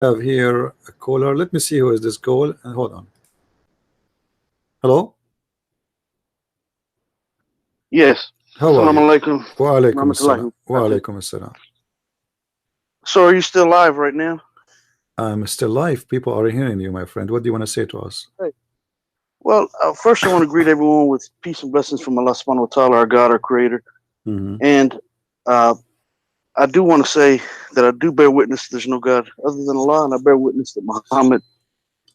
have here a caller. Let me see who is this call. Hold on. Hello. Yes. How are Assalamu you? alaikum. Wa alaikum Rahmatullahi assalam. Wa alaikum assalam. So are you still live right now? I'm still live. People are hearing you, my friend. What do you want to say to us? Hey. Well, first I want to greet everyone with peace and blessings from Allah subhanahu wa ta'ala, our God, our creator. And I do want to say that I do bear witness there's no God other than Allah, and I bear witness that Muhammad,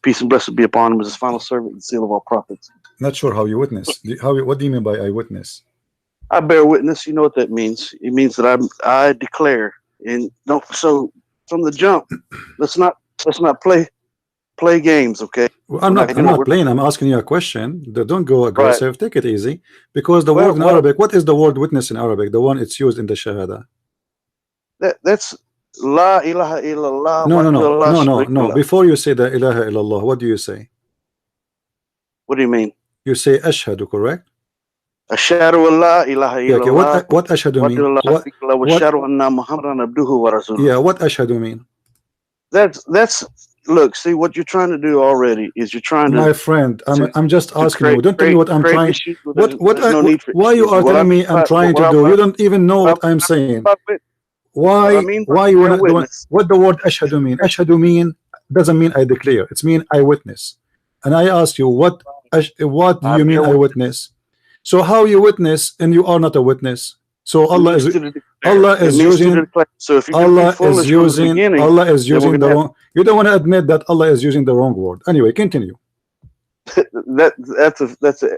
peace and blessings be upon him, is his final servant and seal of all prophets. Not sure how you witness. What do you mean by I witness? I bear witness. You know what that means. It means that I declare. And don't, so from the jump, let's not play games, okay? Well, I'm not playing. I'm asking you a question. Don't go aggressive. Right. Take it easy. Because the word in Arabic, what is the word witness in Arabic? The one it's used in the Shahada. That's La ilaha illallah. No. Before you say the ilaha illallah, what do you say? What do you mean? You say ashhadu, correct? Ashhadu an la ilaha illallah. Okay, what ashhadu mean? What ashhadu mean? That's look, see what you're trying to do already is you're trying to. My friend, I'm just asking you. Don't tell me what I'm trying. Why you are telling me I'm trying to do? You don't even know what I'm saying. Why you wanna what the word ashhadu mean? Ashhadu mean doesn't mean I declare. It's mean I witness. And I ask you what do you mean I witness? So how you witness and you are not a witness? So Allah is using the wrong. You don't want to admit that Allah is using the wrong word. Anyway, continue. that's a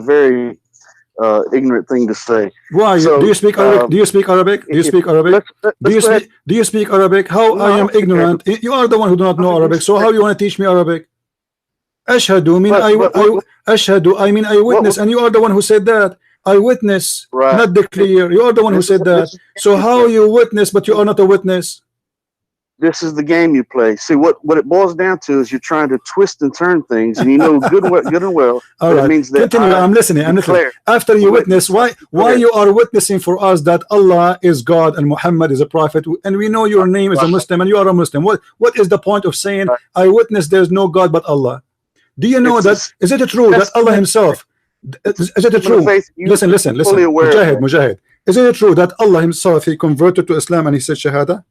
very ignorant thing to say. Why? So, do you speak Arabic? Do you speak Arabic? Do you speak Arabic? Do you speak Arabic? How I am ignorant? You are the one who do not know Arabic. So how you want to teach me Arabic? Ashhadu mean ashhadu. I mean I witness, and you are the one who said that. I witness, not declare. You are the one who said that. So how you witness, but you are not a witness? This is the game you play. See what it boils down to is you're trying to twist and turn things, and you know good and well. All right. It means that continue. I'm listening. After you witness, why you are witnessing for us that Allah is God and Muhammad is a prophet, and we know your name is a Muslim and you are a Muslim. What is the point of saying I witness there's no God but Allah? Do you know that? Is it true that Allah Himself? Is it true? Listen. Mujahid. Is it true that Allah Himself He converted to Islam and He said Shahada?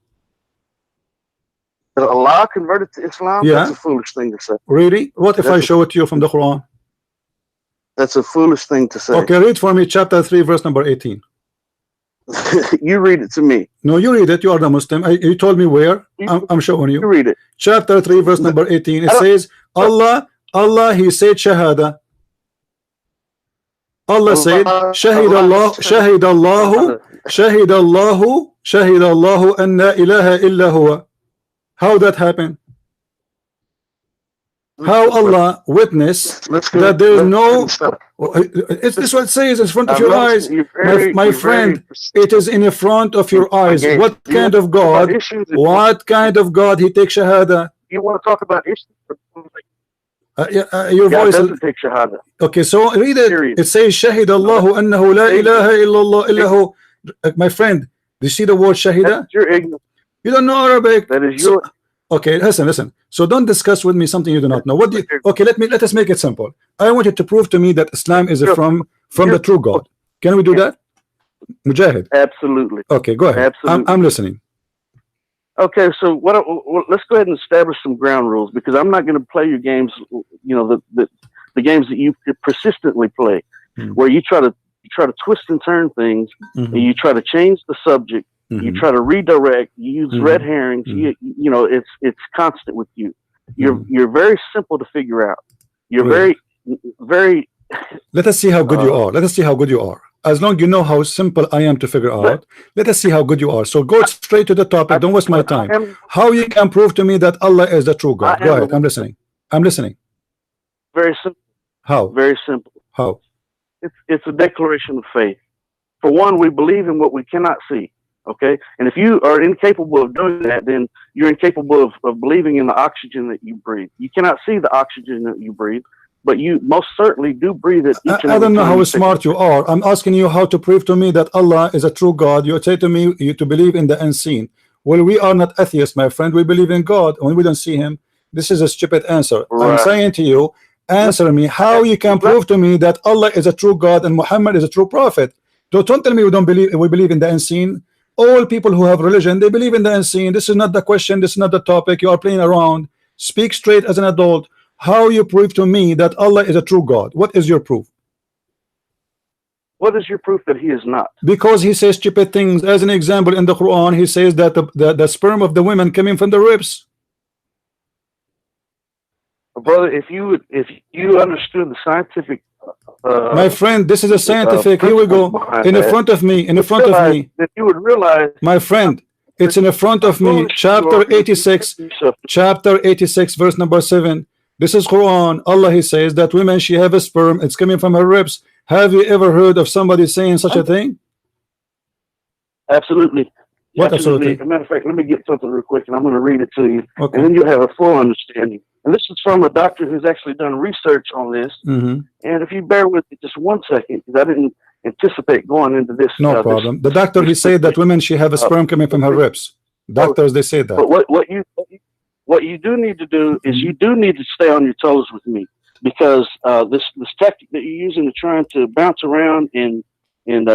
That Allah converted to Islam? Yeah. That's a foolish thing to say. Really? What if I show it to you from the Quran? That's a foolish thing to say. Okay, read for me chapter 3, verse number 18. You read it to me. No, you read it. You are the Muslim. You told me where. I'm showing you. You read it. Chapter 3, verse number 18. It says, Allah, He said Shahada. Allah said, Shahid Allahu, anna ilaha illa huwa. How that happened? How Allah witnessed that there is no. It's this what it says in front of your eyes, my friend. It is in the front of your eyes. What kind of God? What kind of God He takes Shahada? You want to talk about issues? Your voice doesn't take Shahada. Okay, so read it. It says Shahid Allahu annahu la ilaha illallah illahu. My friend, do you see the word Shahida? You're ignorant. You don't know Arabic. That is your. Okay, listen. So don't discuss with me something you do not know. What do you, okay, let us make it simple. I want you to prove to me that Islam is from the true God. Can we do that? Mujahid. Absolutely. Okay, go ahead. Absolutely. I'm listening. Okay, so let's go ahead and establish some ground rules, because I'm not going to play your games. You know, the games that you persistently play, where you try to twist and turn things, and you try to change the subject. You try to redirect. You use red herrings. You know, it's constant with you. You're very simple to figure out. You're very. Let us see how good you are. Let us see how good you are. As long as you know how simple I am to figure out, let us see how good you are. So go straight to the topic. Don't waste my time. How you can prove to me that Allah is the true God? Go ahead. I'm listening. Very simple. How? Very simple. How? It's a declaration of faith. For one, we believe in what we cannot see. Okay, and if you are incapable of doing that, then you're incapable of believing in the oxygen that you breathe. You cannot see the oxygen that you breathe, but you most certainly do breathe it. I don't know how smart you are. I'm asking you how to prove to me that Allah is a true God. You say to me to believe in the unseen. Well, we are not atheists, my friend. We believe in God. When we don't see him, this is a stupid answer. Right. I'm saying to you, answer me how you can prove to me that Allah is a true God and Muhammad is a true prophet. Don't tell me we don't believe, we believe in the unseen. All people who have religion, they believe in the unseen. This is not the question. This is not the topic. You are playing around. Speak straight as an adult. How you prove to me that Allah is a true God? What is your proof? What is your proof that he is not? Because he says stupid things. As an example, in the Quran, he says that the sperm of the women coming from the ribs. Brother, if you understood the scientific, my friend, this is a scientific. Here we go. In front of me. In front of me. Then you would realize, my friend, it's in front of me. Chapter 86. Chapter 86, verse number 7. This is Quran. Allah, he says that women, she have a sperm. It's coming from her ribs. Have you ever heard of somebody saying such a thing? Absolutely. What absolutely? As a matter of fact, let me get something real quick, and I'm going to read it to you, okay. And then you'll have a full understanding. And this is from a doctor who's actually done research on this. And if you bear with me just 1 second, because I didn't anticipate going into this. No problem. The doctor, he said that women, she have a sperm coming from her ribs. Doctors, they say that. But what you do need to do is you do need to stay on your toes with me, because this tactic that you're using to trying to bounce around and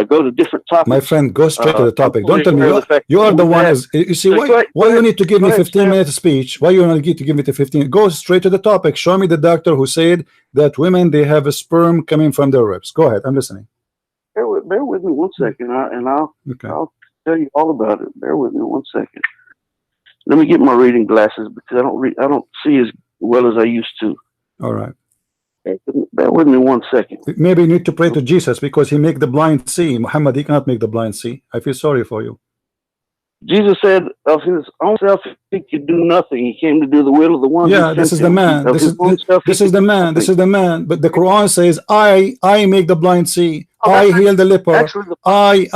go to different topics. My friend, go straight to the topic. Don't tell me you are the one. You see why you need to give me 15-minute speech? Why you need to give me the 15? Go straight to the topic. Show me the doctor who said that women, they have a sperm coming from their ribs. Go ahead, I'm listening. Bear with me 1 second, I'll tell you all about it. Bear with me 1 second. Let me get my reading glasses, because I don't see as well as I used to. All right. Bear with me 1 second. Maybe you need to pray to Jesus, because he make the blind see. Muhammad, he cannot make the blind see. I feel sorry for you. Jesus said of his own self he could do nothing. He came to do the will of the one. Yeah, this is the man. This is the man. This is the man. But the Quran says, I make the blind see. I heal the leper. I.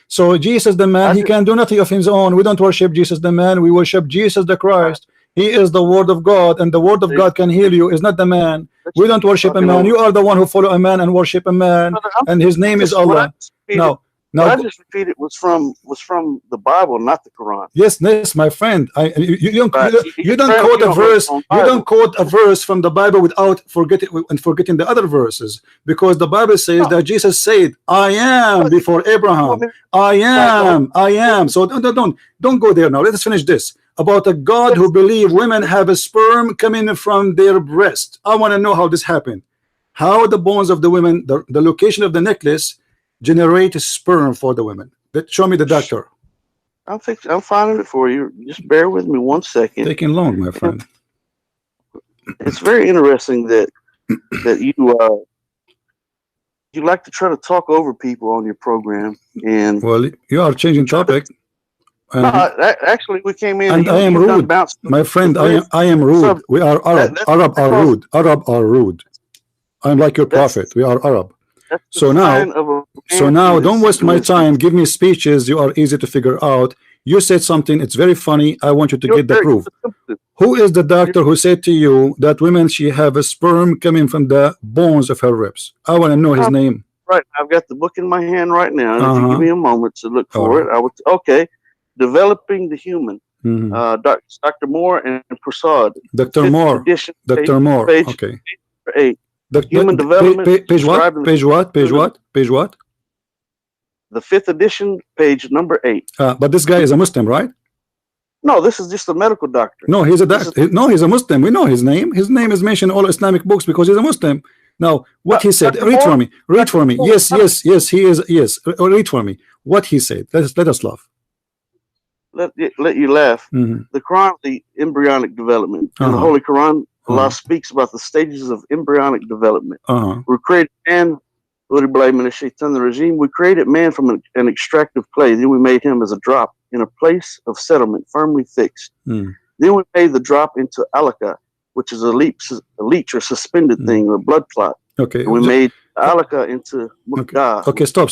So Jesus the man, he can do nothing of his own. We don't worship Jesus the man. We worship Jesus the Christ. He is the word of God, and the word of God can heal you. Is not the man. We don't worship a man. You are the one who follow a man and worship a man, and his name is Allah. What I just repeated was from the Bible, not the Quran. Yes, my friend. You don't quote a verse. You don't quote a verse from the Bible without forgetting the other verses, because the Bible says that Jesus said, "I am before Abraham. I am." So don't go there now. Let us finish this about a God who believe women have a sperm coming from their breast. I want to know how this happened. How the bones of the women, the location of the necklace, generate sperm for the women. Show me the doctor. I'm finding it for you. Just bear with me 1 second. Taking long, my friend. It's very interesting that you like to try to talk over people on your program, and well, you are changing topic. No, actually, we came in and I am rude, my friend. I am rude. We are Arab. Arab are rude. Arab are rude. I'm like your prophet. We are Arab. So now don't waste my time. Give me speeches. You are easy to figure out. You said something, it's very funny. I want you to get the proof. Who is the doctor who said to you that women, she have a sperm coming from the bones of her ribs? I want to know his name. Right, I've got the book in my hand right now. If you give me a moment to look for it, I would. Okay, Developing the Human. Dr. Moore and Prasad. Dr. Moore. Dr. Moore. Okay. 8. Human Development. Page what? Page what? Page what? Page what? The 5th edition, page number 8. But this guy is a Muslim, right? No, this is just a medical doctor. No, he's a doctor. No, he's a Muslim. We know his name. His name is mentioned in all Islamic books because he's a Muslim. Now, what he said. Read for me. Read for me. Yes, he is. Yes. Read for me. What he said. Let us laugh. Let you laugh. The Quran, the embryonic development. In the Holy Quran, Allah speaks about the stages of embryonic development. We created man. We created man from an extractive clay. Then we made him as a drop in a place of settlement, firmly fixed. Then we made the drop into alaka, which is a leech or suspended thing, or blood clot. Okay. And we made alaka into muddah. Okay. Stop.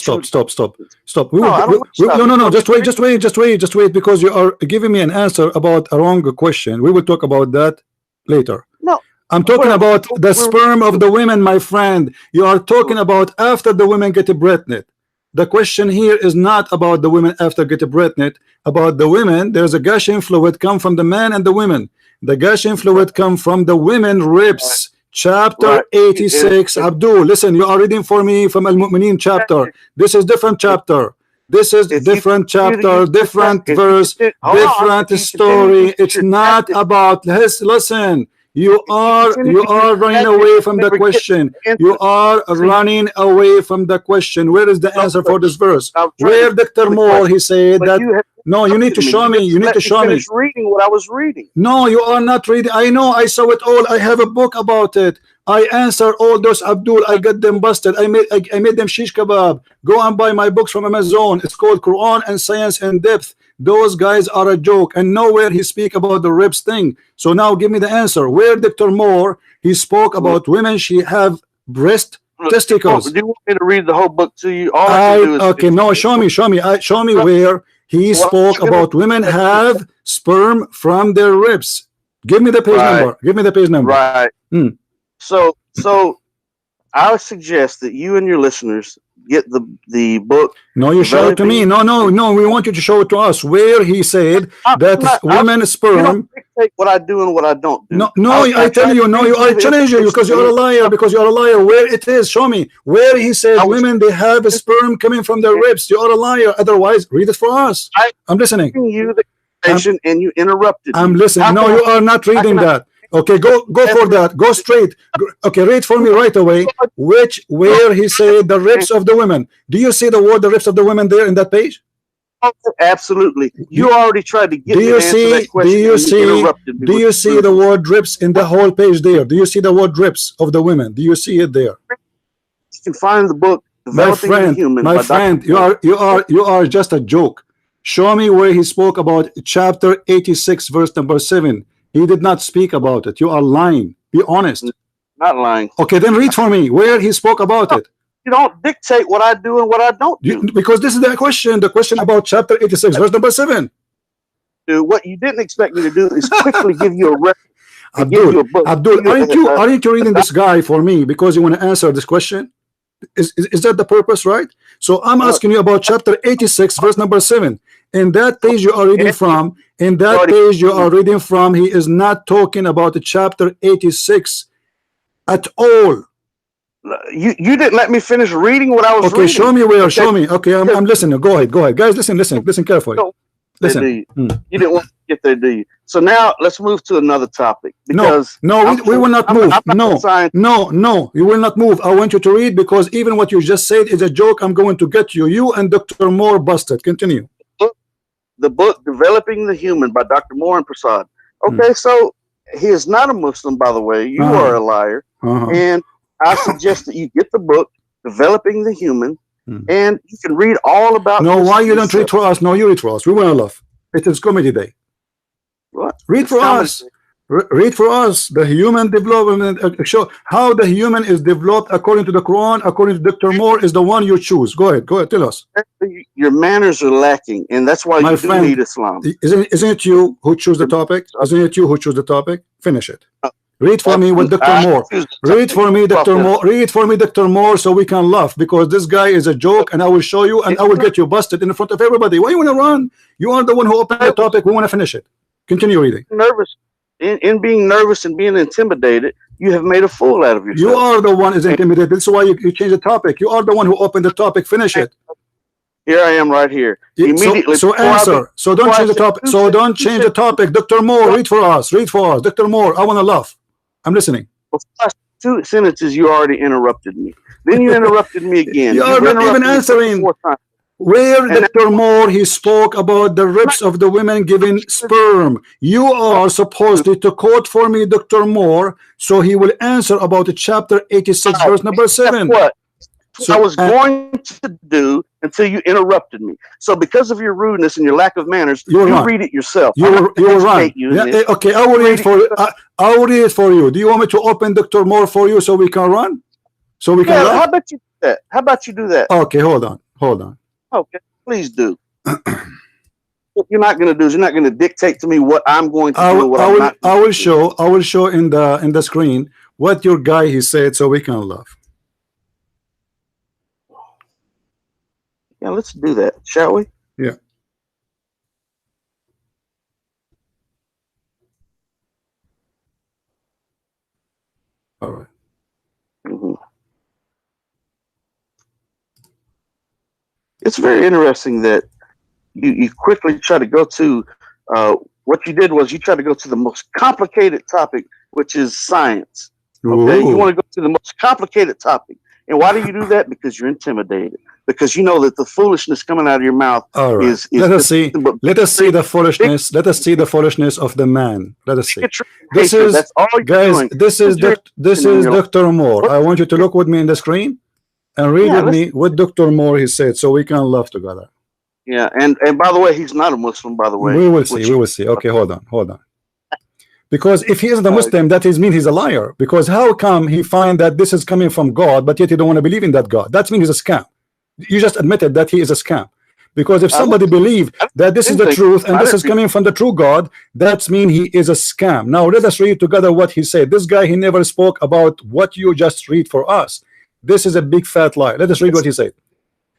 No. Just wait, because you are giving me an answer about a wrong question. We will talk about that later. No. I'm talking about the sperm of the women, my friend. You are talking about after the women get pregnant. The question here is not about the women after getting pregnant. About the women, there's a gushing fluid come from the man and the women. The gushing fluid come from the women ribs. Chapter 86. Abdul, listen, you are reading for me from Al-Mu'mineen chapter. This is different chapter. This is different chapter, different verse, different story. It's not about, listen, you are running away from the question. You are running away from the question. Where is the answer for this verse? Where Dr. Moore, he said that, no, you need to show me. You need to show me. Reading what I was reading. No, you are not reading. I know, I saw it all. I have a book about it. I answer all those, Abdul. I got them busted. I made them shish kebab. Go and buy my books from Amazon. It's called Quran and Science in Depth. Those guys are a joke, and nowhere he speak about the ribs thing. So now give me the answer. Where Dr. Moore, he spoke about women, she have breast testicles. Do you want me to read the whole book to you? Okay, no, show me where he spoke about women have sperm from their ribs. Give me the page number. Give me the page number. Right. So I would suggest that you and your listeners get the book. No, you show it to me. No. We want you to show it to us. Where he said that women's sperm. You don't dictate what I do and what I don't do. No, I tell you, no, I challenge you because you're a liar. Because you're a liar. Where it is? Show me where he said women they have a sperm coming from their ribs. You are a liar. Otherwise, read it for us. I'm listening. You the information and you interrupted. I'm listening. No, you are not reading that. Okay, go for that. Go straight. Okay, read for me right away. Where he said the ribs of the women. Do you see the word the ribs of the women there in that page? Absolutely. You already tried to get Do you see the word ribs in the whole page there? Do you see the word ribs of the women? Do you see it there? You can find the book Developing the Human. My friend, you are just a joke. Show me where he spoke about chapter 86 verse number 7. He did not speak about it. You are lying. Be honest. Not lying. Okay, then read for me where he spoke about it. You don't dictate what I do and what I don't do. Because this is the question. The question about chapter 86, verse number 7. Dude, what you didn't expect me to do is quickly give you a reference. Abdul, aren't you reading this guy for me because you want to answer this question? Is that the purpose, right? So I'm asking you about chapter 86, verse number 7. In that page you are reading from, he is not talking about the chapter 86 at all. You didn't let me finish reading what I was reading. Okay, show me where. Show me. Okay, I'm listening. Go ahead, guys. Listen carefully. Listen. You didn't want to get there, do you? So now let's move to another topic. Because no, we will not move. No, you will not move. I want you to read because even what you just said is a joke. I'm going to get you. You and Dr. Moore busted. Continue. The book Developing the Human by Dr. Moore and Prasad. Okay, so he is not a Muslim, by the way. You are a liar. And I suggest that you get the book Developing the Human, and you can read all about. No, why you don't read for us? No, you read for us. We want to laugh. It is comedy day. What? Read for us. Read for us the human development. Show how the human is developed according to the Quran. According to Dr. Moore, is the one you choose. Go ahead. Tell us. Your manners are lacking, and that's why you do need Islam. Isn't it you who choose the topic? Isn't it you who choose the topic? Finish it. Read for me with Dr. Moore. Read for me, Dr. Moore. Read for me, Dr. Moore, so we can laugh because this guy is a joke, and I will show you, and I will get you busted in front of everybody. Why you want to run? You are the one who opened the topic. We want to finish it. Continue reading. Nervous. In being nervous and being intimidated, you have made a fool out of yourself. You are the one who is intimidated. That's why you change the topic. You are the one who opened the topic. Finish it. Here I am right here. Immediately. So answer. So don't change the topic. So don't change the topic. Dr. Moore, read for us. Read for us. Dr. Moore, I want to laugh. I'm listening. Before 2 sentences, you already interrupted me. Then you interrupted me again. You are not even answering. Where Dr. Moore he spoke about the ribs of the women giving sperm. You are supposed to quote for me Dr. Moore, so he will answer about the chapter 86, verse number 7. What? So I was going to do until you interrupted me. So because of your rudeness and your lack of manners, you read it yourself. You were right. Okay, I will read for you. I will read it for you. Do you want me to open Dr. Moore for you so we can run? So we can run? How about you do that? How about you do that? Okay, hold on. Okay, please do. What you're not going to do is you're not going to dictate to me what I'm going to do. I will show in the screen what your guy he said so we can laugh. Yeah, let's do that, shall we? Yeah. All right. It's very interesting that you quickly try to go to what you did was you tried to go to the most complicated topic, which is science. Okay, you want to go to the most complicated topic, and why do you do that? Because you're intimidated. Because you know that the foolishness coming out of your mouth is let us see the foolishness. Let us see the foolishness of the man. Let us see. This is, guys, this is Dr. Moore. I want you to look with me in the screen and read with me what Dr. Moore he said, so we can laugh together. Yeah, and by the way, he's not a Muslim, by the way. We will see. We will see. Okay, hold on. Because if he isn't a Muslim, that means he's a liar. Because how come he find that this is coming from God, but yet he don't want to believe in that God? That means he's a scam. You just admitted that he is a scam. Because if somebody believes that this is the truth and this is coming from the true God, that means he is a scam. Now let us read together what he said. This guy, he never spoke about what you just read for us. This is a big fat lie. Let us read what he said.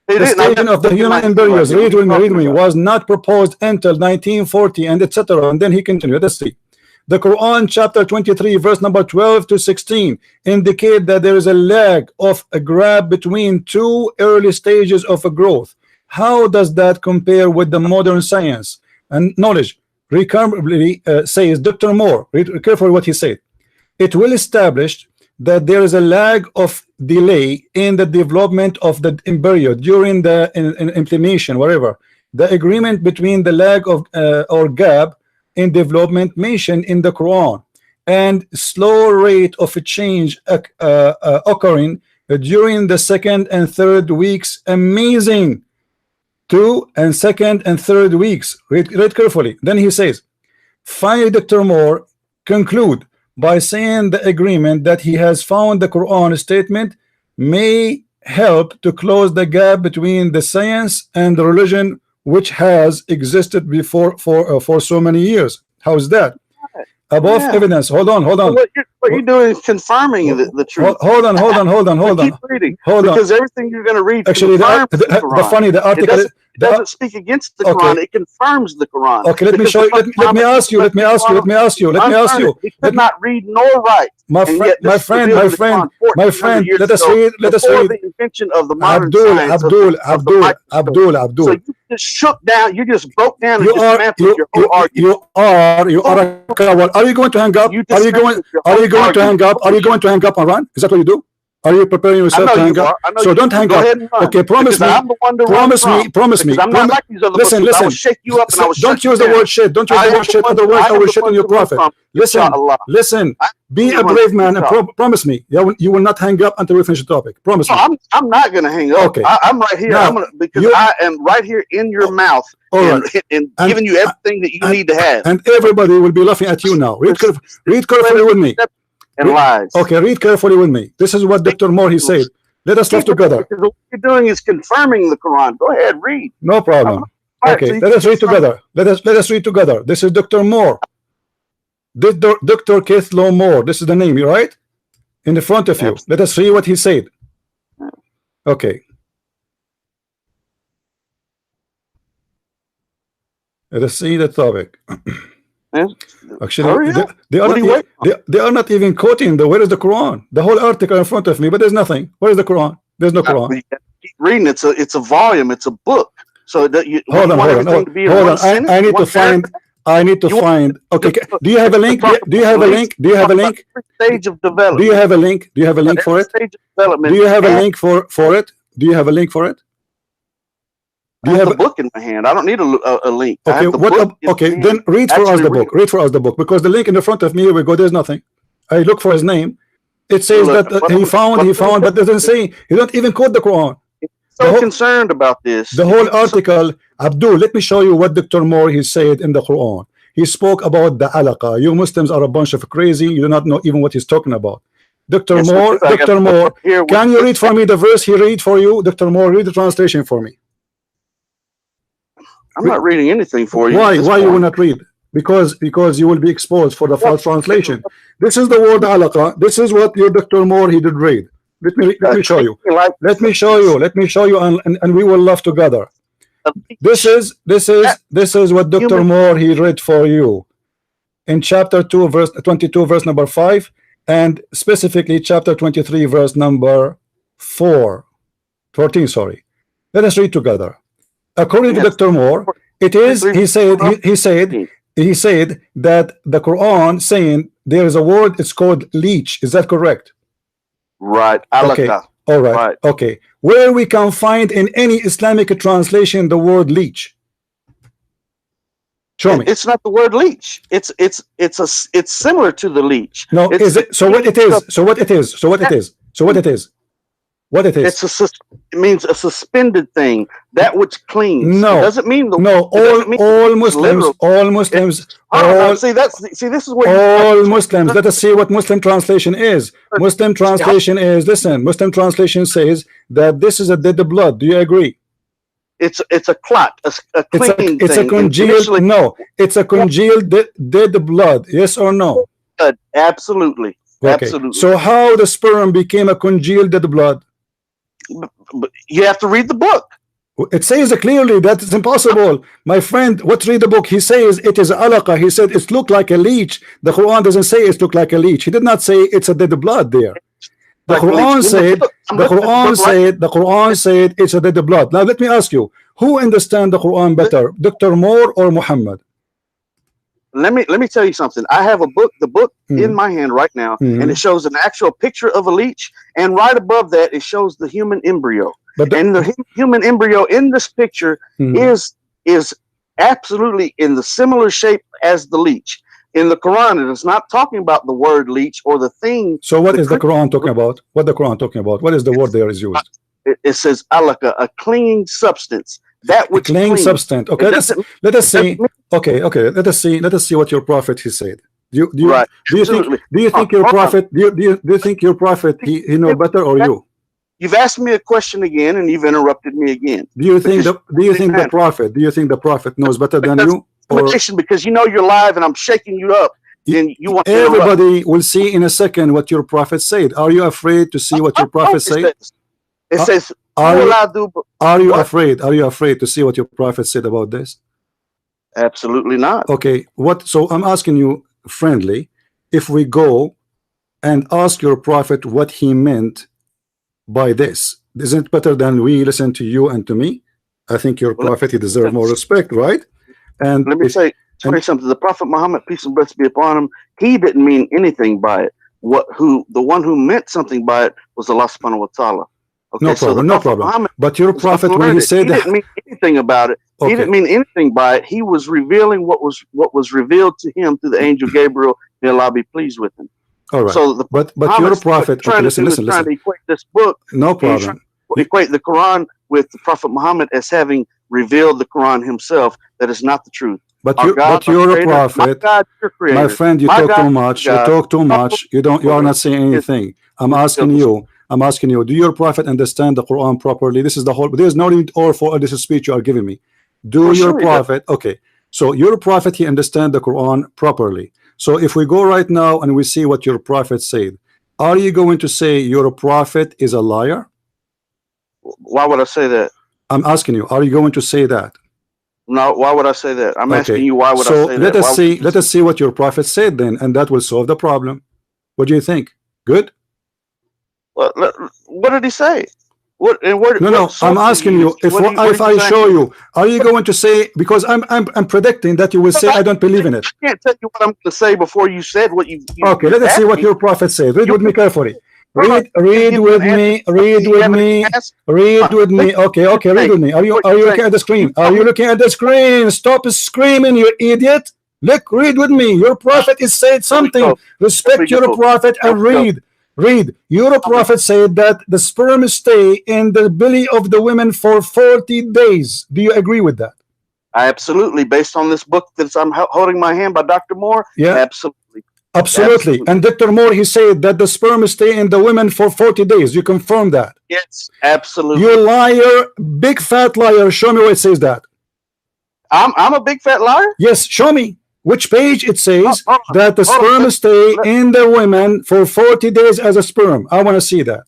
The staging of the human embryos, read with me, was not proposed until 1940 and etc. And then he continued. Let's see. The Quran chapter 23 verse number 12 to 16 indicate that there is a lag of a gap between two early stages of a growth. How does that compare with the modern science and knowledge? Recurrently says Dr. Moore, read carefully what he said. It will establish that there is a lag of delay in the development of the embryo during the inflammation, whatever. The agreement between the lag of or gap in development mentioned in the Quran and slow rate of a change occurring during the second and third weeks. Amazing. 2 and second and third weeks. Read carefully. Then he says, finally, Dr. Moore conclude by saying the agreement that he has found the Quran statement may help to close the gap between the science and the religion which has existed before for so many years. How is that? Above evidence. Hold on. What you're doing is confirming the truth. Hold on. Keep reading. Because everything you're going to read actually the article it doesn't speak against the Quran. It confirms the Quran. Okay, let me show you. Let me ask you. He could not read nor write. My friend. Let us read. The invention of the modern science. Abdul. So you just shook down. You just broke down and dismantled your whole argument. You are a coward. Are you going to hang up? Are you going to hang up? Are you going to hang up and run? Is that what you do? Are you preparing yourself to hang up? So don't hang up. Okay, promise me. Promise me. I'm not like these other listen. I will shake you up and I will don't use the word shit. Don't use the word shit. Otherwise, I will shit on your prophet. Listen. Be a brave man and promise me. You will not hang up until we finish the topic. Promise me. I'm not going to hang up. Okay. I'm right here. Because I am right here in your mouth and giving you everything that you need to have. And everybody will be laughing at you now. Read carefully with me. And lies. Okay, read carefully with me. This is what Dr. Moore he said. Let us laugh together. Because what you're doing is confirming the Quran. Go ahead, read. No problem. Okay, let us read together. Let us read together. This is Dr. Moore. Dr. Keithlow Moore. This is the name, right? In the front of you. Let us see what he said. Okay. Let us see the topic. Actually, they are not even quoting where is the Quran? The whole article in front of me, but there's nothing. Where is the Quran? There's no Quran. Keep reading. It's a volume. It's a book. So that you hold on. I need to find. Okay, do you have a link? Do you have a link? Stage of development. Do you have a link? Do you have a link for it? Stage of development. Do you have a link for it? Do you have a link for it? I have the book in my hand. I don't need a link. Okay, then read for us the book. Read for us the book, because the link in the front of me, here we go. There's nothing. I look for his name. It says that he found, but doesn't say. He don't even quote the Quran. So concerned about this. The whole article, Abdul. Let me show you what Dr. Moore he said in the Quran. He spoke about the alaqa. You Muslims are a bunch of crazy. You do not know even what he's talking about. Dr. Moore, can you read for me the verse he read for you? Dr. Moore, read the translation for me. I'm not reading anything for you. Why you will not read? Because you will be exposed for the false translation. This is the word alaqa. This is what your Dr. Moore he did read. Let me show you. Let me show you. Let me show you, and we will laugh together. This is what Dr. Moore he read for you in chapter 2, verse 22, verse number 5, and specifically chapter 23, verse number 14. Sorry. Let us read together. According to Dr. Moore, it is. He said that the Quran saying there is a word. It's called leech. Is that correct? Right. Okay. All right. Okay. Where we can find in any Islamic translation the word leech? Show me. It's not the word leech. It's similar to the leech. No, is it? So what it is? So what it is? So what it is? So what it is? What it is? It means a suspended thing, that which clings. No, it doesn't mean the, no. All Muslims. See, this is what all Muslims. Let us see what Muslim translation is. Muslim translation is, listen. Muslim translation says that this is a dead blood. Do you agree? It's a clot, a clinging it's thing. A congealed. No, it's a congealed dead blood. Yes or no? Absolutely. Okay. Absolutely. So how the sperm became a congealed dead blood? But you have to read the book. It says clearly that it's impossible, my friend. What read the book? He says it is alaqa. He said it looked like a leech. The Quran doesn't say it looked like a leech. He did not say it's a dead blood there. The Quran said it's a dead blood. Now let me ask you, who understands the Quran better, Dr. Moore or Muhammad? Let me tell you something. I have the book in my hand right now, and it shows an actual picture of a leech, and right above that it shows the human embryo. And the human embryo in this picture is absolutely in the similar shape as the leech. In the Quran, it is not talking about the word leech or the thing. So what is the Quran talking about? What the Quran talking about? What is the word there is used? It says alaka, a clinging substance. That which clinging substance. Okay, let us see. Okay, let us see what your prophet he said. Do you think your prophet he know better or you? You've asked me a question again and you've interrupted me again. Do you think the prophet knows better than you? Because you know you're live and I'm shaking you up. And you want everybody will see in a second what your prophet said. Are you afraid to see what your prophet said? It says, are you afraid? Are you afraid to see what your prophet said about this? Absolutely not. Okay, so I'm asking you friendly, if we go and ask your prophet what he meant by this, isn't it better than we listen to you and to me? I think your prophet, he deserves more respect, right? And let me say something. The Prophet Muhammad, peace and blessings be upon him, he didn't mean anything by it. The one who meant something by it was Allah subhanahu wa ta'ala. Okay, no problem. Muhammad, but your prophet, when he said that, he didn't mean anything about it. Okay. He didn't mean anything by it. He was revealing what was revealed to him through the angel Gabriel. May Allah be pleased with him. All right. So but your prophet, trying to equate this book. No problem. Equate the Quran with the Prophet Muhammad as having revealed the Quran himself. That is not the truth. But your prophet, my friend, you talk too much. You talk too much. You are not saying anything. I'm asking you, do your prophet understand the Quran properly? This is the whole. There's no need for this speech you are giving me. Your prophet, okay? So your prophet, he understand the Quran properly. So if we go right now and we see what your prophet said, are you going to say your prophet is a liar? Why would I say that? I'm asking you, are you going to say that? No, why would I say that? I'm asking you, why would I say that? Let us see what your prophet said then, and that will solve the problem. What do you think? Good? Well, what did he say? I'm asking you, if I show you, are you going to say, because I'm predicting that you will say I don't believe in it. I can't tell you what I'm going to say before you said what you okay, let us see what your prophet said. Read with me carefully. Read with me. Okay, read with me. Are you looking at the screen? Are you looking at the screen? Stop screaming, you idiot. Look, read with me. Your prophet is said something. Respect your prophet and read. Read. Your prophet said that the sperm stay in the belly of the women for 40 days. Do you agree with that? Absolutely. Based on this book that I'm holding my hand by Dr. Moore? Yeah. Absolutely. And Dr. Moore, he said that the sperm stay in the women for 40 days. You confirm that? Yes, absolutely. You liar, big fat liar. Show me where it says that. I'm a big fat liar? Yes, show me. Which page it says that the sperm stay in the women for 40 days as a sperm? I want to see that.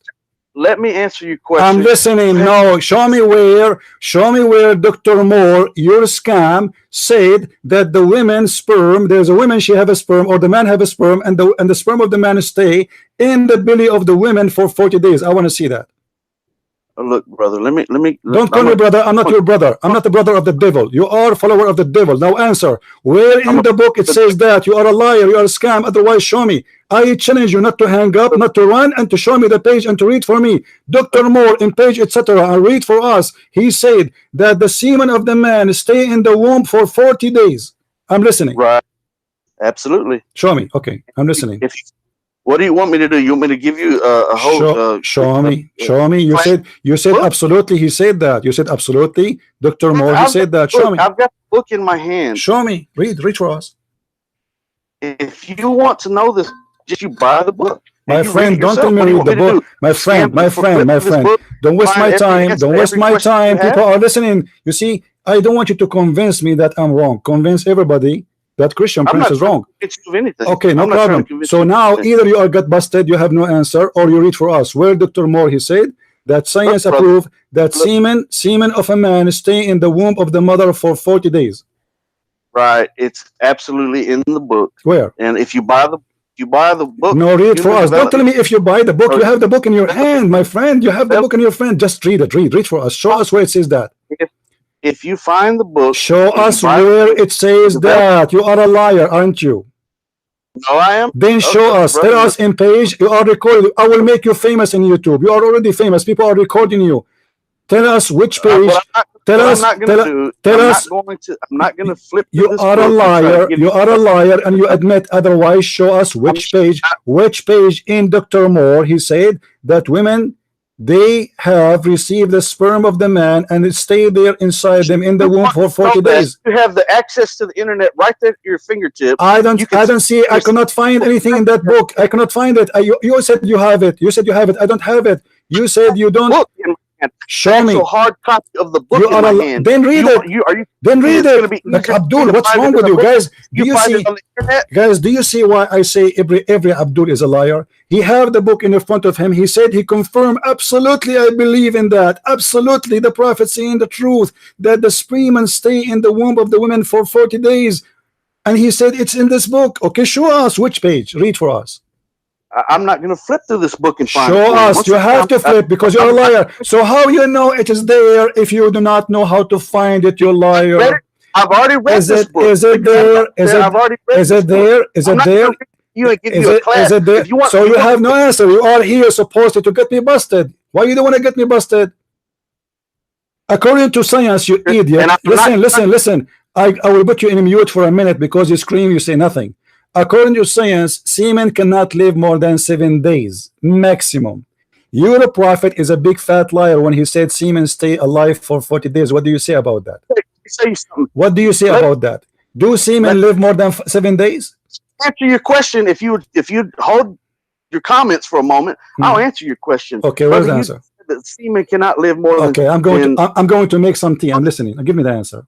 let me answer your question. I'm listening. No, show me where Dr. Moore, your scam, said that the women's sperm, there's a woman, she have a sperm, or the man have a sperm, and the sperm of the man stay in the belly of the women for 40 days. I want to see that. Look, brother, let me. Don't call me brother. I'm not your brother. I'm not the brother of the devil. You are a follower of the devil. Now answer. Where in the book it says that? You are a liar. You are a scam. Otherwise, show me. I challenge you not to hang up, not to run, and to show me the page and to read for me. Dr. Moore in page, etc. And read for us. He said that the semen of the man stay in the womb for 40 days. I'm listening. Right. Absolutely. Show me. Okay. I'm listening. What do you want me to do? You want me to give you a whole? Show me. You said absolutely. He said that. You said absolutely. Dr. Moore. He said that. Show me. I've got the book in my hand. Show me. Read for us. If you want to know this, just you buy the book. My friend, don't tell me read the book. My friend. Don't waste my time. Don't waste my time. People are listening. You see, I don't want you to convince me that I'm wrong. Convince everybody that Christian Prince is wrong. Okay, no problem. So now either you are got busted, you have no answer, or you read for us where Dr. Moore he said that science approved that semen of a man stay in the womb of the mother for 40 days. Right, it's absolutely in the book. Where? And if you buy the book. No, read for us. Don't tell me if you buy the book. You have the book in your hand, my friend. You have the book in your hand. Just read it. Read for us. Show us where it says that. If you find the book, show us where it says that. You are a liar, aren't you? No, I am. Then show us. Tell us in page. You are recorded. I will make you famous in YouTube. You are already famous. People are recording you. Tell us which page. Tell us. I'm not going to flip. You are a liar. You are a liar, and you admit otherwise. Show us which page. Which page in Dr. Moore he said that women, they have received the sperm of the man and it stayed there inside them in the womb for 40 days. You have the access to the internet right there at your fingertips. I don't see. I cannot find anything in that book. I cannot find it. You said you have it. You said you have it. I don't have it. You said you don't. Look, show me. A hard copy of the book. Then read it. Then read it. Like Abdul, what's wrong with you guys? Do you see? Guys, do you see why I say every Abdul is a liar? He have the book in front of him. He said he confirmed absolutely. I believe in that. Absolutely, the prophet saying the truth that the sperm stay in the womb of the women for 40 days, and he said it's in this book. Okay, show us which page. Read for us. I'm not going to flip through this book and find show us. You have to flip because you're a liar. So how you know it is there if you do not know how to find it? You're a liar. I've already read this book. Is it there? Is it there? Is it there? Is it there? So you have no answer. You are here supposed to get me busted. Why you don't want to get me busted? According to science, you idiot. Listen. I will put you in mute for a minute because you scream, you say nothing. According to science, semen cannot live more than 7 days maximum. Your prophet is a big fat liar when he said semen stay alive for 40 days. What do you say about that? What do you say about that? Do semen live more than 7 days? Answer your question. If you hold your comments for a moment, I'll answer your question. Okay, what's the answer? The semen cannot live more than. Okay, I'm going to make some tea. I'm listening. Give me the answer.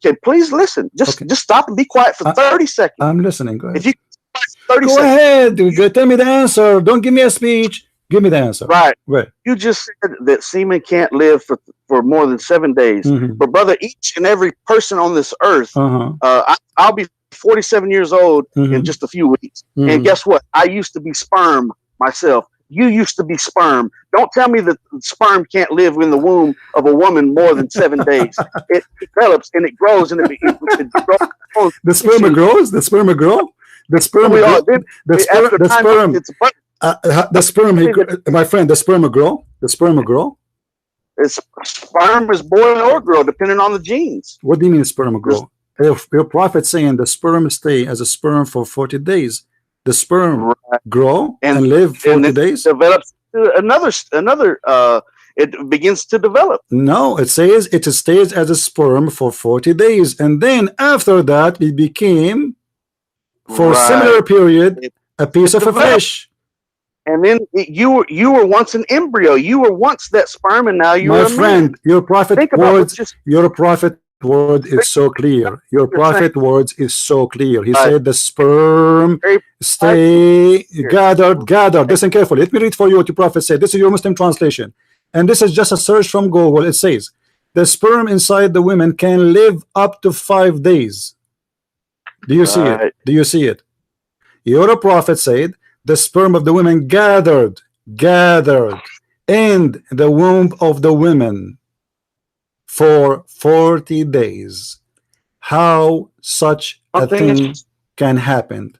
Okay, please listen. Just stop and be quiet for 30 seconds. I'm listening. Go ahead. If you 30 go seconds. ahead. Tell me the answer. Don't give me a speech. Give me the answer. Right. Where? You just said that semen can't live for more than 7 days. But brother, each and every person on this earth, I'll be 47 years old in just a few weeks. And guess what? I used to be sperm myself. You used to be sperm. Don't tell me that sperm can't live in the womb of a woman more than 7 days. It develops and it grows and it grows. The sperm grows. The sperm grow. The sperm. The sperm. My friend. The sperm grow. The sperm grow. Sperm is born or grow depending on the genes. What do you mean sperm grow? Your prophet saying the sperm stay as a sperm for 40 days. The sperm grow and live 40 days. Develops another. It begins to develop. No, it says it stays as a sperm for 40 days, and then after that, it became, for a similar period, a piece of a fish. And then you were once an embryo. You were once that sperm, and now you are my friend. Your prophet words. Your prophet word is so clear. Your prophet words is so clear. He said the sperm stay gathered. Listen carefully. Let me read for you what your prophet said. This is your Muslim translation, and this is just a search from Google. It says the sperm inside the women can live up to 5 days. Do you see it? Do you see it? Your prophet said the sperm of the women gathered in the womb of the women for 40 days. How such a thing can happen?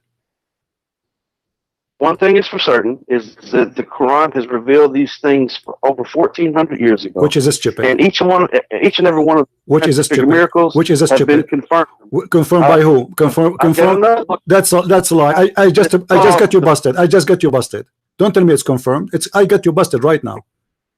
One thing is for certain is that the Quran has revealed these things for over 1,400 years ago. Which is stupid. And each and every one of the miracles have been confirmed. Confirmed by who? Confirmed. That's a lie. I just got you busted. I just got you busted. Don't tell me it's confirmed. I got you busted right now.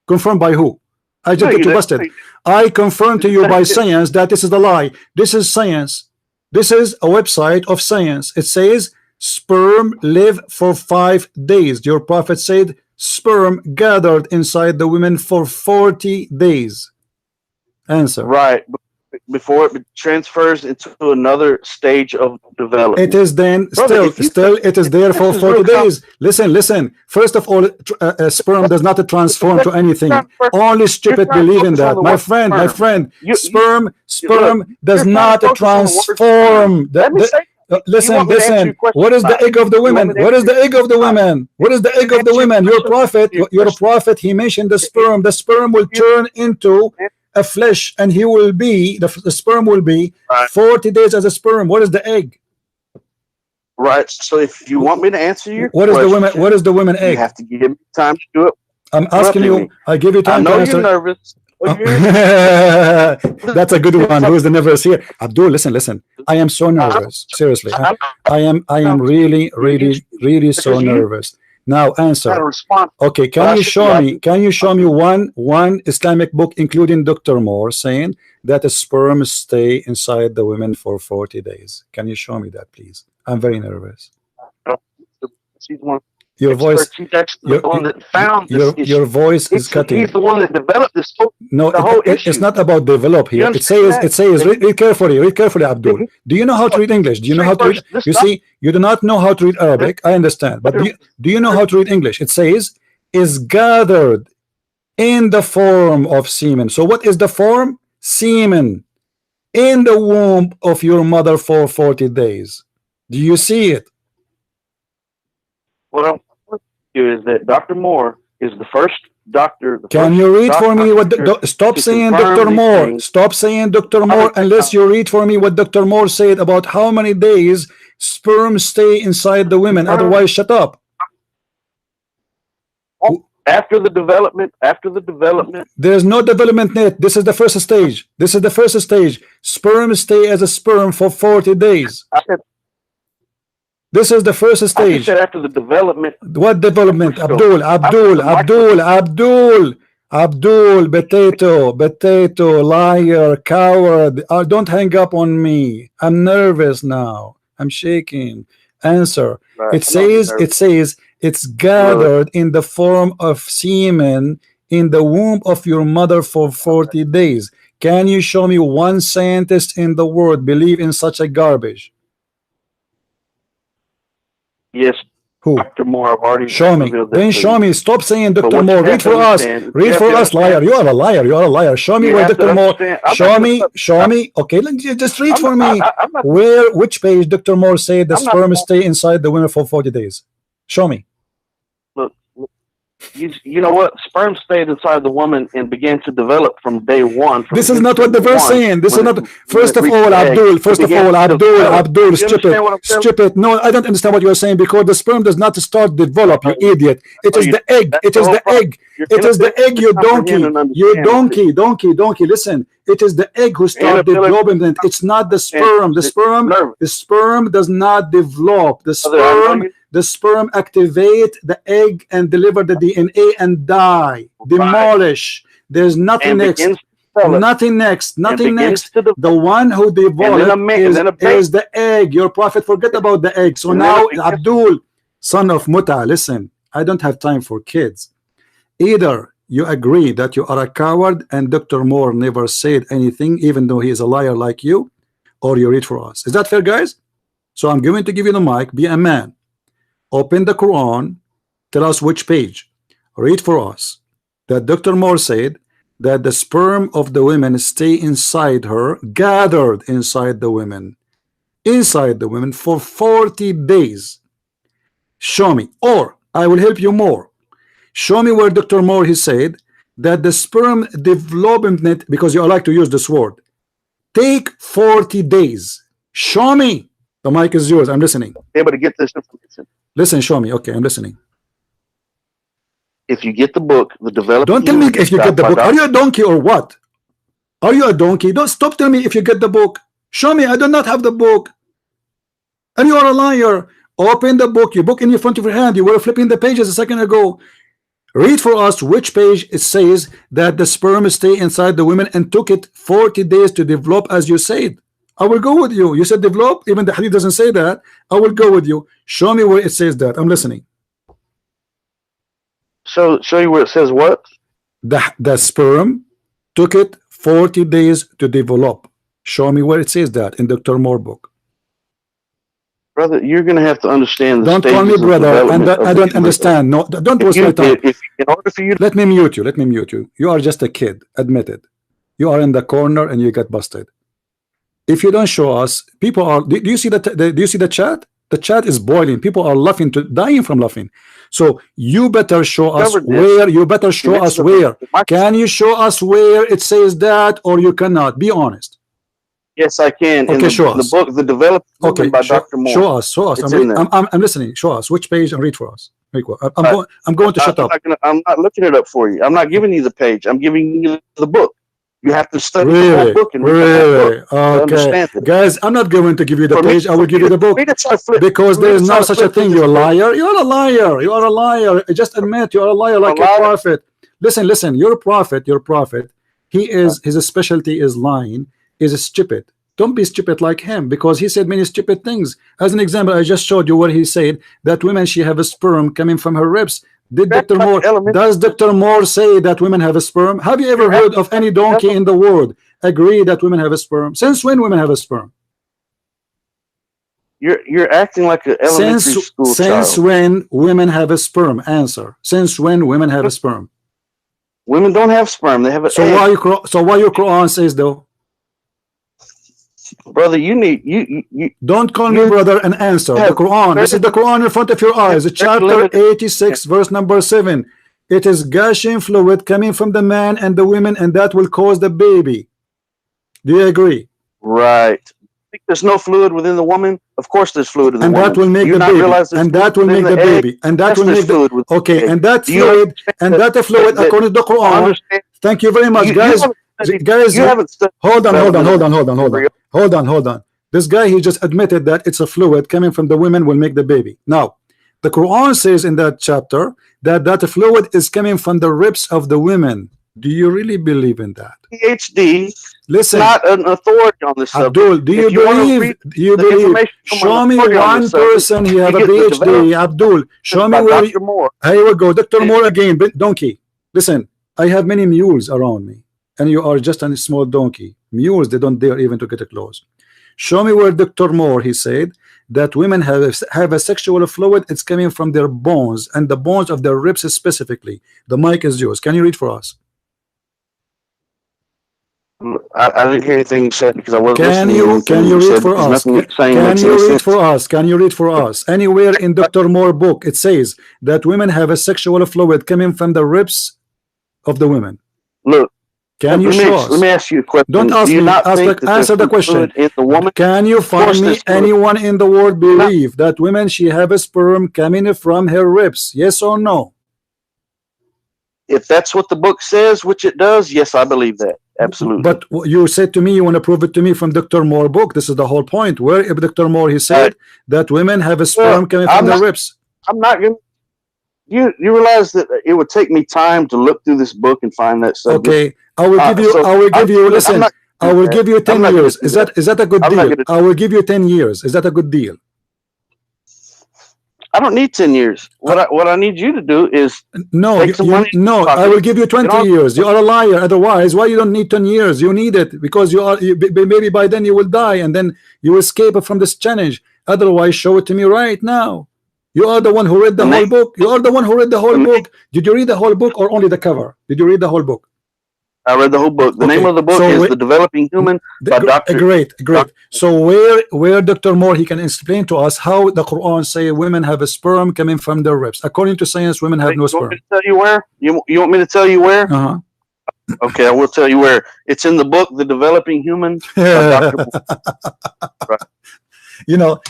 Confirmed by who? I just got you busted. I confirm to you by science that this is the lie. This is science. This is a website of science. It says sperm live for 5 days. Your prophet said sperm gathered inside the women for 40 days. Answer. Right. Before it transfers into another stage of development. It is then still it is there for 40 days. Listen. First of all, sperm does not transform to anything. Only stupid believe in that. My friend, sperm does not transform. Listen. What is the egg of the women? What is the egg of the women? What is the egg of the women? Your prophet, he mentioned the sperm. The sperm will turn into a flesh, and he will be the sperm will be 40 days as a sperm. What is the egg? Right. So if you want me to answer your what is the women egg? You have to give me time to do it. I'm asking you. I give you time. I know you're nervous. That's a good one. Who is the nervous here? Abdul, listen. I am so nervous. Seriously, I am really so nervous. Now answer. Okay, can you show me one Islamic book, including Dr. Moore, saying that a sperm stay inside the women for 40 days? Can you show me that, please? I'm very nervous. Your voice, your voice is cutting. He's the one that developed this. No, it's not about develop here. It says read carefully, Abdul. Do you know how to read English? Do you know how to read? You see, you do not know how to read Arabic. I understand, but do you know how to read English? It says is gathered in the form of semen. So what is the form? Semen in the womb of your mother for 40 days. Do you see it? What I'm telling you is that Dr. Moore is the first doctor. Can you read for me what? Stop saying Dr. Moore. Stop saying Dr. Moore unless you read for me what Dr. Moore said about how many days sperm stay inside the women. Otherwise, shut up. After the development. There's no development yet. This is the first stage. Sperm stay as a sperm for 40 days. This is the first stage. I said after the development. What development? Abdul, potato, liar, coward. Don't hang up on me. I'm nervous now. I'm shaking. Answer. Right. It says it's gathered in the form of semen in the womb of your mother for 40 days. Can you show me one scientist in the world believe in such a garbage? Yes. Who? Dr. Moore, I've already show me. Then show me. Stop saying Dr. Moore. Read for us. Read for us, liar. You are a liar. Show me where Dr. Moore. Show me. Okay, just read for me. Which page Dr. Moore said the sperm stay inside the women for 40 days? Show me. Look, you know what? Sperm stayed inside the woman and began to develop from day one. This is not what the verse saying. This is not. First of all, Abdul, stupid. No, I don't understand what you're saying, because the sperm does not start develop, you idiot. It is the egg. It is the egg. It is the egg, you donkey. Listen, it is the egg who starts development. It's not the sperm. The sperm does not develop. The sperm activate the egg and deliver the DNA and die, demolish. There's nothing next. Nothing next. The one who developed is the egg. Your prophet forget about the egg. So now, Abdul, son of Muta, listen, I don't have time for kids. Either you agree that you are a coward and Dr. Moore never said anything, even though he is a liar like you, or you read for us. Is that fair, guys? So I'm going to give you the mic. Be a man. Open the Quran. Tell us which page. Read for us that Dr. Moore said that the sperm of the women stay inside her, gathered inside the women for 40 days. Show me, or I will help you more. Show me where Dr. Moore he said that the sperm development, because you like to use this word, take 40 days. Show me. The mic is yours. I'm listening. Able to get this information. Listen, show me. Okay, I'm listening. If you get the book, the development. Don't tell me if you get the book. Are you a donkey or what? Are you a donkey? Don't stop telling me if you get the book. Show me. I do not have the book. And you are a liar. Open the book. Your book in front of your hand. You were flipping the pages a second ago. Read for us which page it says that the sperm stay inside the women and took it 40 days to develop, as you said. I will go with you. You said develop. Even the hadith doesn't say that. I will go with you. Show me where it says that. I'm listening. Show you where it says what? The sperm took it 40 days to develop. Show me where it says that in Dr. Moore book. Brother, you're going to have to understand the Don't call me brother, and I don't understand. No, don't waste my time. In order for you to let me mute you. Let me mute you. You are just a kid. Admit it. You are in the corner and you get busted. If you don't show us, people are. Do you see that? Do you see the chat? The chat is boiling. People are laughing, dying from laughing. So you better show us where. You better show us where. Can you show us where it says that, or you cannot? Be honest. Yes, I can. Okay, show us. The book, The Developed by Dr. Moore. Show us. Show us. I'm listening. Show us which page and read for us. I'm going to shut up. I'm not looking it up for you. I'm not giving you the page. I'm giving you the book. You have to study really? the whole book and read the whole book to understand it. Guys, I'm not going to give you the page. I will give you the book because there is no such a thing. You're a liar. You're a liar. You are a liar. Just admit you're a liar, like a prophet. Listen. You're a prophet. You're a prophet. His specialty is lying. Is stupid. Don't be stupid like him, because he said many stupid things. As an example, I just showed you where he said that women, she have a sperm coming from her ribs. Does Dr. Moore say that women have a sperm? Have you ever heard of any donkey in the world agree that women have a sperm? Since when women have a sperm? You're acting like an elementary school child. Since when women have a sperm? Answer. Since when women have a sperm? Women don't have sperm. They have a egg. So why your Quran says though? Brother, you don't call me brother and answer. The Quran. This is the Quran in front of your eyes. Chapter 86, verse number 7. It is gushing fluid coming from the man and the women, and that will cause the baby. Do you agree? Right. There's no fluid within the woman. Of course, there's fluid in the woman. And that will make the baby. And that will make the baby. And that will make the okay. And that fluid. And that fluid, according to the Quran. Thank you very much, guys. Guys, hold on. This guy, he just admitted that it's a fluid coming from the women will make the baby. Now, the Quran says in that chapter that fluid is coming from the ribs of the women. Do you really believe in that? PhD. Listen, not an authority on this subject. Abdul, do you believe? Show me one person he have a PhD. Abdul, show me where. Here we go, Dr. Moore again. Donkey. Listen, I have many mules around me, and you are just a small donkey. Mules, they don't dare even to get close. Show me where Dr. Moore he said that women have a sexual fluid. It's coming from their bones and the bones of their ribs specifically. The mic is yours. Can you read for us? I didn't hear anything said because I wasn't listening. Can you read for us? Can you read for us? Anywhere in Dr. Moore book it says that women have a sexual fluid coming from the ribs of the women. Look. Can you show us? Let me ask you a question. Don't ask me. Answer the question. Can you find me anyone in the world believe that women she have a sperm coming from her ribs? Yes or no? If that's what the book says, which it does, yes, I believe that. Absolutely. But you said to me you want to prove it to me from Dr. Moore book. This is the whole point. Where Dr. Moore he said that women have a sperm coming from their ribs. I'm not going to. You realize that it would take me time to look through this book and find that subject. Okay, I will give you. Listen, I will give you 10 years. Is that a good deal? I will give you 10 years. Is that a good deal? I don't need 10 years. What I need you to do is take some money. No, I will give you 20 years. You are a liar. Otherwise, why you don't need 10 years? You need it because maybe by then you will die and then you escape from this challenge. Otherwise, show it to me right now. You are the one who read the whole book. You are the one who read the whole book. Did you read the whole book or only the cover? Did you read the whole book? I read the whole book. The name of the book is The Developing Human by Dr. Great. So where Dr. Moore, he can explain to us how the Quran say women have a sperm coming from their ribs. According to science, women have no sperm. You want me to tell you where? You want me to tell you where? Okay, I will tell you where. It's in the book The Developing Human by Dr. Moore. Right. You know,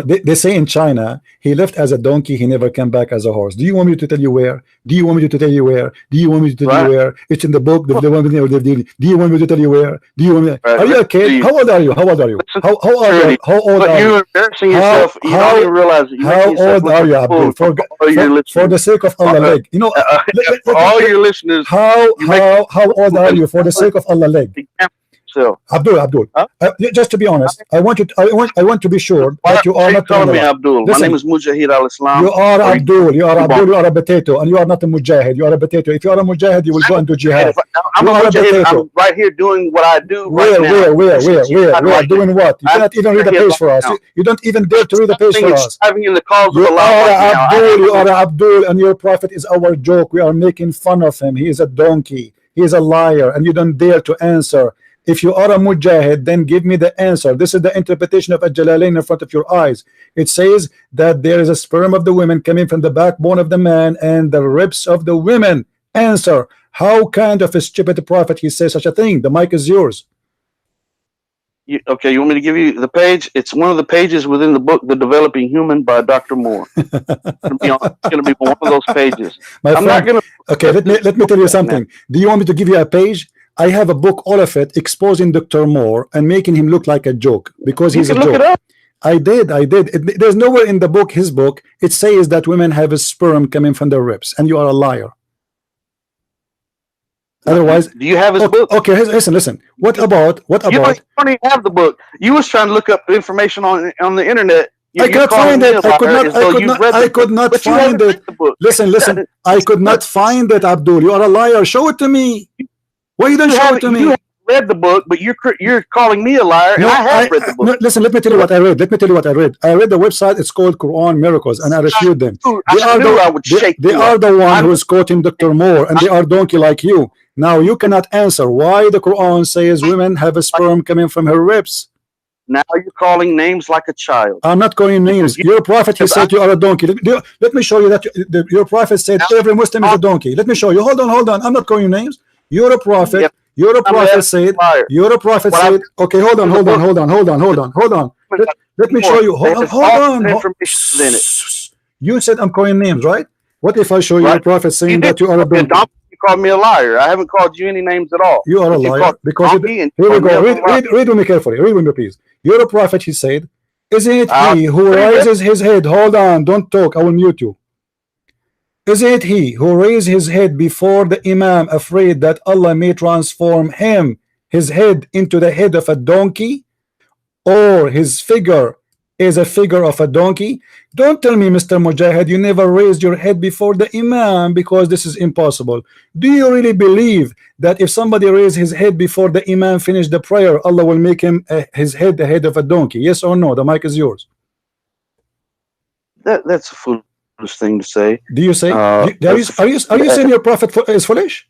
they say in China, he left as a donkey, he never came back as a horse. Do you want me to tell you where? Do you want me to tell you where? Do you want me to tell you where? It's in the book. Do you want me to tell you where? Do you want me? Are you a kid? How old are you? How old are you? How old are you? You're embarrassing yourself. You don't even realize it. How old are you, Abdul? For the sake of Allah, leg. You know, for all your listeners. How old are you? For the sake of Allah, leg. So Abdul, just to be honest, I want to be sure that you are not calling me Abdul. My name is Mujahid al-Islam. You are Abdul. You are Abdul. You are a potato, and you are not a mujahid. You are a potato. If you are a mujahid, you will go and do jihad. I'm a mujahid. I'm right here doing what I do. Where? Doing what? You cannot even read the page for us. You don't even dare to read the page for us. You are Abdul. You are Abdul, and your prophet is our joke. We are making fun of him. He is a donkey. He is a liar, and you don't dare to answer. If you are a mujahid, then give me the answer. This is the interpretation of Al-Jalalain in front of your eyes. It says that there is a sperm of the women coming from the backbone of the man and the ribs of the women. Answer. How kind of a stupid prophet he says such a thing? The mic is yours. Okay, you want me to give you the page? It's one of the pages within the book, The Developing Human by Dr. Moore. It's going to be one of those pages. Okay, let me tell you something. Do you want me to give you a page? I have a book, all of it, exposing Dr. Moore and making him look like a joke because he's a joke. Look it up. I did. There's nowhere in the book, his book, it says that women have a sperm coming from their ribs, and you are a liar. Otherwise, do you have his book? Okay, listen. What about? You don't even have the book. You was trying to look up information on the internet. I could find it. I could not find it. Listen. I could not find it, Abdul. You are a liar. Show it to me. Why you don't show it to me? You read the book, but you're calling me a liar, and I have read the book. No, listen, let me tell you what I read. I read the website. It's called Quran Miracles, and I reviewed them. They are the one who is quoting Dr. Moore, and they are donkey like you. Now you cannot answer why the Quran says women have a sperm coming from her ribs. Now you're calling names like a child. I'm not calling names. Your prophet, he said you are a donkey. Let me show you that your prophet said every Muslim is a donkey. Let me show you. Hold on. I'm not calling names. You're a prophet. Yep. You're a prophet said. You're a prophet said. Okay, hold on. Let me show you. Hold on. You said I'm calling names, right? What if I show you a prophet saying that you are a donkey? You called me a liar. I haven't called you any names at all. You are a liar because here we go. Read with me carefully. Read with me, please. You're a prophet. He said, "Isn't it he who raises his head?" Hold on. Don't talk. I will mute you. Is it he who raised his head before the Imam, afraid that Allah may transform his head into the head of a donkey, or his figure is a figure of a donkey? Don't tell me, Mr. Mujahid, you never raised your head before the Imam, because this is impossible. Do you really believe that if somebody raised his head before the Imam finished the prayer, Allah will make him his head the head of a donkey? Yes or no? The mic is yours. That's a foolish thing to say. Do you say? Are you saying your prophet is foolish?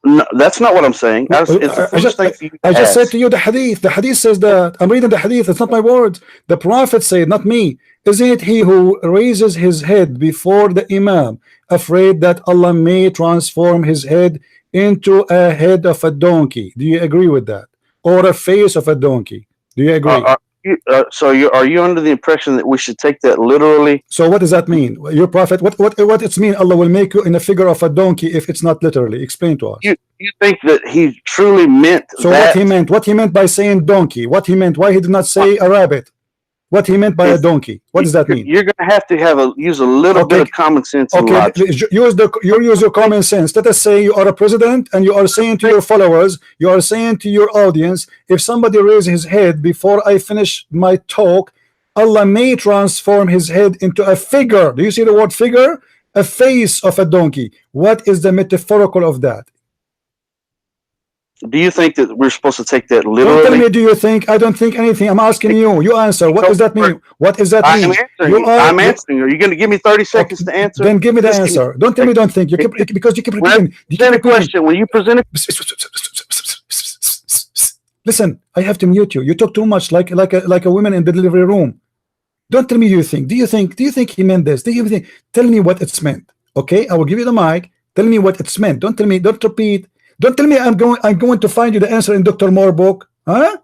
No, that's not what I'm saying. I just said to you the hadith. The hadith says that. I'm reading the hadith. It's not my words. The prophet said, not me. Isn't it he who raises his head before the Imam, afraid that Allah may transform his head into a head of a donkey? Do you agree with that? Or a face of a donkey? Do you agree? Are you under the impression that we should take that literally? So what does that mean? Your prophet, what it's mean? Allah will make you in a figure of a donkey if it's not literally. Explain to us. You think that he truly meant so that? What he meant by saying donkey? What he meant? Why he did not say a rabbit? What he meant by a donkey? What does that mean? You're going to have to use a little bit of common sense. Okay, use your common sense. Let us say you are a president and you are saying to your followers, you are saying to your audience, if somebody raises his head before I finish my talk, Allah may transform his head into a figure. Do you see the word figure? A face of a donkey. What is the metaphorical of that? Do you think that we're supposed to take that literally? Don't tell me, do you think? I don't think anything. I'm asking you. You answer. What does that mean? What does that mean? I'm answering. Are you going to give me 30 seconds to answer? Then give me the answer. Don't tell me don't think. You keep, because you keep repeating. Present a question. When you present it. Listen, I have to mute you. You talk too much like a woman in the delivery room. Don't tell me you think. Do you think he meant this? Do you think? Tell me what it's meant. Okay, I will give you the mic. Tell me what it's meant. Don't tell me. Don't repeat. Don't tell me I'm going to find you the answer in Dr. Moore book. Huh?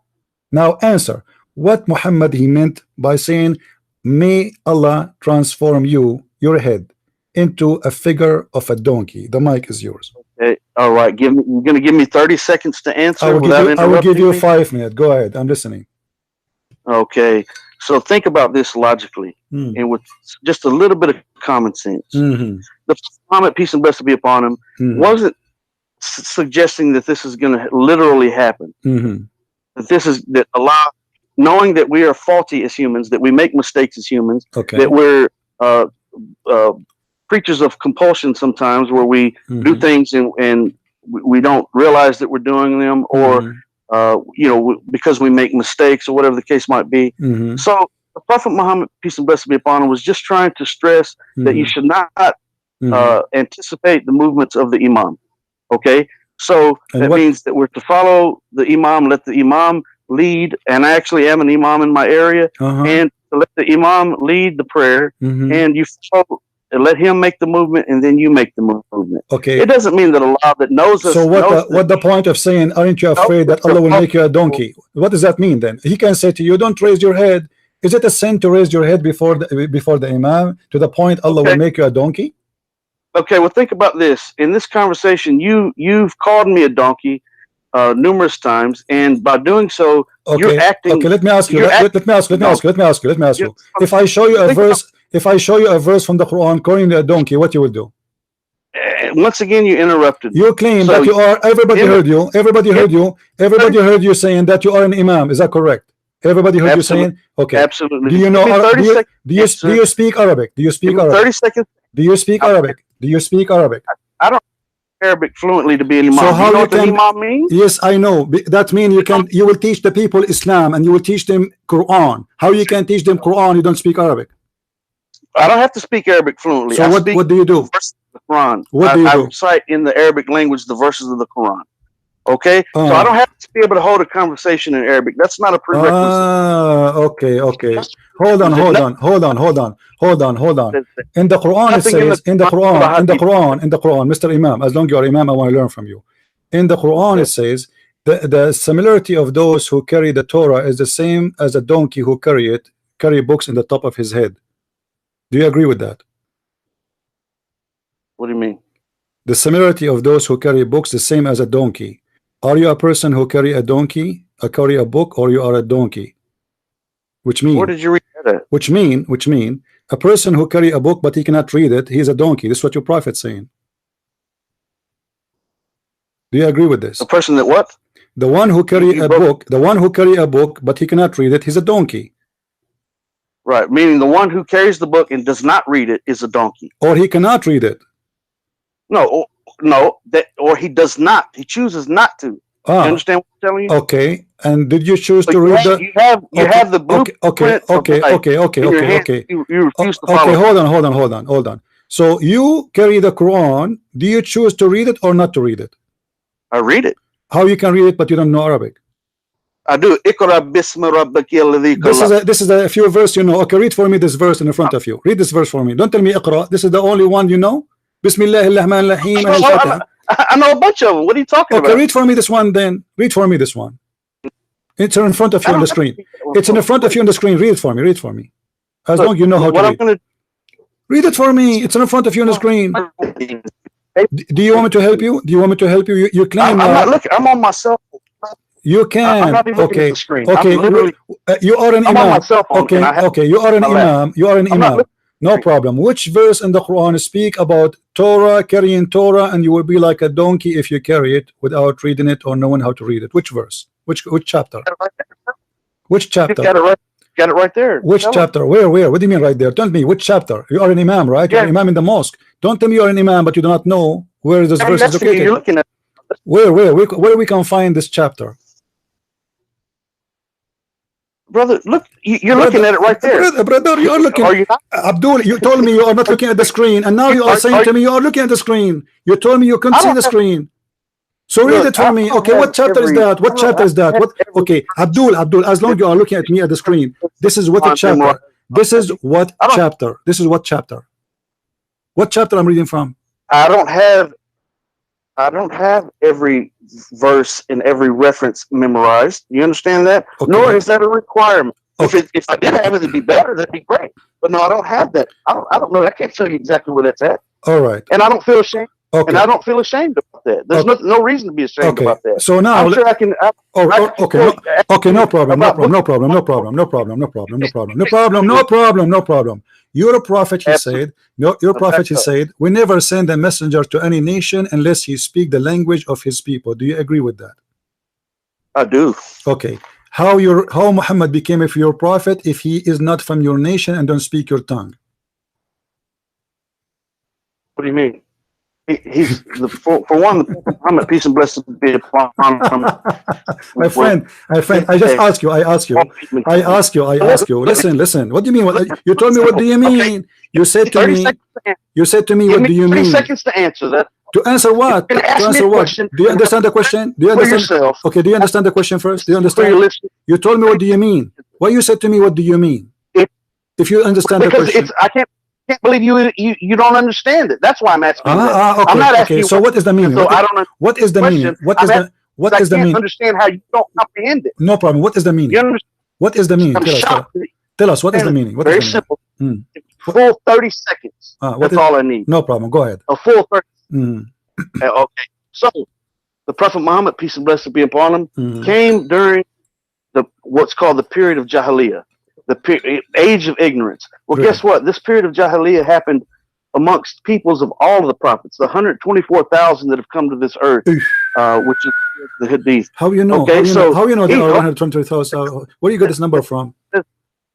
Now answer. What Muhammad he meant by saying, may Allah transform you, your head, into a figure of a donkey. The mic is yours. Okay. All right. You're going to give me 30 seconds to answer. I will give you 5 minutes. Go ahead. I'm listening. Okay. So think about this logically and with just a little bit of common sense. The Muhammad, peace and blessings be upon him, wasn't suggesting that this is going to literally happen. That Allah, knowing that we are faulty as humans, that we make mistakes as humans, that we're creatures of compulsion sometimes, where we do things and we don't realize that we're doing them, or because we make mistakes or whatever the case might be. So the Prophet Muhammad, peace and blessings be upon him, was just trying to stress that you should not anticipate the movements of the Imam. Okay, so that means that we're to follow the Imam, let the Imam lead, and I actually am an Imam in my area, and to let the Imam lead the prayer, and you follow, and let him make the movement, and then you make the movement. Okay, it doesn't mean that Allah that knows us. So what the point of saying, aren't you afraid that Allah will make you a donkey? What does that mean then? He can say to you, don't raise your head. Is it a sin to raise your head before the Imam to the point Allah will make you a donkey? Okay, well, think about this. In this conversation, you've called me a donkey numerous times, and by doing so, you're acting. Okay, let me ask you. Let me ask you. If I show you a verse from the Quran calling you a donkey, what you will do? Once again, you interrupted. You claim that you are. Everybody heard you. Everybody heard you saying that you are an Imam. Is that correct? Everybody heard you saying. Okay. Absolutely. Do you know? Do you speak Arabic? Do you speak Arabic? 30 seconds. Do you speak Arabic? Do you speak Arabic? I don't speak Arabic fluently to be an Imam. So how you know what an Imam means? Yes, I know. That means you will teach the people Islam and you will teach them Quran. How you can teach them Quran? You don't speak Arabic. I don't have to speak Arabic fluently. So what do you do? The verses of the Quran. What do you do? I recite in the Arabic language the verses of the Quran. Okay, so I don't have to be able to hold a conversation in Arabic. That's not a prerequisite. Okay. Hold on. In the Quran it says, in the Quran, Mr. Imam, as long as you're Imam, I want to learn from you. In the Quran it says the similarity of those who carry the Torah is the same as a donkey who carry books in the top of his head. Do you agree with that? What do you mean? The similarity of those who carry books the same as a donkey. Are you a person who carry a donkey, carry a book, or you are a donkey? Which mean? Where did you read that? Which mean a person who carry a book but he cannot read it, he is a donkey. This is what your prophet's saying. Do you agree with this? A person that what? The one who carry a book, but he cannot read it, he's a donkey. Right, meaning the one who carries the book and does not read it is a donkey. Or he cannot read it. No, or he does not. He chooses not to. You understand what I'm telling you? Okay. And did you choose to read the? You have the blueprint. Okay. You refuse to follow. Okay, hold on. So you carry the Quran. Do you choose to read it or not to read it? I read it. How you can read it but you don't know Arabic? I do. This is a few verse you know. Okay, read for me this verse in front of you. Read this verse for me. Don't tell me Iqra. This is the only one you know. Bismillahirrahmanirrahim. I know a bunch of them. What are you talking about? Okay, read for me this one then. Read for me this one. It's in front of you on the screen. It's in front of you on the screen. Read it for me. As long as you know how to read. Read it for me. It's in front of you on the screen. Do you want me to help you? You claim. I'm not looking. I'm on my cell phone. You can. I'm not even looking at the screen. Okay. You are an Imam. I'm on my cell phone. Okay. You are an Imam. No problem. Which verse in the Quran speak about Torah, carrying Torah, and you will be like a donkey if you carry it without reading it or knowing how to read it? Which verse? Which chapter? Which chapter? Got it right there. Which chapter? Where? What do you mean right there? Tell me which chapter. You are an imam, right? Yeah. You're an imam in the mosque. Don't tell me you're an imam, but you do not know where this verse is located. You're looking at. Where we can find this chapter? Brother, look, you're looking at it right there. Brother, you are looking. Are you not? Abdul, you told me you are not looking at the screen, and now you are saying to me you are looking at the screen. You told me you couldn't see the screen. So read it for me. Okay, what chapter is that? What chapter is that? What? Okay, Abdul, as long as you are looking at me at the screen, this is what a chapter. This is what chapter. This is what chapter. What chapter I'm reading from? I don't have every verse and every reference memorized. You understand that? Okay. Nor is that a requirement. Okay. If I did have it, it'd be better. That'd be great. But no, I don't have that. I don't know. I can't tell you exactly where that's at. All right. And I don't feel ashamed. Okay. And I don't feel ashamed about that. There's no reason to be ashamed about that. So now, I'm sure I can. Okay, no problem. Your prophet, he said, we never send a messenger to any nation unless he speak the language of his people. Do you agree with that? I do. Okay. How Muhammad became your prophet if he is not from your nation and don't speak your tongue? What do you mean? He's for one, Muhammad, peace and blessings be upon him. My friend, I just ask you. Listen. What do you mean? You told me what do you mean? You said to me. What do you mean? 30 seconds to answer that. To answer what? To answer what? Do you understand the question? Do you understand? Okay. Do you understand the question first? Do you understand? You told me what do you mean? Why you said to me what do you mean? If you understand the question, I can't believe you don't understand it. That's why I'm asking. Okay, I'm not asking. So what is the meaning? So I don't know. What is the meaning? What is the meaning? I understand how you don't comprehend it. No problem. What is the meaning? You understand? What is the meaning? Tell us what is the meaning. What Very is the simple. Full 30 seconds. That's all I need. No problem. Go ahead. A full 30. Okay. So the Prophet Muhammad, peace and blessings be upon him, came during what's called the period of Jahiliyyah, the age of ignorance. Well, guess what? This period of Jahiliyyah happened amongst peoples of all of the prophets, the 124,000 that have come to this earth, which is the Hadith. How you know? Okay, how you know there are 123,000? Where do you get this number from?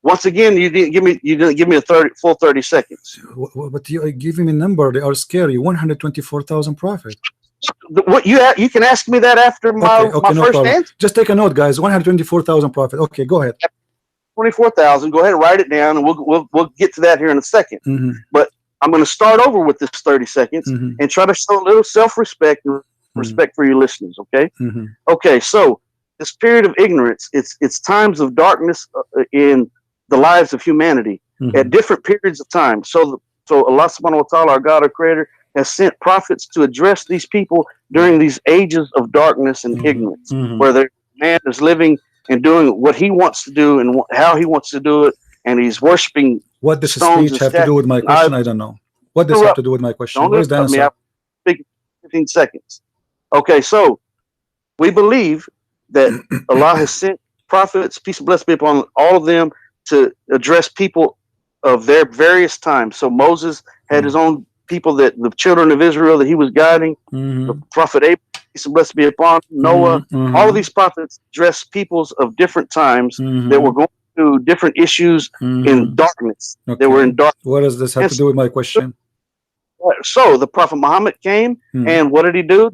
Once again, you didn't give me a full 30 seconds. But you are giving me a number. They are scary. 124,000 prophets. What you can ask me that after my first answer. Just take a note, guys. 124,000 prophets. Okay, go ahead. 24,000. Go ahead and write it down, and we'll get to that here in a second. But I'm going to start over with this 30 seconds and try to show a little self-respect and respect for your listeners. Okay. Okay. So this period of ignorance, it's times of darkness in the lives of humanity at different periods of time. So Allah subhanahu wa ta'ala, our God, our creator, has sent prophets to address these people during these ages of darkness and ignorance, where the man is living and doing what he wants to do and how he wants to do it, and he's worshiping. What does the speech have to do with my question? I don't know. What does it have to do with my question? Where's the answer? I'll speak 15 seconds. Okay, so we believe that Allah has sent prophets, peace and blessings be upon all of them, to address people of their various times. So Moses had his own people, that the children of Israel that he was guiding. The prophet Abraham, peace and blessings be upon Noah. All of these prophets address peoples of different times that were going through different issues in darkness. They were in darkness. What does this have to do with my question? So the Prophet Muhammad came, and what did he do?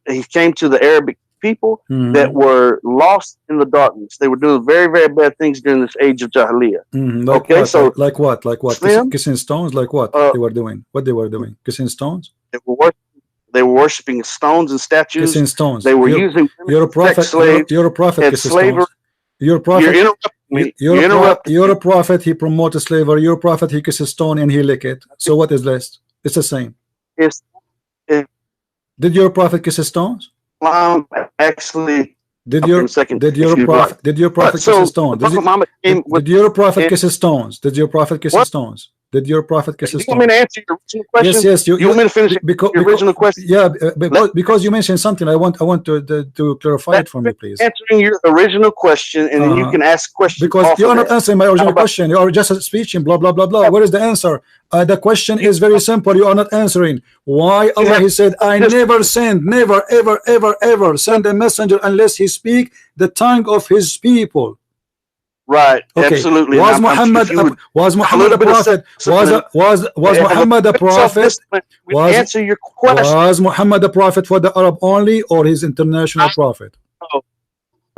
He came to the Arabic people that were lost in the darkness. They were doing very, very bad things during this age of Jahiliyyah. Like what? Kissing stones? Like what they were doing? What they were doing? Kissing stones? They were worshiping stones and statues. Kissing stones. They were using you're a prophet. You're a prophet. Kissing stones. You're a prophet. You're interrupting me. You're a prophet. He promoted slavery. You're a prophet. He kisses stone and he lick it. So what is this? It's the same. Did your prophet kiss stones? Actually, did your prophet kiss stones? Did your prophet kiss stones? Did your prophet kiss stones? Did your prophet kiss stones? You want me to answer your original question? Yes. You want me to finish your original question? Yeah, because you mentioned something. I want to clarify it for me, please. Answering your original question, and then you can ask questions. Because you are not answering my original question. You are just speaking blah blah blah blah. Where is the answer? The question is very simple. You are not answering. Why Allah He said, I never ever send a messenger unless he speak the tongue of his people. Right. Okay. Absolutely. Was Muhammad a prophet? Was Muhammad a prophet? Answer your question. Was Muhammad a prophet for the Arab only, or his international prophet?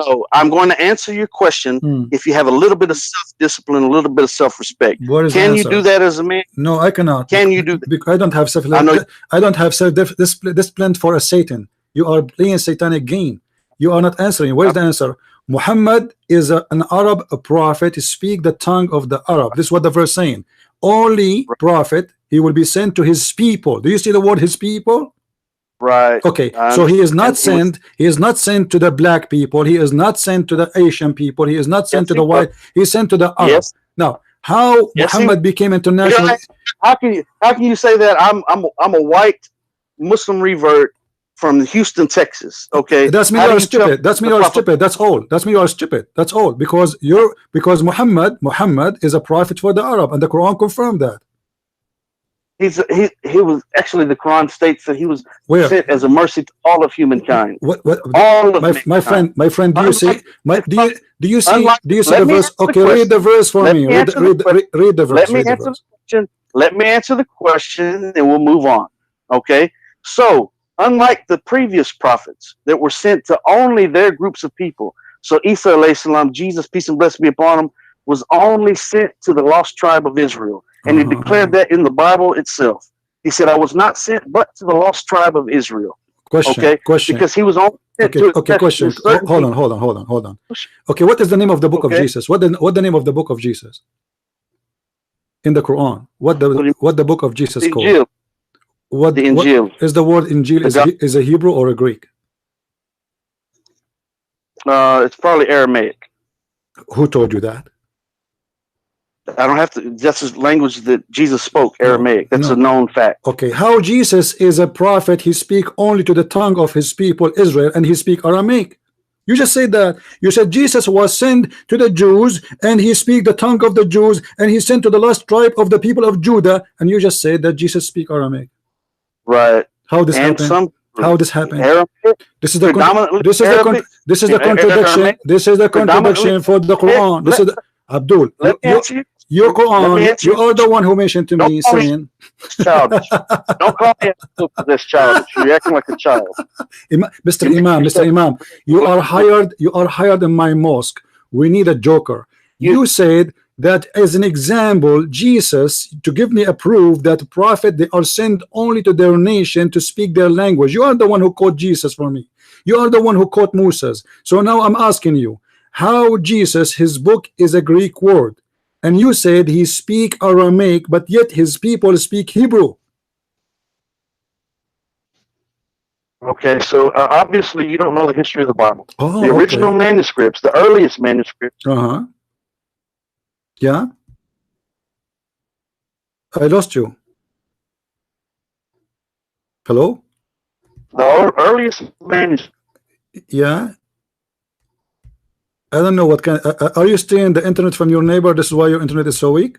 So I'm going to answer your question. If you have a little bit of self-discipline, a little bit of self-respect, can you do that as a man? No, I cannot. Can you do that? Because I don't have self-discipline for a Satan. You are playing satanic game. You are not answering. Where's the answer? Muhammad is an Arab prophet. Speak the tongue of the Arab. This is what the verse saying. Only prophet, he will be sent to his people. Do you see the word his people? Right. Okay. So he is not sent. He is not sent to the black people. He is not sent to the Asian people. He is not sent to the white. He is sent to the Arab. Now, how Muhammad became international? How can you say that? I'm a white Muslim revert from Houston, Texas. Okay. That's me. You are stupid. That's me. You are stupid. That's all. That's me. You are stupid. That's all. Because Muhammad is a prophet for the Arab, and the Quran confirmed that. He was actually, the Quran states that he was sent as a mercy to all of humankind. All of my friend, do you see the verse? Okay, read the verse for me. Read the verse. Let me answer the question, and we'll move on. Okay. So, unlike the previous prophets that were sent to only their groups of people, so Isa alayhi salam, Jesus, peace and blessing be upon him, was only sent to the lost tribe of Israel. And he declared that in the Bible itself. He said, I was not sent but to the lost tribe of Israel. Question. Because he was only sent to question. Hold on. Okay, what is the name of the book of Jesus? What the name of the book of Jesus? In the Quran. What the book of Jesus called? What the Injil. What is the word Injil? Is a Hebrew or a Greek? It's probably Aramaic. Who told you that? I don't have to. That's the language that Jesus spoke, Aramaic. That's a known fact. Okay. How Jesus is a prophet? He speak only to the tongue of his people Israel, and he speak Aramaic. You just said that. You said Jesus was sent to the Jews, and he speak the tongue of the Jews, and he sent to the lost tribe of the people of Judah, and you just said that Jesus speak Aramaic. Right. How this happened? How this happened? This is the contradiction. This is the contradiction for the Quran. This is Abdul. Your Quran. You are the one who mentioned to me saying, childish. Don't call me this childish. You're acting like a child. Mr. Imam, you are hired in my mosque. We need a joker. You said that as an example, Jesus, to give me a proof that prophet, they are sent only to their nation to speak their language. You are the one who quote Jesus for me. You are the one who quote Moses. So now I'm asking you, how Jesus, his book is a Greek word, and you said he speak Aramaic, but yet his people speak Hebrew. Okay, so obviously you don't know the history of the Bible. The original manuscripts, the earliest manuscripts. Yeah, I lost you. Hello? The earliest manuscripts. Yeah. I don't know what kind. Are you stealing the internet from your neighbor? This is why your internet is so weak?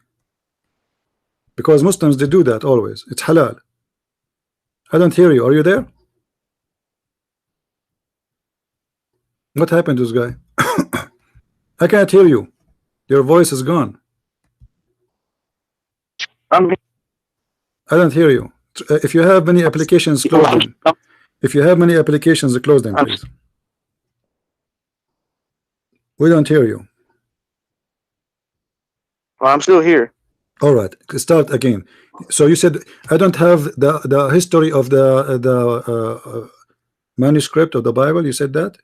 Because Muslims, they do that always. It's halal. I don't hear you. Are you there? What happened to this guy? I can't hear you. Your voice is gone. I don't hear you. If you have many applications, close them. If you have many applications, close them, please. We don't hear you. Well, I'm still here. All right, start again. So you said I don't have the history of the manuscript of the Bible. You said that.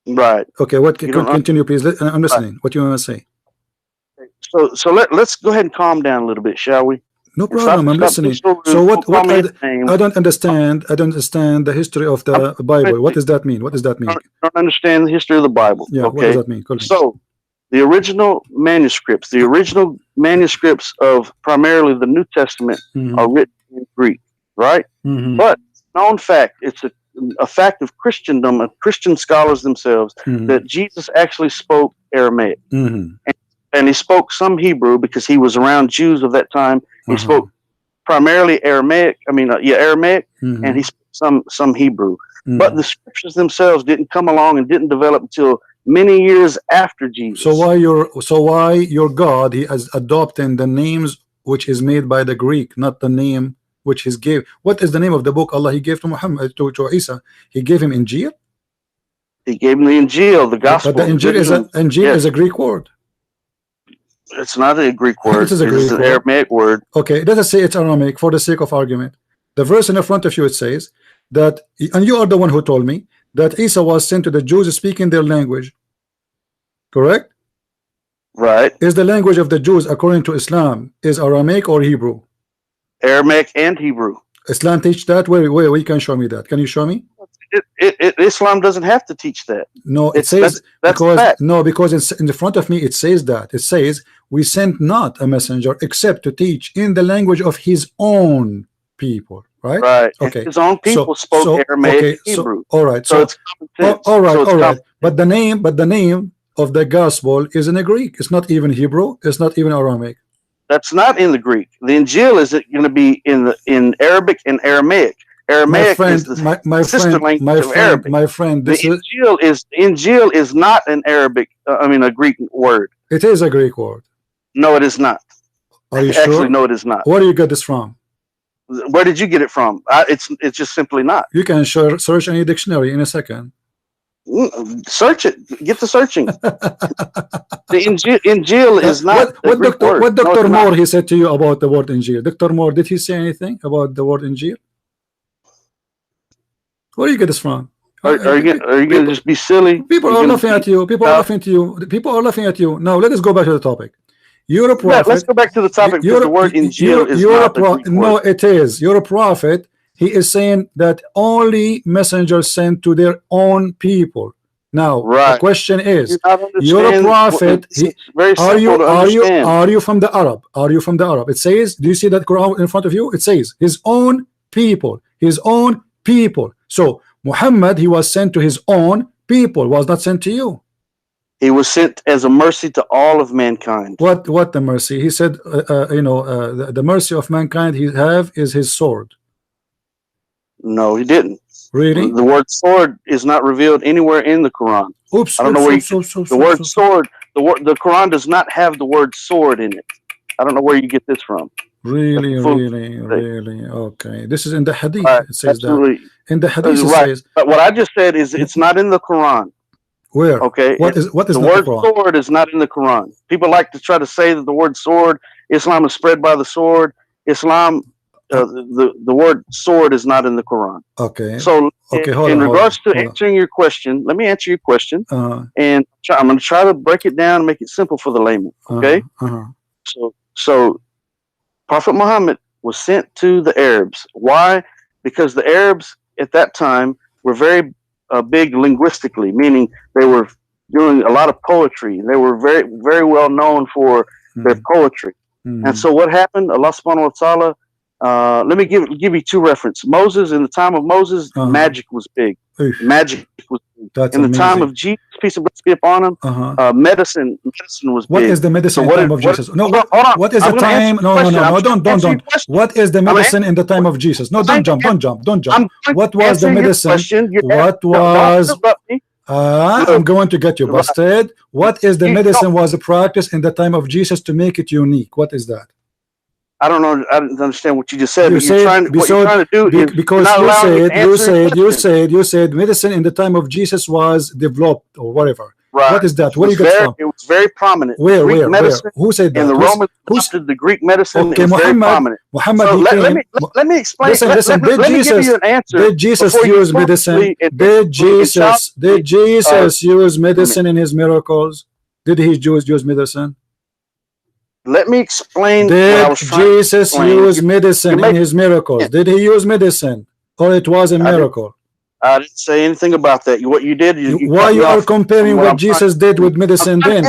Right. Okay. What? Continue, please. I'm listening. What you want to say? So let's go ahead and calm down a little bit, shall we? No problem. I'm listening. So what? I don't understand. I don't understand the history of the Bible. What does that mean? What does that mean? I don't understand the history of the Bible. Yeah. Okay? What does that mean? So the original manuscripts of primarily the New Testament are written in Greek, right? But known fact, it's a fact of Christendom, of Christian scholars themselves, that Jesus actually spoke Aramaic. And he spoke some Hebrew because he was around Jews of that time. He spoke primarily Aramaic. Aramaic, and he spoke some Hebrew. But the scriptures themselves didn't come along and didn't develop until many years after Jesus. So why your God, he is adopting the names which is made by the Greek, not the name which he gave. What is the name of the book Allah he gave to Muhammad, to Isa? He gave him Injil. He gave him the Injil, the gospel. But the Injil is a Greek word. It's not a Greek word. It is a Greek word. Aramaic word. Okay, let us say it's Aramaic for the sake of argument. The verse in the front of you, it says that, and you are the one who told me that Isa was sent to the Jews speaking their language. Correct? Right. Is the language of the Jews according to Islam is Aramaic or Hebrew? Aramaic and Hebrew. Islam teach that? Where you can show me that? Can you show me? Islam doesn't have to teach that. No, it says because in the front of me it says that. It says we sent not a messenger except to teach in the language of his own people. Right. Right. Okay. His own people spoke Aramaic, Hebrew. All right. So it's all right. But the name of the gospel is in a Greek. It's not even Hebrew. It's not even Aramaic. That's not in the Greek. The Injil is going to be in Arabic and Aramaic. Aramaic is the sister language of Arabic. My friend, Injil is not an Arabic. A Greek word. It is a Greek word. No, it is not. Are you sure? Actually, no, it is not. Where do you get this from? Where did you get it from? It's just simply not. You can search any dictionary in a second. Search it. Get the searching. The Injil is not. What Dr. Moore he said to you about the word Injil? Dr. Moore, did he say anything about the word Injil? Where do you get this from? Are you going to just be silly? People are laughing at you. People are laughing at you. People are laughing at you. Now let us go back to the topic. You're a prophet. Yeah, let's go back to the topic. The word Injil is not a Greek word. No, it is. You're a prophet. He is saying that only messengers sent to their own people. Now, the question is, you're a prophet. Are you from the Arab? Are you from the Arab? It says, do you see that Quran in front of you? It says his own people. His own people. So Muhammad, he was sent to his own people. Was not sent to you. He was sent as a mercy to all of mankind. What the mercy? He said, the mercy of mankind he have is his sword. No, he didn't. Really? The word sword is not revealed anywhere in the Quran. Oops. I don't know where the word sword. The Quran does not have the word sword in it. I don't know where you get this from. Really. Okay. This is in the Hadith. It says absolutely. That. In the Hadith it says. But what I just said is it's not in the Quran. Where? Okay. What is the word sword is not in the Quran. People like to try to say that the word sword, Islam is spread by the sword. Islam, the word sword is not in the Quran. Okay. So in regards to answering your question, let me answer your question. And I'm going to try to break it down and make it simple for the layman. Okay. So Prophet Muhammad was sent to the Arabs. Why? Because the Arabs at that time were very big linguistically, meaning they were doing a lot of poetry. They were very, very well known for their poetry. And so what happened? Allah subhanahu wa ta'ala, let me give you two references. Moses, in the time of Moses, magic was big. Magic was big. That's in the amazing. time of Jesus, peace and blessings be upon him, medicine was big. What is the medicine in the time of Jesus? No, hold on. What is the time? No, don't. What is the medicine in the time of Jesus? No, don't jump. What was the medicine? What was... I'm going to get you busted. What is the medicine was practiced in the time of Jesus to make it unique? What is that? I don't know. I didn't understand what you just said. What you're trying to do is because you said medicine in the time of Jesus was developed or whatever. Right. What is that? Where you get from? It was very prominent. Where? Who said that? And the Romans adopted the Greek medicine. Okay, very prominent. Muhammad. So let me explain. Listen. Let me give you an answer. Did Jesus use medicine? Did Jesus use medicine in his miracles? Did he use medicine? Let me explain. Did Jesus use medicine in his miracles? Did he use medicine, or it was a miracle? I didn't say anything about that. What you did, why you are comparing what Jesus did with medicine then?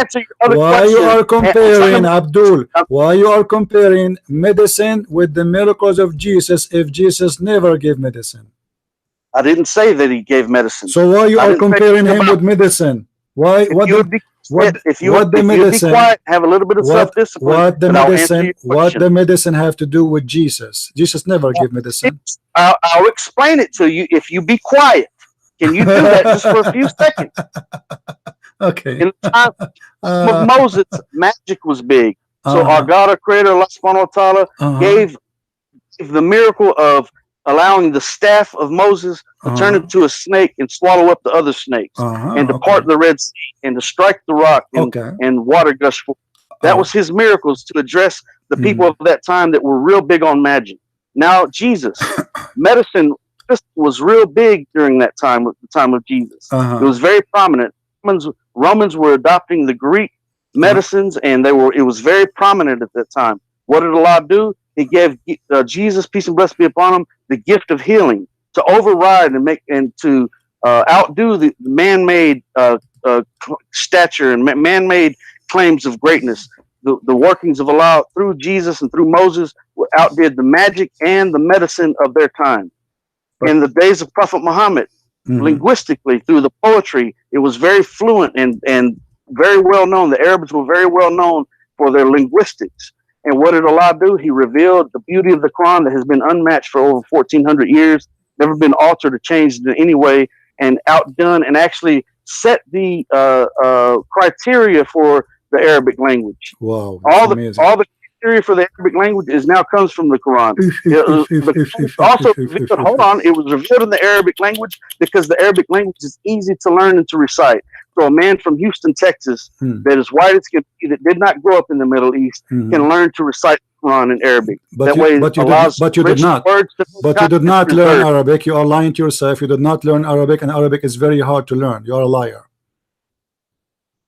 Why you are comparing, Abdul? Why you are comparing medicine with the miracles of Jesus if Jesus never gave medicine? I didn't say that he gave medicine. So why you are comparing him with medicine? Why? If you be quiet, have a little bit of self-discipline. What the medicine have to do with Jesus? Jesus never gave medicine. I'll explain it to you if you be quiet. Can you do that just for a few seconds? Okay. In the time of Moses, magic was big. So our God, our Creator, Allah subhanahu wa ta'ala, gave the miracle of allowing the staff of Moses to turn into a snake and swallow up the other snakes, and to part the Red Sea, and to strike the rock, and water gush forth. That was his miracles to address the people of that time that were real big on magic. Now Jesus, medicine was real big during that time, the time of Jesus. It was very prominent. Romans were adopting the Greek medicines, and it was very prominent at that time. What did Allah do? He gave Jesus, peace and blessing be upon him, the gift of healing to override and to outdo the man-made stature and man-made claims of greatness. The workings of Allah through Jesus and through Moses outdid the magic and the medicine of their time. In the days of Prophet Muhammad, linguistically, through the poetry, it was very fluent and very well known. The Arabs were very well known for their linguistics. And what did Allah do? He revealed the beauty of the Quran that has been unmatched for over 1,400 years, never been altered or changed in any way, and outdone, and actually set the criteria for the Arabic language. Wow, all the criteria for the Arabic language now comes from the Quran. Hold on, it was revealed in the Arabic language because the Arabic language is easy to learn and to recite. So a man from Houston, Texas, that is white as can be, that did not grow up in the Middle East, can learn to recite the Quran in Arabic. But you did not learn Arabic. You are lying to yourself. You did not learn Arabic, and Arabic is very hard to learn. You are a liar.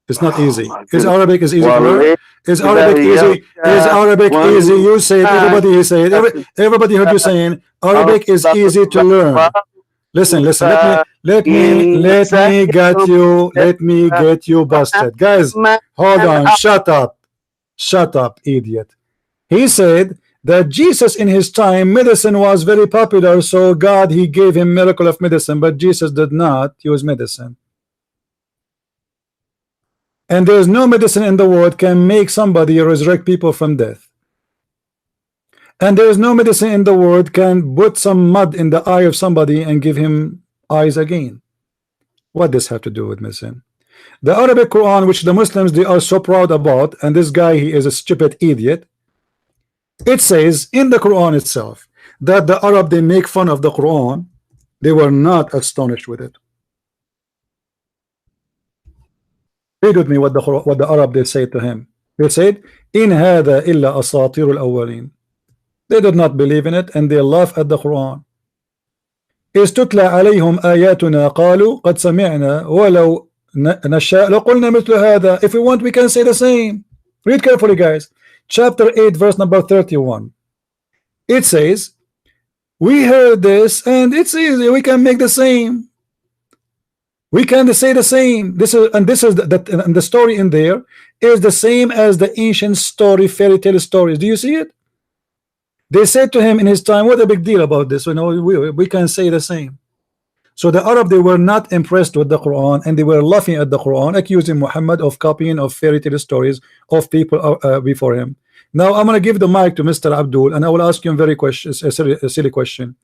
It's not easy. Is Arabic easy to learn? Is Arabic easy? Is Arabic easy? You say it. Everybody say it. Everybody heard you saying Arabic is easy to learn. Listen. Let me get you busted, guys. Hold on. Shut up, idiot. He said that Jesus in his time, medicine was very popular, so God, he gave him miracle of medicine, but Jesus did not use medicine. And there is no medicine in the world can make somebody resurrect people from death. And there is no medicine in the world can put some mud in the eye of somebody and give him eyes again. What does have to do with medicine? The Arabic Quran, which the Muslims they are so proud about, and this guy he is a stupid idiot. It says in the Quran itself that the Arab they make fun of the Quran. They were not astonished with it. Read with me what the Arab they say to him. They said, "In hada illa asatirul awwalin." They did not believe in it, and they laugh at the Quran. "Istutla alayhum ayatuna qalu qad sami'na walau nasha laqulna mithla hada." If we want, we can say the same. Read carefully, guys. Chapter 8, verse number 31. It says, "We heard this, and it's easy. We can make the same. We can say the same." This is the story in there is the same as the ancient story, fairy tale stories. Do you see it? They said to him in his time, "What a big deal about this? You know, we can say the same." So the Arab they were not impressed with the Quran, and they were laughing at the Quran, accusing Muhammad of copying of fairy tale stories of people before him. Now I'm going to give the mic to Mr. Abdul, and I will ask him a silly question.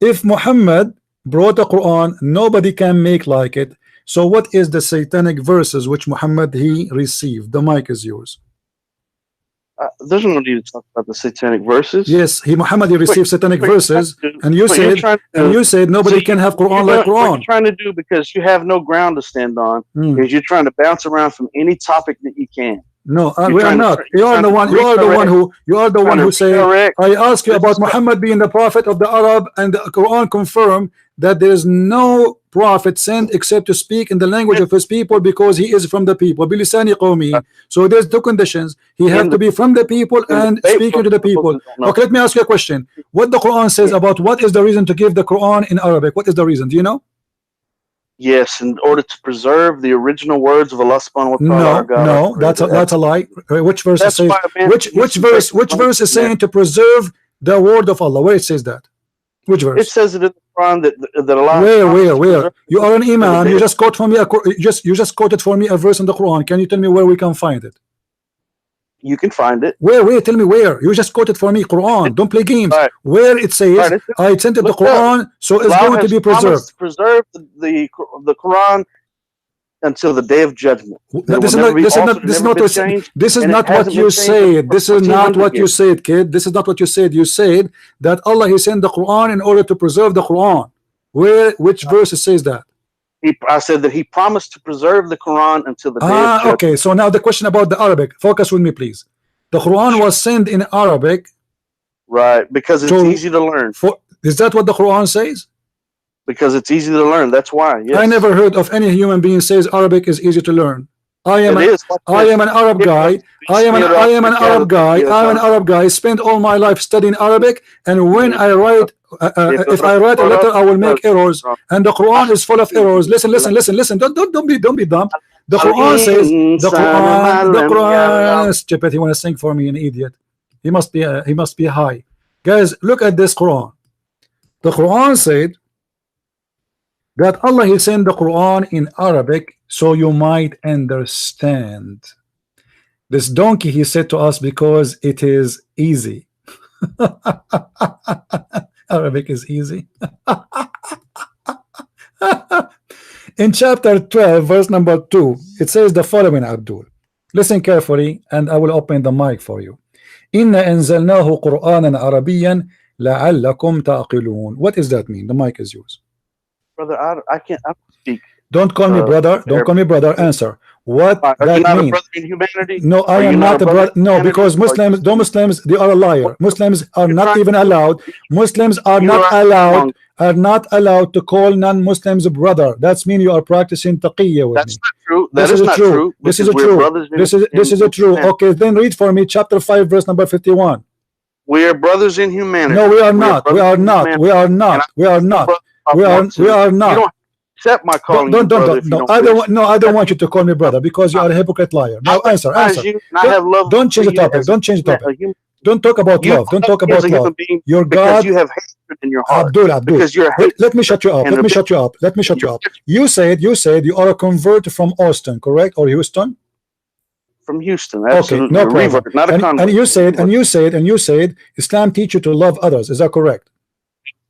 If Muhammad brought a Quran, nobody can make like it. So what is the satanic verses which Muhammad he received? The mic is yours. There's no need to talk about the satanic verses. Yes, Muhammad he received satanic verses, and you said nobody can have Quran like Quran. What you're trying to do, because you have no ground to stand on, is you're trying to bounce around from any topic that you can. No, we are not. You are the one who said, I ask you about Muhammad being the prophet of the Arab, and the Quran confirmed that there is no prophet sent except to speak in the language of his people, because he is from the people. Bilisani qawmi. So there's two conditions. He has to be from the people and speaking to the people. Okay, let me ask you a question. What the Quran says about what is the reason to give the Quran in Arabic? What is the reason? Do you know? Yes, in order to preserve the original words of Allah subhanahu wa ta'ala. No, that's a lie. Which verse is saying which verse is saying to preserve the word of Allah? Where it says that? Which verse? It says it in the Quran that Allah. Where? You are an imam. You just quote for me you just quoted for me a verse in the Quran. Can you tell me where we can find it? You can find it. Where? Tell me where. You just quoted for me Quran. Don't play games. Right. Where it says I sent it the Quran, so it's going to be preserved. Preserve the Quran until the day of judgment. This is not what you said. This is not what you said, kid. This is not what you said. You said that Allah, He sent the Quran in order to preserve the Quran. Which verse says that? I said that He promised to preserve the Quran until the day of judgment. Okay, so now the question about the Arabic. Focus with me, please. The Quran was sent in Arabic. Right, because it's easy to learn. Is that what the Quran says? Because it's easy to learn. That's why. Yes. I never heard of any human being says Arabic is easy to learn. I am an Arab guy. I am an Arab guy. I'm an Arab guy. Spend all my life studying Arabic, and when I write, if I write a letter, I will make errors. And the Quran is full of errors. Listen. Don't be dumb. The Quran says the Quran. Stupid. He want to sing for me, an idiot. He must be high. Guys, look at this Quran. The Quran said that Allah, He sent the Quran in Arabic so you might understand. This donkey, he said to us, because it is easy. Arabic is easy. In chapter 12 verse number 2, it says the following, Abdul. Listen carefully and I will open the mic for you. Inna anzalnahu Qur'anan Arabiyan la'allakum ta'qilun. What does that mean? The mic is yours. Brother, I can't speak. Don't call me brother. Don't call me brother. Answer. What that means? Are you not a brother in humanity? No, I am not a brother. No, because Muslims, they are a liar. Muslims are not even allowed. Muslims are not allowed. Are not allowed to call non-Muslims brother. That's mean you are practicing taqiyya with me. That's not true. That is not true. This is true. This is true. Okay, then read for me chapter 5 verse number 51. We are brothers in humanity. No, we are not. We are not. We are not. We are not. We are not. You don't accept my calling. No, I don't want you to call me brother because you are a hypocrite liar. Now answer. Don't change the topic. Don't change the topic. Don't talk about love. Don't talk about love. Your God. You have hatred in your heart. Abdul. Because you're let me shut you up. Let me shut you up. You said you are a convert from Austin, correct? Or Houston? From Houston. Absolutely. Okay, no problem. Not a convert. And you said Islam teach you to love others. Is that correct?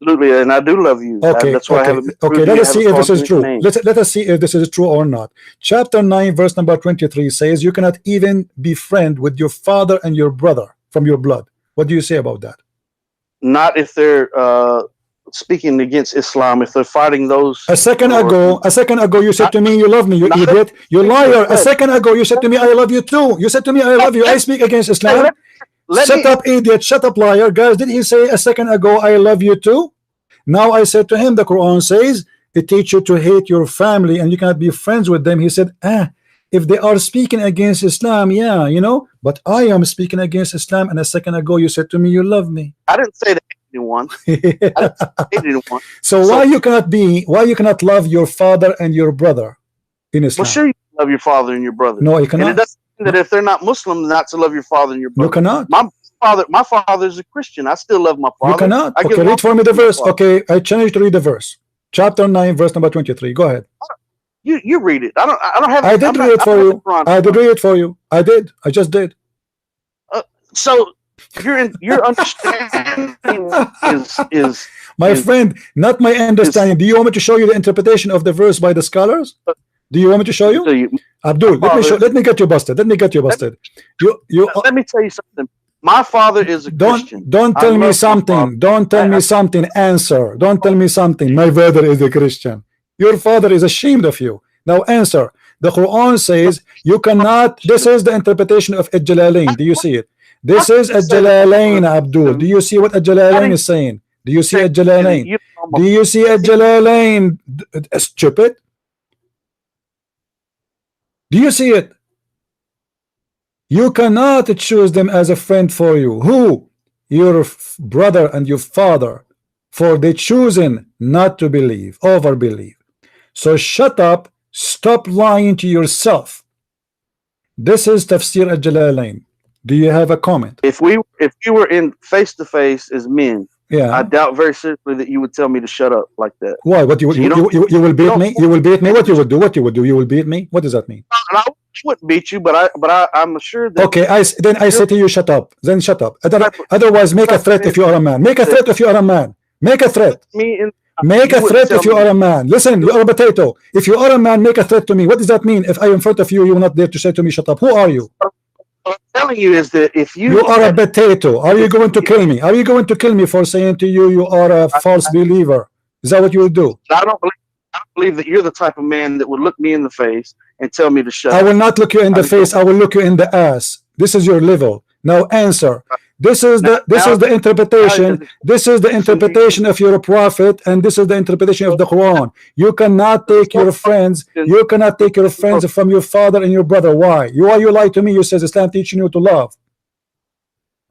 Absolutely, and I do love you. Okay, that's why okay. Let us see if this is true. Let us see if this is true or not. Chapter 9, verse number 23 says you cannot even be friend with your father and your brother from your blood. What do you say about that? Not if they're speaking against Islam. If they're fighting those. A second ago, you said to me you love me. You idiot. You liar. A second ago, you said to me I love you too. You said to me I love you. I speak against Islam. Shut up, idiot. Shut up, liar. Guys, did he say a second ago I love you too? Now I said to him, the Quran says it teaches you to hate your family and you cannot be friends with them. He said, if they are speaking against Islam, yeah, you know, but I am speaking against Islam, and a second ago you said to me you love me. I didn't say that to anyone. So why you cannot love your father and your brother in Islam? Well, sure, you love your father and your brother. No, you cannot. That if they're not Muslim, not to love your father and your brother. You cannot. My father is a Christian. I still love my father. You cannot. Okay, read for me the verse. Okay, I challenge you to read the verse. Chapter 9, verse number 23. Go ahead. You read it. I don't have. I did read it for you. I did read it for you. I did. I just did. So your understanding is my friend, not my understanding. Do you want me to show you the interpretation of the verse by the scholars? Do you want me to show you? Abdul, let me get you busted. Let me get you busted. Let me tell you something. My father is a Christian. Don't tell me something. Don't tell me something. Answer. Don't tell me something. My father is a Christian. Your father is ashamed of you. Now answer. The Quran says you cannot. This is the interpretation of Al-Jalalain. Do you see it? This is Al-Jalalain, Abdul. Do you see what Al-Jalalain is saying? Do you see Al-Jalalain? Do you see Al-Jalalain? Stupid. Do you see it? You cannot choose them as a friend for you. Who? Your brother and your father. For they choosing not to believe, over believe. So shut up. Stop lying to yourself. This is Tafsir Al-Jalalain. Do you have a comment? If we were in face to face as men, yeah, I doubt very seriously that you would tell me to shut up like that. Why? What you will beat me? You will beat me? What you would do? What you would do? You will beat me? What does that mean? I wouldn't beat you, but I'm sure that. Okay, then I say to you, shut up. Then shut up. Otherwise, make a threat if you are a man. Make a threat if you are a man. Make a threat. Make a threat if you are a man. Listen, you are a potato. If you are a man, make a threat to me. What does that mean? If I am in front of you, you will not dare to say to me, shut up. Who are you? What I'm telling you is that if you are a potato, are you going to kill me? Are you going to kill me for saying to you, you are a false believer? Is that what you will do? I don't believe that you're the type of man that would look me in the face and tell me to shut up. I will not look you in the face. I will look you in the ass. This is your level. Now answer. This is the interpretation. This is the interpretation of your prophet, and this is the interpretation of the Quran. You cannot take your friends. You cannot take your friends from your father and your brother. Why? You lie to me. You says Islam teaching you to love.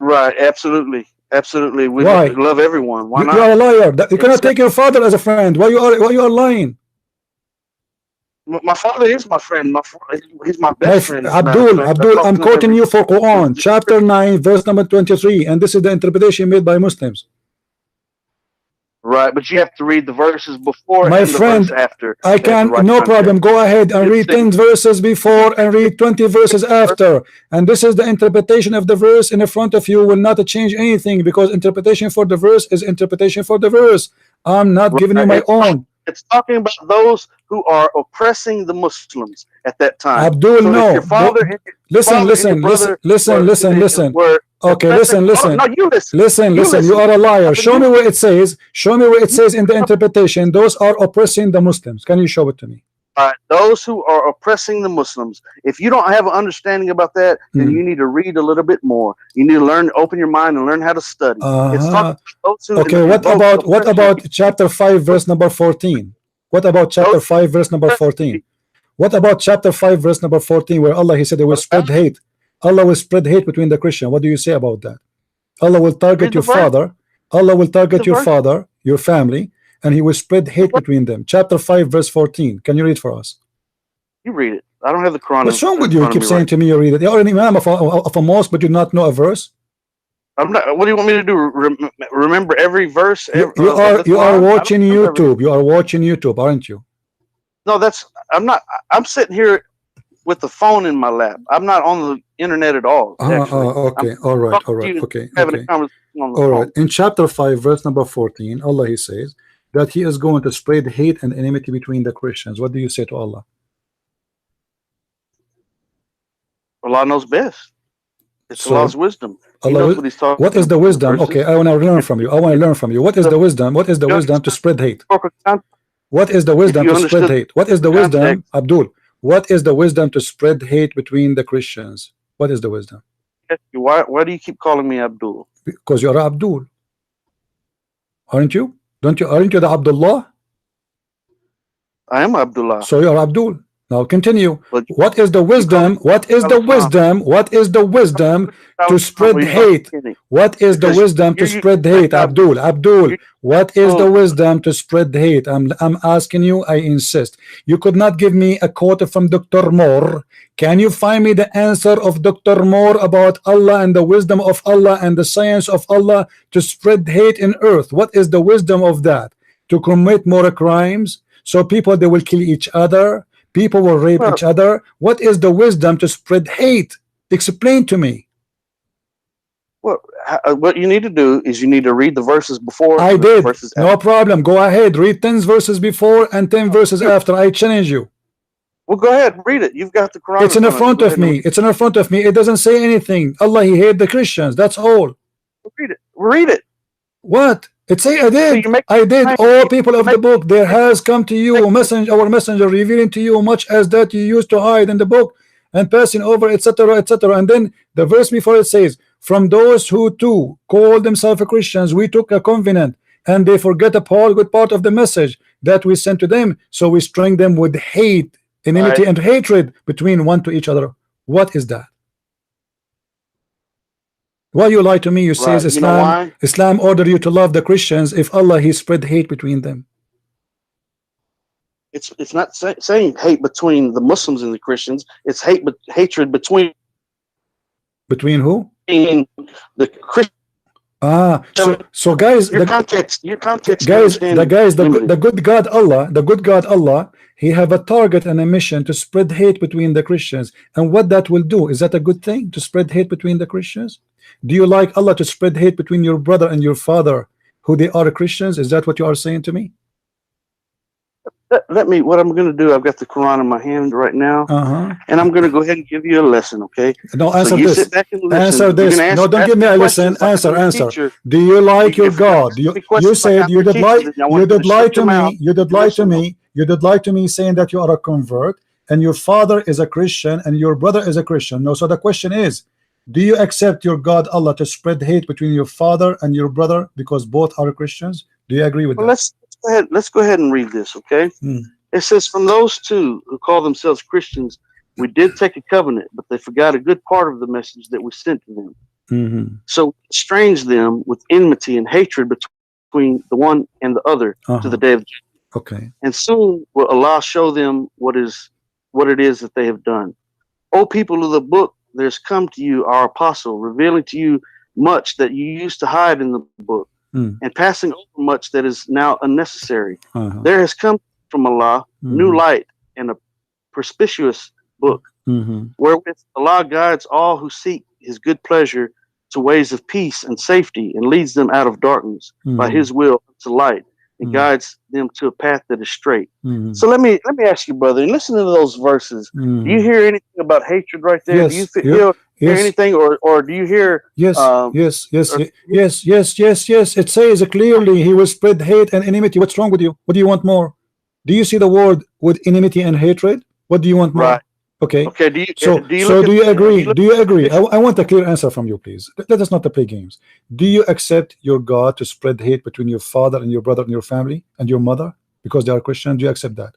Right. Absolutely. Absolutely. We love everyone. Why not? You are a liar. You cannot take your father as a friend. Why you are lying? My father is my friend. He's my best friend. Abdul, I'm quoting you for Quran, chapter 9, verse number 23, and this is the interpretation made by Muslims. Right, but you have to read the verses before my and friend, the verse after. I can, no problem. Go ahead and read 10 verses before and read 20 verses after. And this is the interpretation of the verse in the front of you will not change anything, because interpretation for the verse is interpretation for the verse. I'm not giving you my own. It's talking about those who are oppressing the Muslims at that time. Abdul, so no. Listen. Okay, listen. No, you listen. Listen. You are a liar. Show me where it says. Show me where it says in the interpretation. Those are oppressing the Muslims. Can you show it to me? Those who are oppressing the Muslims. If you don't have an understanding about that, then you need to read a little bit more. You need to learn, open your mind, and learn how to study. Okay, what about chapter 5, verse number 14? What about chapter 5, verse number 14? What about chapter 5, verse number 14, where Allah, He said, they will spread hate. Allah will spread hate between the Christian. What do you say about that? Allah will target your father. Allah will target your father, your family, and He will spread hate between them. Chapter 5, verse 14. Can you read for us? You read it. I don't have the Quran. What's wrong with you? You keep saying to me you read it. You are an imam of a mosque, but you not know a verse. I'm not. What do you want me to do? Remember every verse? You are watching YouTube. You are watching YouTube, aren't you? No, I'm not. I'm sitting here with the phone in my lap. I'm not on the internet at all. Okay. All right. Okay. Having a conversation on the phone. Right. In chapter 5, verse number 14, Allah, He says that He is going to spread hate and enmity between the Christians. What do you say to Allah? Allah knows best. It's Allah's wisdom. He knows what He's talking. What is the wisdom? Okay, I want to learn from you. What is the wisdom? What is the wisdom to spread hate? What is the wisdom to spread hate? What is the wisdom, Abdul? What is the wisdom to spread hate between the Christians? What is the wisdom? Why do you keep calling me Abdul? Because you're Abdul, aren't you? Aren't you the Abdullah? I am Abdullah. So you're Abdul. Now continue. What is the wisdom? What is the wisdom? What is the wisdom to spread hate? What is the wisdom to spread hate? Abdul, what is the wisdom to spread hate? I'm asking you, I insist. You could not give me a quote from Dr. Moore. Can you find me the answer of Dr. Moore about Allah and the wisdom of Allah and the science of Allah to spread hate in earth? What is the wisdom of that? To commit more crimes, so people they will kill each other. People will rape each other. What is the wisdom to spread hate? Explain to me. Well, what you need to do is you need to read the verses before. I did. No problem. Go ahead. Read 10 verses before and 10 verses after. I challenge you. Well, go ahead. Read it. You've got the Quran. It's in the front of me. It's in the front of me. It doesn't say anything. Allah, He hated the Christians. That's all. Read it. Read it. What? It say I did. I did. All people of the book, there has come to you our messenger revealing to you much as that you used to hide in the book and passing over, etc., etc. And then the verse before it says, from those who too call themselves Christians, we took a covenant, and they forget a good part of the message that we sent to them. So we string them with hate, enmity, and hatred between one to each other. What is that? Why you lie to me? You say Islam order you to love the Christians if Allah He spread hate between them. It's not saying hate between the Muslims and the Christians. It's hatred between who? The Christians. So guys, your context. Guys, the good God Allah, He have a target and a mission to spread hate between the Christians. And what that will do, is that a good thing to spread hate between the Christians? Do you like Allah to spread hate between your brother and your father, who they are Christians? Is that what you are saying to me? let me. What I'm going to do? I've got the Quran in my hand right now, and I'm going to go ahead and give you a lesson. Okay? No, answer so you this. Sit back and listen. Answer this. No, don't give me a lesson. Answer. Do you like your God? You said you did lie. You did lie to me. You did lie to me. You did lie to me, saying that you are a convert, and your father is a Christian, and your brother is a Christian. No. So the question is, do you accept your God Allah to spread hate between your father and your brother because both are Christians? Do you agree with that? Let's go ahead and read this, okay? It says, from those two who call themselves Christians, we did take a covenant, but they forgot a good part of the message that we sent to them. So we estranged them with enmity and hatred between the one and the other to the day of judgment. Okay. And soon will Allah show them what it is that they have done. O people of the book, there's come to you our apostle, revealing to you much that you used to hide in the book, and passing over much that is now unnecessary. There has come from Allah new light and a perspicuous book, wherewith Allah guides all who seek his good pleasure to ways of peace and safety, and leads them out of darkness by his will to light, and guides them to a path that is straight. So let me ask you, brother, and listen to those verses. Do you hear anything about hatred right there? Yes. Do you hear anything, or do you hear? Yes. It says clearly he will spread hate and enmity. What's wrong with you? What do you want more? Do you see the word with enmity and hatred? What do you want more? Right. Okay. Okay. Do you agree? Do you agree? I want a clear answer from you, please. Let us not play games. Do you accept your God to spread hate between your father and your brother and your family and your mother because they are Christian? Do you accept that?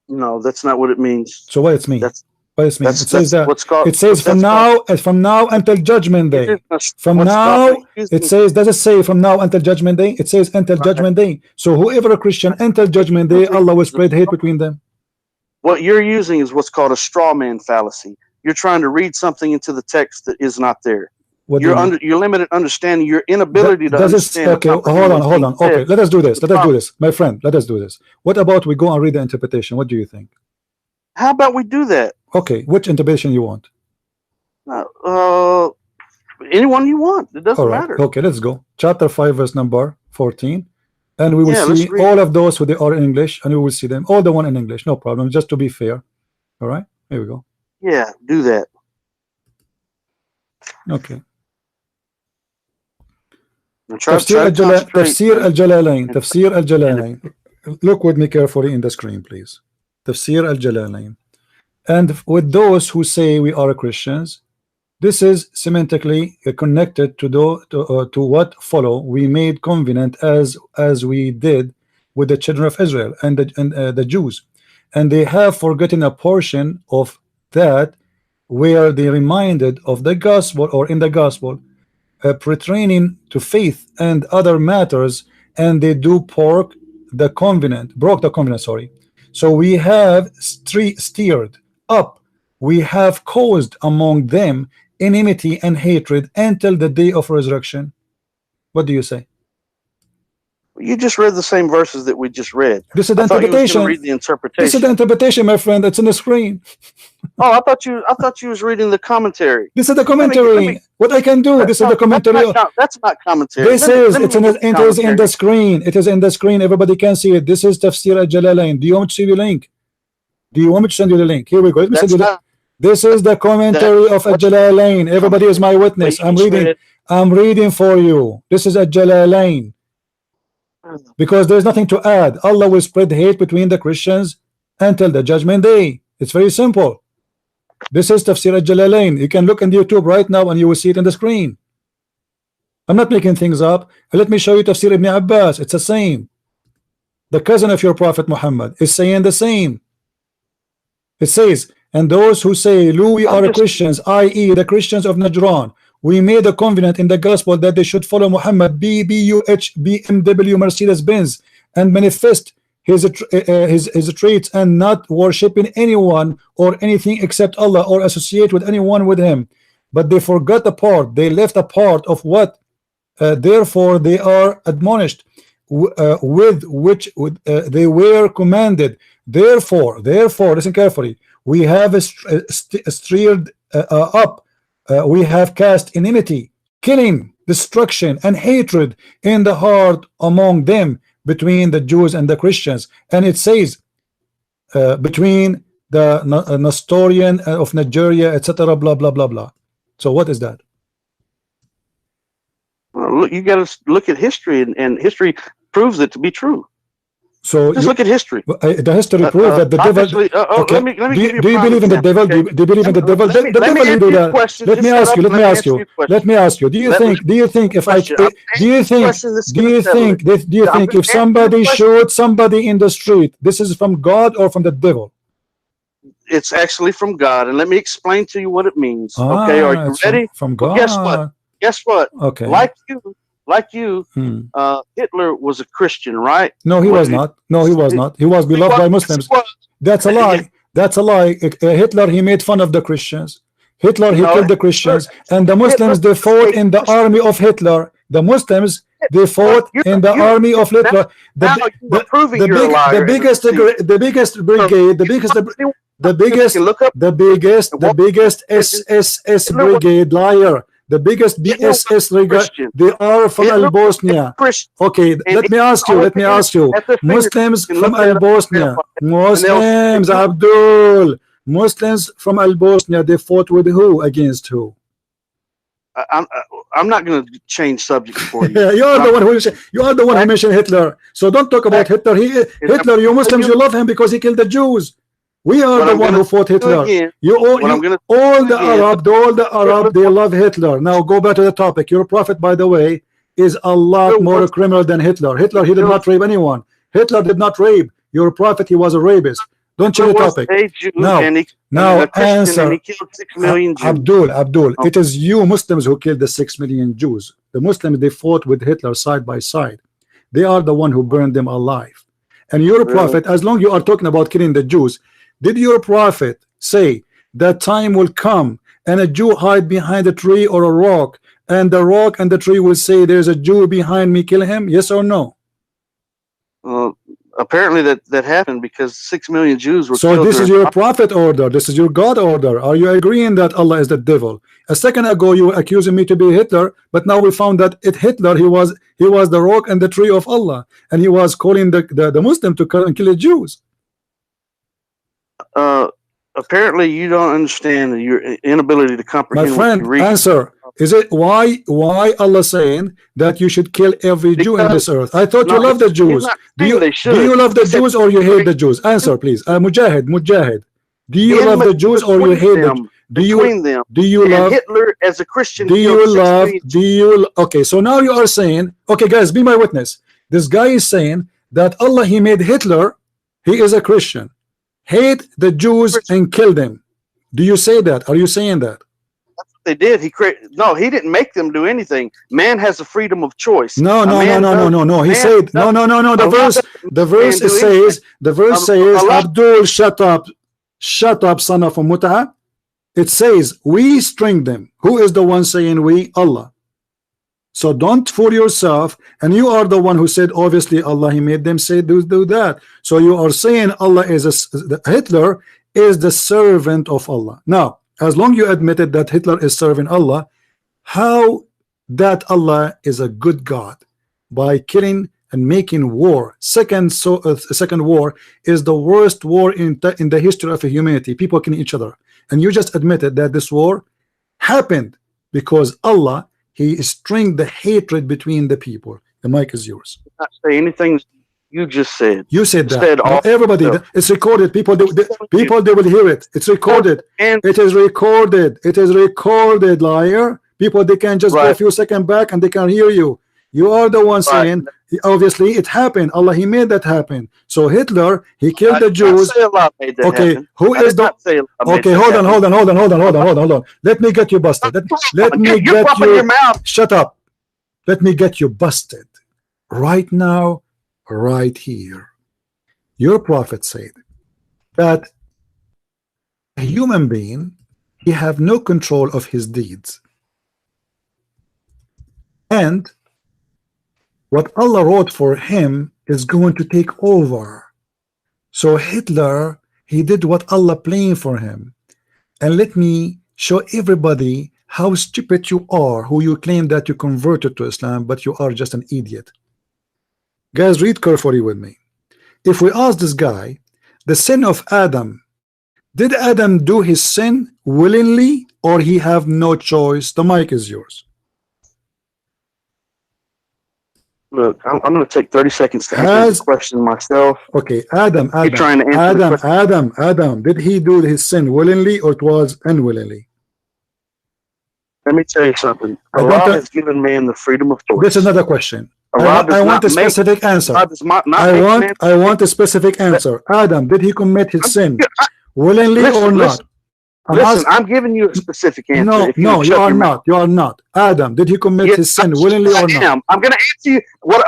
No, that's not what it means. So what it means? It says that it says from now until judgment day. From now, it says, does it say from now until judgment day? It says until judgment day. So whoever a Christian until judgment day, Allah will spread hate between them. What you're using is what's called a straw man fallacy. You're trying to read something into the text that is not there. Your limited understanding, your inability to understand. Okay, hold on. Okay, let us do this. My friend, let us do this. What about we go and read the interpretation? What do you think? How about we do that? Okay, which interpretation you want? Anyone you want. It doesn't matter. Okay, let's go. Chapter 5, verse number 14. And we will see all of those who they are in English, and we will see them all the one in English, no problem, just to be fair. All right, here we go. Yeah, do that. Okay. Tafsir al-Jalalain. Look with me carefully in the screen, please. Tafsir al-Jalalain. And with those who say we are Christians, this is semantically connected to what follow. We made covenant as we did with the children of Israel and the Jews, and they have forgotten a portion of that where they reminded of the gospel, or in the gospel, pertaining to faith and other matters, and they do broke the covenant. Sorry. So we have steered up. We have caused among them enmity and hatred until the day of resurrection. What do you say? You just read the same verses that we just read. This is the interpretation. Read the interpretation. This is the interpretation, my friend. It's on the screen. Oh, I thought you was reading the commentary. This is the commentary. What I can do? This is the commentary. That's not commentary. It is in the screen. It is in the screen. Everybody can see it. This is Tafsir al-Jalalain. Do you want me to see the link? Do you want me to send you the link? Here we go. Let me send you the. This is the commentary of Al-Jalalain. Everybody is my witness. I'm reading for you. This is Al-Jalalain. Because there's nothing to add. Allah will spread hate between the Christians until the judgment day. It's very simple. This is Tafsir Al-Jalalain. You can look on YouTube right now and you will see it on the screen. I'm not making things up. Let me show you Tafsir Ibn Abbas. It's the same. The cousin of your Prophet Muhammad is saying the same. It says, and those who say, we are Christians, i.e. the Christians of Najran, we made a covenant in the gospel that they should follow Muhammad, BUH, BMW, Mercedes-Benz, and manifest his traits and not worshiping anyone or anything except Allah or associate with anyone with him. But they forgot the part, they left a part of what, therefore they are admonished, with which they were commanded. Therefore, listen carefully. We have steered up. We have cast enmity, killing, destruction, and hatred in the heart among them between the Jews and the Christians, and it says between the Nestorian of Nigeria, etc., blah blah blah blah. So what is that? Well, look, you got to look at history, and history proves it to be true. So just look at history. The history proves that the devil. Okay. Do you believe in the devil? Do you believe in the devil? The devil you do that. Let me ask you. Let me ask you. Do you think if if somebody shoots somebody in the street, this is from God or from the devil? It's actually from God, and let me explain to you what it means. Okay, are you ready? From God. Well, guess what? Okay. Like you, Hitler was a Christian, right? No, he was not. No, he was not. He was beloved by Muslims. That's a lie. That's a lie. Hitler, he made fun of the Christians. Hitler, he killed the Christians, and the Muslims, they fought in the army of Hitler. The Muslims, they fought in the army of Hitler. The biggest SSS brigade, liar. The biggest BSS brigade, they are from Al-Bosnia. Okay, let me ask you. Muslims from Al-Bosnia, Muslims, Abdul, Muslims from Al-Bosnia, they fought with who against who? I'm not going to change subjects for you. You are the one who mentioned Hitler. So don't talk about Hitler. Hitler, you Muslims, you love him because he killed the Jews. We are the one who fought Hitler. All the Arab, they love Hitler. Now go back to the topic. Your prophet, by the way, is a lot more criminal than Hitler. Hitler, he did not rape anyone. Hitler did not rape. Your prophet, he was a rapist. Don't change the topic. Now answer. He killed 6 million Jews. Abdul, it is you Muslims who killed the 6 million Jews. The Muslims, they fought with Hitler side by side. They are the one who burned them alive. And your prophet, as long as you are talking about killing the Jews, did your prophet say that time will come and a Jew hide behind a tree or a rock, and the rock and the tree will say there's a Jew behind me, kill him? Yes or no? Apparently that happened because 6 million Jews were killed. So this is your prophet order. This is your God order. Are you agreeing that Allah is the devil? A second ago you were accusing me to be Hitler, but now we found that Hitler, he was the rock and the tree of Allah, and he was calling the Muslim to kill the Jews. Apparently you don't understand your inability to comprehend. My friend, answer. Is it why Allah saying that you should kill every Jew in this earth? I thought you love the Jews. Do you love the Jews or you hate the Jews? Answer, please. Mujahid. Do you love the Jews or you hate them? Do you love Hitler as a Christian? Okay, so now you are saying, okay guys, be my witness. This guy is saying that Allah, he made Hitler, he is a Christian, hate the Jews and kill them. Do you say that? Are you saying that? That's what they did. No, he didn't make them do anything. Man has the freedom of choice. No. He said no. The verse says, Abdul, shut up, son of a mut'a. It says we string them. Who is the one saying we? Allah. So don't fool yourself, and you are the one who said obviously Allah, he made them say do that. So you are saying Allah is Hitler is the servant of Allah. Now, as long you admitted that Hitler is serving Allah, how that Allah is a good God? By killing and making war. Second war is the worst war in the history of humanity. People killing each other, and you just admitted that this war happened because Allah, he stringed the hatred between the people. The mic is yours. Not say anything you just said. You said that. Everybody, it's recorded. People, they will hear it. It's recorded. It is recorded. It is recorded, liar. People, they can just go a few seconds back and they can hear you. You are the one saying, obviously, it happened. Allah, he made that happen. So Hitler, he killed the Jews. Okay, who is the? Okay, hold on. Let me get you busted. Let me get you. Shut up. Let me get you busted right now, right here. Your prophet said that a human being, he have no control of his deeds, and what Allah wrote for him is going to take over. So Hitler, he did what Allah planned for him. And let me show everybody how stupid you are, who you claim that you converted to Islam, but you are just an idiot. Guys, read carefully with me. If we ask this guy, the sin of Adam, did Adam do his sin willingly or he have no choice? The mic is yours. Look, I'm going to take 30 seconds to answer the question myself. Okay, Adam, did he do his sin willingly or it was unwillingly? Let me tell you something. Allah has given man the freedom of choice. This is another question. I want a specific answer. I want a specific answer. Adam, did he commit his sin willingly or not? I'm giving you a specific answer. No, you are not. You are not. Adam, did he commit his sin willingly or not? I'm going to answer you.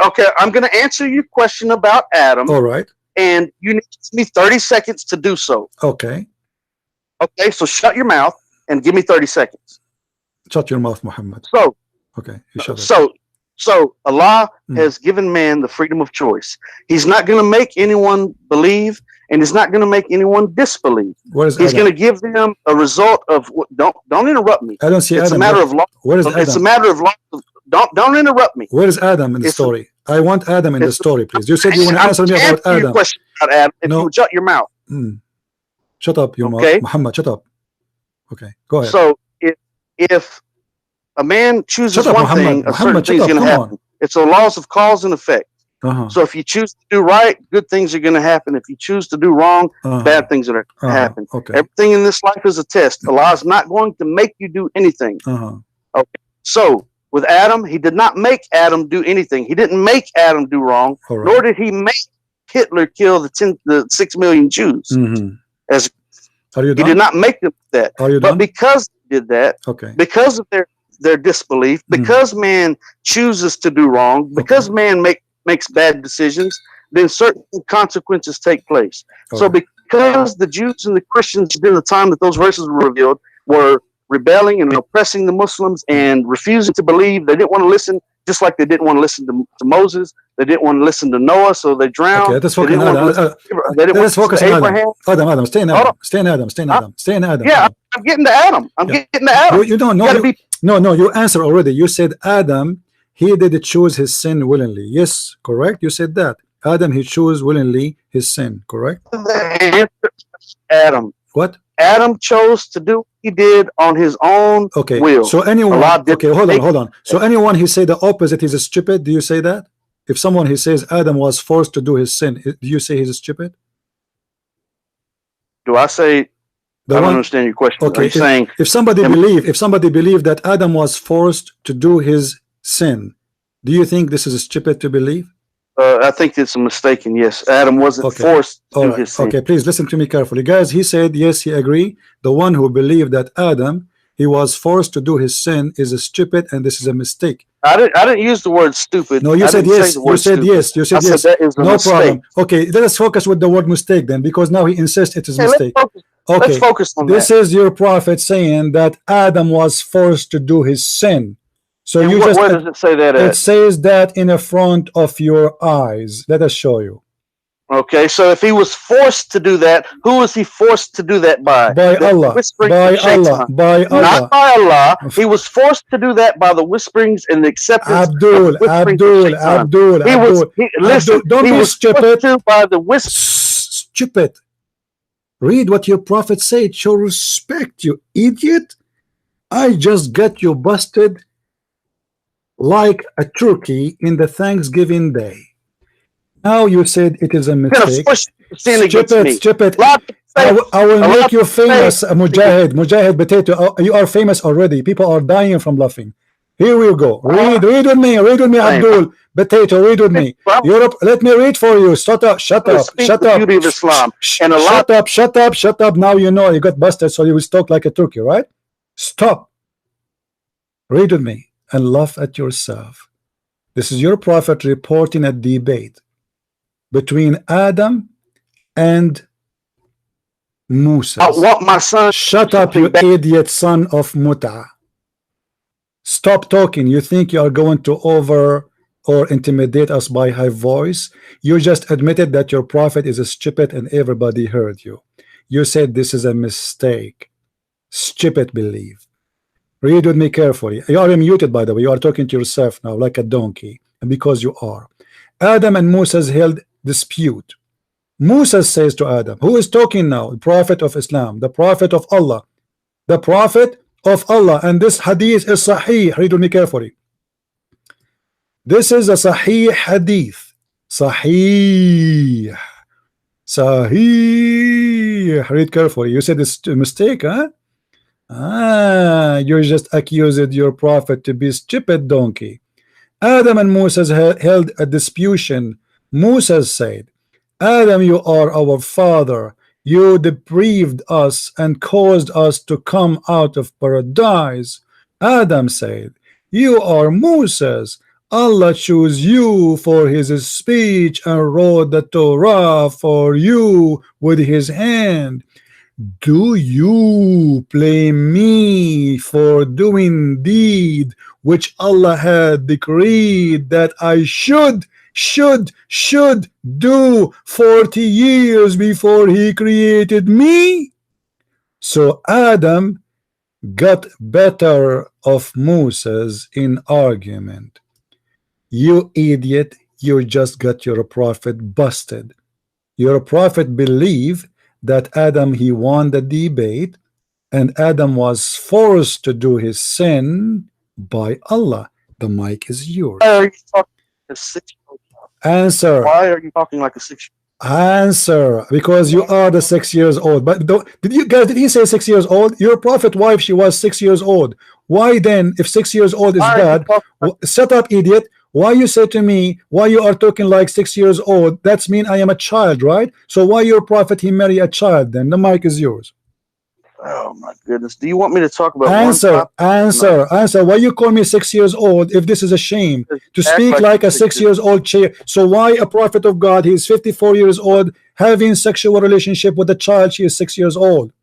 Okay, I'm going to answer your question about Adam. All right. And you need me 30 seconds to do so. Okay. Okay, so shut your mouth and give me 30 seconds. Shut your mouth, Muhammad. So, okay, you shut So Allah has given man the freedom of choice. He's not going to make anyone believe, and he's not going to make anyone disbelieve. He's going to give them a result of don't interrupt me. I don't see Adam. It's a matter of law. Where is Adam? It's a matter of law. Don't interrupt me. Where is Adam in the story? I want Adam in the story, please. You said you want to answer me about Adam. Your question about Adam. If you would shut your mouth. Shut up, your mouth. Muhammad, shut up. Okay, go ahead. So if a man chooses one thing, a certain thing's going to happen. It's the laws of cause and effect. So if you choose to do right, good things are going to happen. If you choose to do wrong, bad things are going to happen. Everything in this life is a test. Allah is not going to make you do anything. Okay. So with Adam, he did not make Adam do anything. He didn't make Adam do wrong, nor did he make Hitler kill the 6 million Jews. As he did not make them do that. But because he did that, because of their disbelief, because man chooses to do wrong, because man makes bad decisions, then certain consequences take place. So because the Jews and the Christians during the time that those verses were revealed were rebelling and oppressing the Muslims and refusing to believe, they didn't want to listen, just like they didn't want to listen to Moses, they didn't want to listen to Noah, so they drowned. Let's focus on Adam. Adam, stay in Adam. Yeah, I'm getting to Adam. Getting to Adam. You don't know. No, you answer already. You said Adam, he did choose his sin willingly. Yes, correct. You said that. Adam, he chose willingly his sin, correct? Adam. What? Adam chose to do what he did on his own will. So anyone, hold on. So anyone who say the opposite is stupid, do you say that? If someone who says Adam was forced to do his sin, do you say he's stupid? Do I say? I don't understand your question. Okay, if somebody believe that Adam was forced to do his sin, do you think this is stupid to believe? I think it's a mistaken. Yes, Adam wasn't forced to do his sin. Okay, please listen to me carefully, guys. He said yes, he agree. The one who believed that Adam, he was forced to do his sin, is stupid, and this is a mistake. I didn't use the word stupid. No, you said yes. You said yes. You said yes. No problem. Okay, let us focus with the word mistake then, because now he insists it is a mistake. Let's focus on this. Is your prophet saying that Adam was forced to do his sin? So and where does it say that? It says that in the front of your eyes. Let us show you. Okay, so if he was forced to do that, who was he forced to do that by? By Allah. By Allah. By Allah. Not by Allah. He was forced to do that by the whisperings and the acceptance. Abdul. Listen, don't be stupid. By the stupid. Read what your prophet said. Show respect, you idiot. I just got you busted like a turkey in the Thanksgiving day. Now you said it is a mistake. Stupid. I will make you famous, Mujahid Potato. You are famous already. People are dying from laughing. Here we go. Read with me, Abdul Potato. Read with me. Europe. Let me read for you. Shut up. Beauty of Islam. Shut up. Now you know you got busted, so you will talk like a turkey, right? Stop. Read with me and laugh at yourself. This is your prophet reporting a debate between Adam and Musa. I want my son. Shut up, you idiot son of Muta. Stop talking. You think you are going to over or intimidate us by high voice? You just admitted that your prophet is a stupid and everybody heard you. You said this is a mistake. Stupid belief. Read with me carefully. You are muted, by the way. You are talking to yourself now like a donkey. because you are. Adam and Moses held dispute. Moses says to Adam, who is talking now? The prophet of Islam, the prophet of Allah, the prophet of Allah. And this hadith is sahih. Read with me carefully. This is a sahih hadith. Sahih. Sahih. Read carefully. You said it's a mistake, huh? You just accused your prophet to be stupid donkey. Adam and Moses held a disputation. Moses said, Adam, you are our father. You deprived us and caused us to come out of paradise. Adam said, you are Moses. Allah chose you for his speech and wrote the Torah for you with his hand. Do you blame me for doing deed which Allah had decreed that I should do 40 years before he created me? So Adam got better of Moses in argument. You idiot, you just got your prophet busted. Your prophet believed that Adam, he won the debate, and Adam was forced to do his sin by Allah. The mic is yours. Why are you talking like a 6-year-old? Answer. Why are you talking like a 6-year-old? Answer. Because you are the 6 years old. But did he say 6 years old? Your prophet wife, she was 6 years old. Why then, if 6 years old is bad, shut up, idiot. Why you say to me, why you are talking like 6 years old? That's mean I am a child, right? So why your prophet he marry a child then? The mic is yours. Oh my goodness. Do you want me to talk about answer? Why you call me 6 years old if this is a shame to speak like a 6 years old child? So why a prophet of God, he is 54 years old, having sexual relationship with a child, she is 6 years old?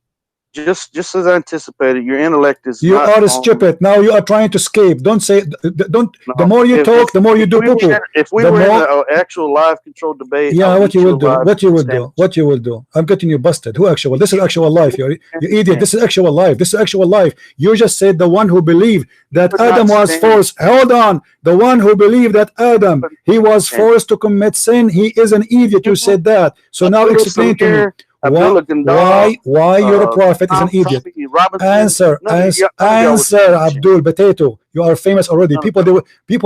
Just as I anticipated, your intellect is. You are stupid. Now you are trying to escape. Don't say. Don't. No, the more you talk, the more you do poo poo. If we were in an actual live controlled debate, yeah, what you will do? What you will do? What you will do? I'm getting you busted. Who actual? This is actual life. You idiot. This is actual life. This is actual life. You just said the one who believed that Adam was forced. Hold on. The one who believed that Adam he was forced to commit sin. He is an idiot. You said that. So now explain to me. Why your prophet is an idiot? Answer, Abdul Potato. You are famous already. People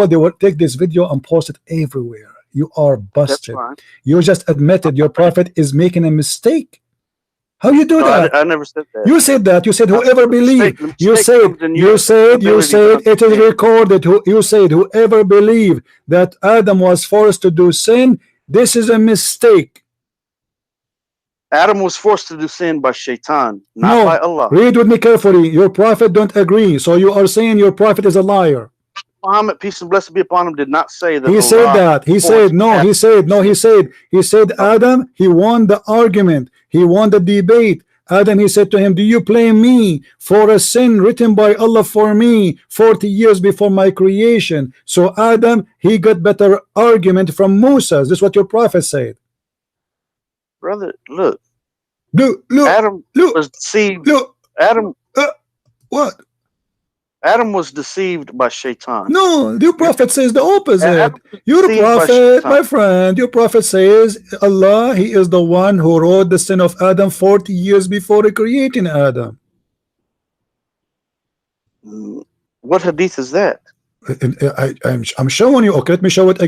they will take this video and post it everywhere. You are busted. You just admitted your prophet is making a mistake. How you do that? I never said that. You said that. You said whoever believed. You said it is recorded. You said whoever believed that Adam was forced to do sin. This is a mistake. Adam was forced to do sin by Shaitan, not by Allah. Read with me carefully. Your prophet don't agree. So you are saying your prophet is a liar. Muhammad, peace and blessing be upon him, did not say that. He said that. He said no. He said Adam, he won the argument. He won the debate. Adam, he said to him, do you blame me for a sin written by Allah for me 40 years before my creation? So Adam, he got better argument from Moses. This is what your prophet said. Brother, look. Look. Adam was deceived. Look. Adam. What? Adam was deceived by Shaitan. No, your prophet says the opposite. Your prophet, my friend, your prophet says Allah, he is the one who wrote the sin of Adam 40 years before creating Adam. What hadith is that? I'm showing you. Okay, let me show it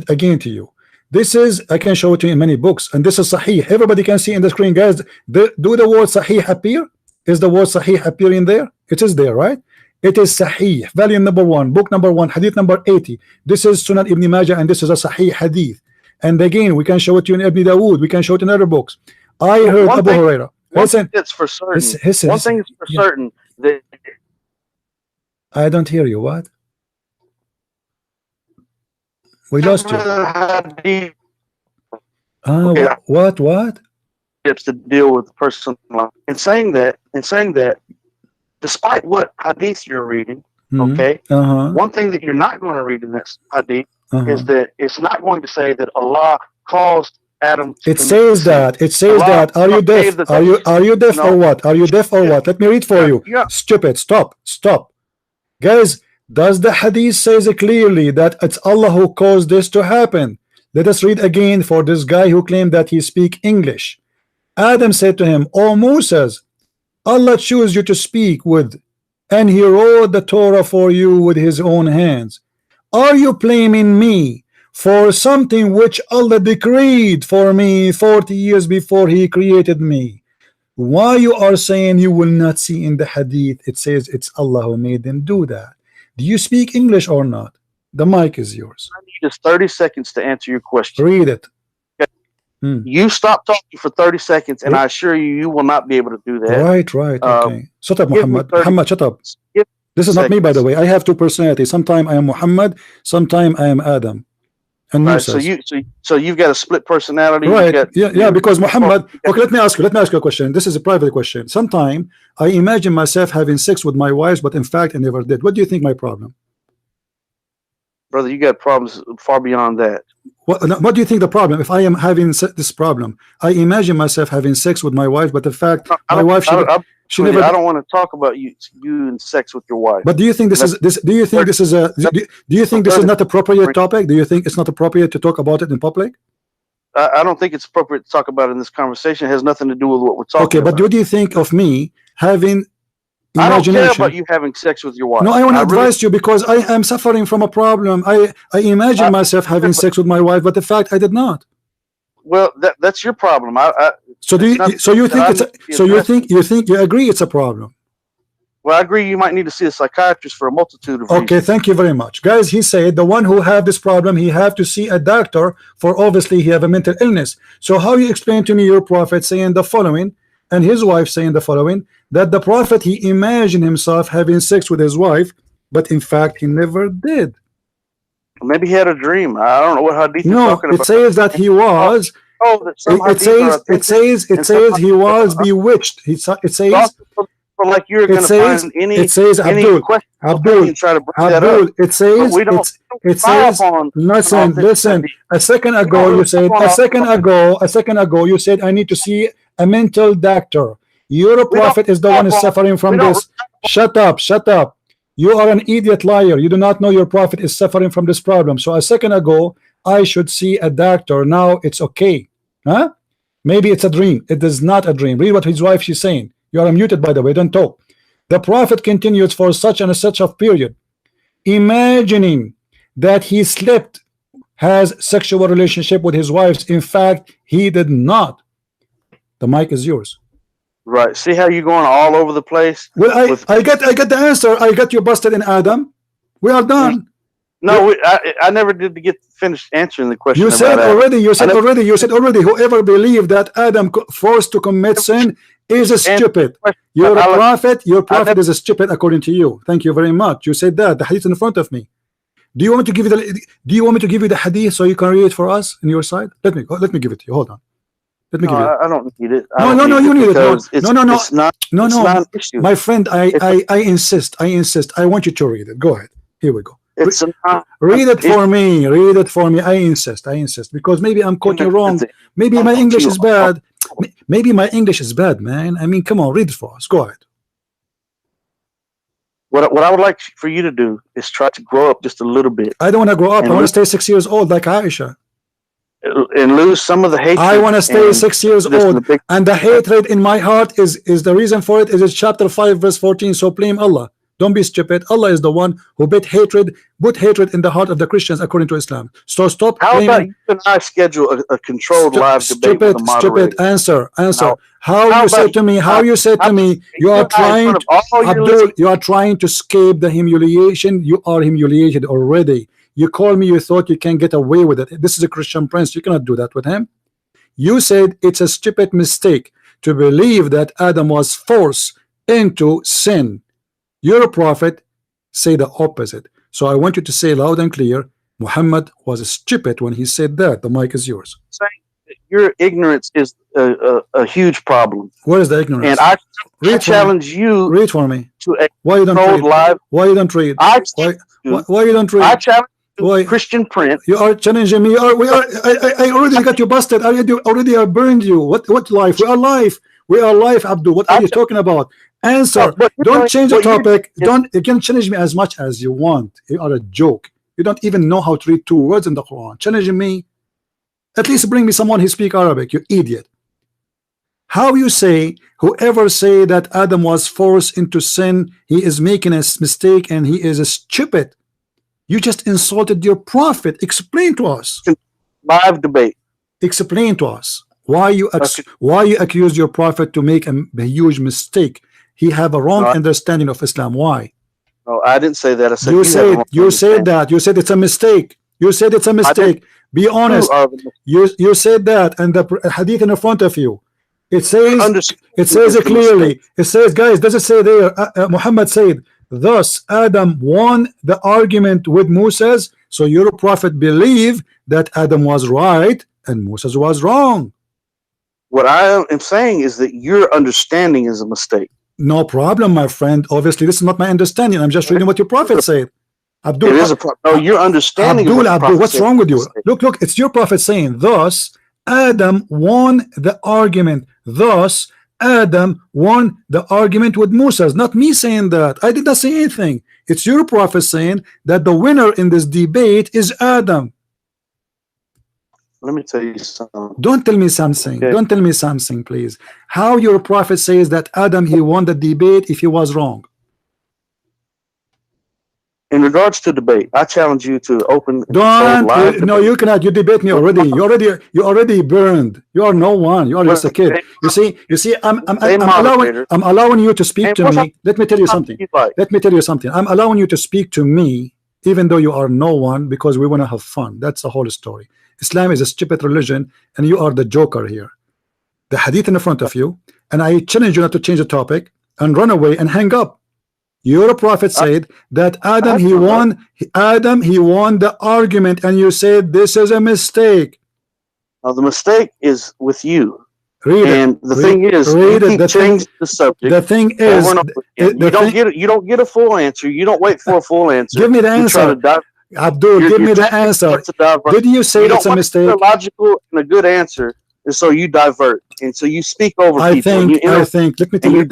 again to you. This is, I can show it to you in many books, and this is Sahih. Everybody can see in the screen, guys. Do the word Sahih appear? Is the word Sahih appearing there? It is there, right? It is Sahih, volume number 1, book number 1, hadith number 80. This is Sunan Ibn Majah, and this is a Sahih hadith. And again, we can show it to you in Ibn Dawood. We can show it in other books. I heard Abu Huraira. Listen, it's for certain. One thing is for certain that I don't hear you. What? We lost you. What? Tips to deal with the person, and saying that, despite what hadith you're reading, okay, one thing that you're not going to read in this hadith is that it's not going to say that Allah caused Adam. It says that. It says that. Are you deaf? Are you deaf or what? Are you deaf or what? Let me read for you. Stupid. Stop. Guys. Does the hadith says clearly that it's Allah who caused this to happen? Let us read again for this guy who claimed that he speak English. Adam said to him, "O Moses, Allah chose you to speak with, and he wrote the Torah for you with his own hands. Are you blaming me for something which Allah decreed for me 40 years before he created me? Why you are saying you will not see in the hadith it says it's Allah who made them do that? Do you speak English or not?" The mic is yours. I need just 30 seconds to answer your question. Read it. You stop talking for 30 seconds, and I assure you, you will not be able to do that. Right. Okay. Shut up, Muhammad. Muhammad, shut up. This is not me, by the way. I have two personalities. Sometimes I am Muhammad, sometimes I am Adam. And right, so you've got a split personality. Right. Yeah, because Muhammad. Okay, let me ask you a question. This is a private question. Sometimes I imagine myself having sex with my wives, but in fact I never did. What do you think my problem? Brother, you got problems far beyond that. What do you think the problem? If I am having this problem, I imagine myself having sex with my wife, but in fact my wife she never. I don't want to talk about you and sex with your wife. But do you think this is this? Do you think this is a? Do you think this is not appropriate topic? Do you think it's not appropriate to talk about it in public? I don't think it's appropriate to talk about it in this conversation. It has nothing to do with what we're talking about. Okay, but what do you think of me having imagination? I don't care about you having sex with your wife. No, I want to advise you because I am suffering from a problem. I imagine myself having sex with my wife, but in fact I did not. Well, that's your problem. So you agree it's a problem? Well, I agree. You might need to see a psychiatrist for a multitude of reasons. Okay, thank you very much, guys. He said the one who have this problem, he have to see a doctor for obviously he have a mental illness. So how you explain to me your prophet saying the following and his wife saying the following, that the prophet he imagined himself having sex with his wife, but in fact he never did. Maybe he had a dream. I don't know what hadith you're talking about. It says that he was. It says he was bewitched. It says. Like you're going to find any. It says Abdul. It says. It says. Listen. A second ago you said I need to see a mental doctor. Your prophet is the one who is suffering from this. Shut up. You are an idiot liar. You do not know your prophet is suffering from this problem. So a second ago, I should see a doctor. Now it's okay. Huh? Maybe it's a dream. It is not a dream. Read what his wife she's saying. You are muted, by the way. Don't talk. The prophet continues for such and such a period, imagining that he slept, has sexual relationship with his wives. In fact, he did not. The mic is yours. Right. See how you're going all over the place? Well, I get the answer. I got you busted in Adam. We are done. No, I never did get finished answering the question. You said already. Whoever believed that Adam forced to commit sin is a stupid. You're a prophet. Your prophet is a stupid according to you. Thank you very much. You said that. The hadith in front of me. Do you want me to give you the hadith so you can read it for us on your side? Let me give it to you. Hold on. Let me give you. I don't need it. No, you need it. No. It's not an issue. My friend, I insist. I want you to read it. Go ahead. Here we go. Read it for me. I insist because maybe I'm quoting wrong. Maybe my English is bad. Man. I mean, come on, read it for us. Go ahead. What I would like for you to do is try to grow up just a little bit. I don't want to grow up. I want to stay 6 years old like Aisha. And lose some of the hatred. I want to stay 6 years old, and the hatred in my heart is the reason for it is chapter 5 verse 14. So blame Allah. Don't be stupid. Allah is the one who put hatred in the heart of the Christians according to Islam. So stop. How about you and I schedule a controlled live debate with the moderator? Stupid answer. How you said to me, you are trying to escape the humiliation. You are humiliated already. You call me, you thought you can get away with it. This is a Christian prince. You cannot do that with him. You said it's a stupid mistake to believe that Adam was forced into sin. Your prophet say the opposite. So I want you to say loud and clear, Muhammad was stupid when he said that. The mic is yours. Your ignorance is a huge problem. What is the ignorance? And I challenge you. Read for me. Why you don't read? Why you don't read? Why you don't read? I challenge you, Christian Prince. You are challenging me. I already got you busted. I already burned you. What life? We are live. Abdul. What are you talking about? Answer. Don't change the topic. You can challenge me as much as you want. You are a joke. You don't even know how to read 2 words in the Quran. Challenging me. At least bring me someone who speak Arabic. You idiot. How you say whoever say that Adam was forced into sin, he is making a mistake and he is a stupid. You just insulted your prophet. Explain to us. Live debate. Explain to us why you accuse your prophet to make a huge mistake. He have a wrong understanding of Islam. Why? No, I didn't say that. I said you said that. You said it's a mistake. You said it's a mistake. Be honest. You said that, and the hadith in front of you. It says it clearly. It says, guys, does it say there? Muhammad said, thus Adam won the argument with Moses. So your prophet believed that Adam was right and Moses was wrong. What I am saying is that your understanding is a mistake. No problem, my friend. Obviously, this is not my understanding. I'm just reading what your prophet said. Abdul, it is a no, your understanding. Abdul, what's wrong with you? Look, it's your prophet saying, thus Adam won the argument. Thus Adam won the argument with Moses. Not me saying that. I did not say anything. It's your prophet saying that the winner in this debate is Adam. Let me tell you something. Don't tell me something. Okay. Don't tell me something, please. How your prophet says that Adam, he won the debate if he was wrong? In regards to debate, I challenge you to open. No, you cannot. You debate me already. You already burned. You are no one. You are just a kid. You see. I'm allowing you to speak to me. Let me tell you something. Let me tell you something. I'm allowing you to speak to me, even though you are no one, because we want to have fun. That's the whole story. Islam is a stupid religion, and you are the joker here. The hadith in front of you, and I challenge you not to change the topic and run away and hang up. Your prophet said that Adam he won the argument, and you said this is a mistake. Now the mistake is with you. The thing is, you change the subject. The thing is, you don't get a full answer. You don't wait for a full answer. Give me the answer. Abdul, give me the answer. Did you say it's a mistake? A logical and a good anser, and so you divert, and so you speak over people. I think. Let me tell you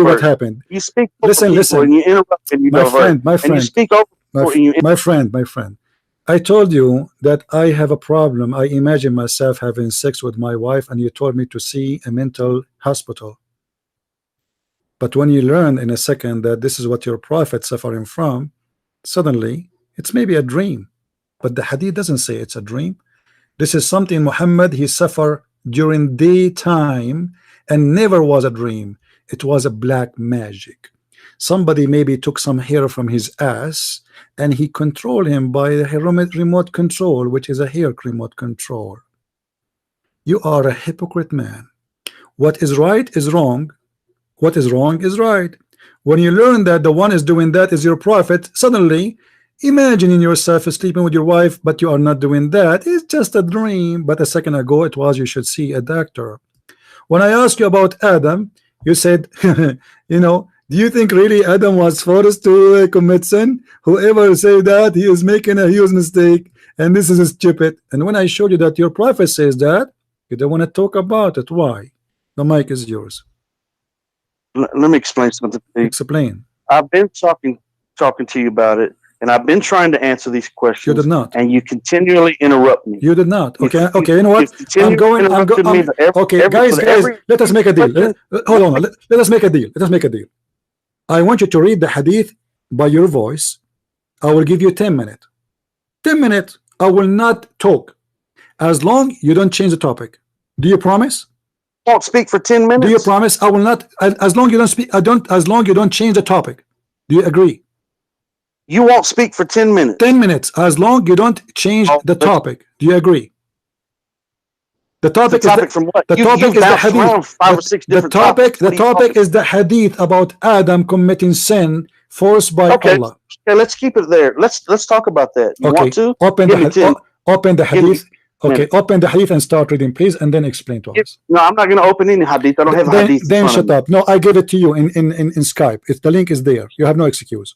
what happened. You speak over people, and you interrupt, and you divert. My friend. And you speak over people, and you my friend. I told you that I have a problem. I imagine myself having sex with my wife, and you told me to see a mental hospital. But when you learn in a second that this is what your prophet suffering from, suddenly it's maybe a dream. But the hadith doesn't say it's a dream. This is something Muhammad he suffered during daytime and never was a dream. It was a black magic. Somebody maybe took some hair from his ass and he controlled him by the remote control, which is a hair remote control. You are a hypocrite man. What is right is wrong. What is wrong is right. When you learn that the one is doing that is your prophet, suddenly imagining yourself sleeping with your wife, but you are not doing that. It's just a dream. But a second ago it was you should see a doctor. When I asked you about Adam, you said, you know, do you think really Adam was forced to commit sin? Whoever say that, he is making a huge mistake, and this is stupid. And when I showed you that your prophet says that, you don't want to talk about it. Why? The mic is yours. Let me explain something. Explain. I've been talking to you about it, and I've been trying to answer these questions. You did not. And you continually interrupt me. You did not. Okay. You know what? Okay, guys, let us make a deal. Hold on. Let us make a deal. Let us make a deal. I want you to read the hadith by your voice. I will give you 10 minutes. 10 minutes. I will not talk as long you don't change the topic. Do you promise? Won't speak for 10 minutes. Do you promise? I will not. As long you don't speak. As long you don't change the topic. Do you agree? You won't speak for 10 minutes. 10 minutes. As long you don't change the topic. Do you agree? The topic is from what? The topic is the hadith. 5 or 6 different topics. The topic is the hadith about Adam committing sin forced by Allah. Okay, let's keep it there. Let's talk about that. You want to? Open the hadith. Okay, open the hadith and start reading, please, and then explain to us. No, I'm not going to open any hadith. I don't have a hadith. Then shut up. No, I gave it to you in Skype. If the link is there, you have no excuse.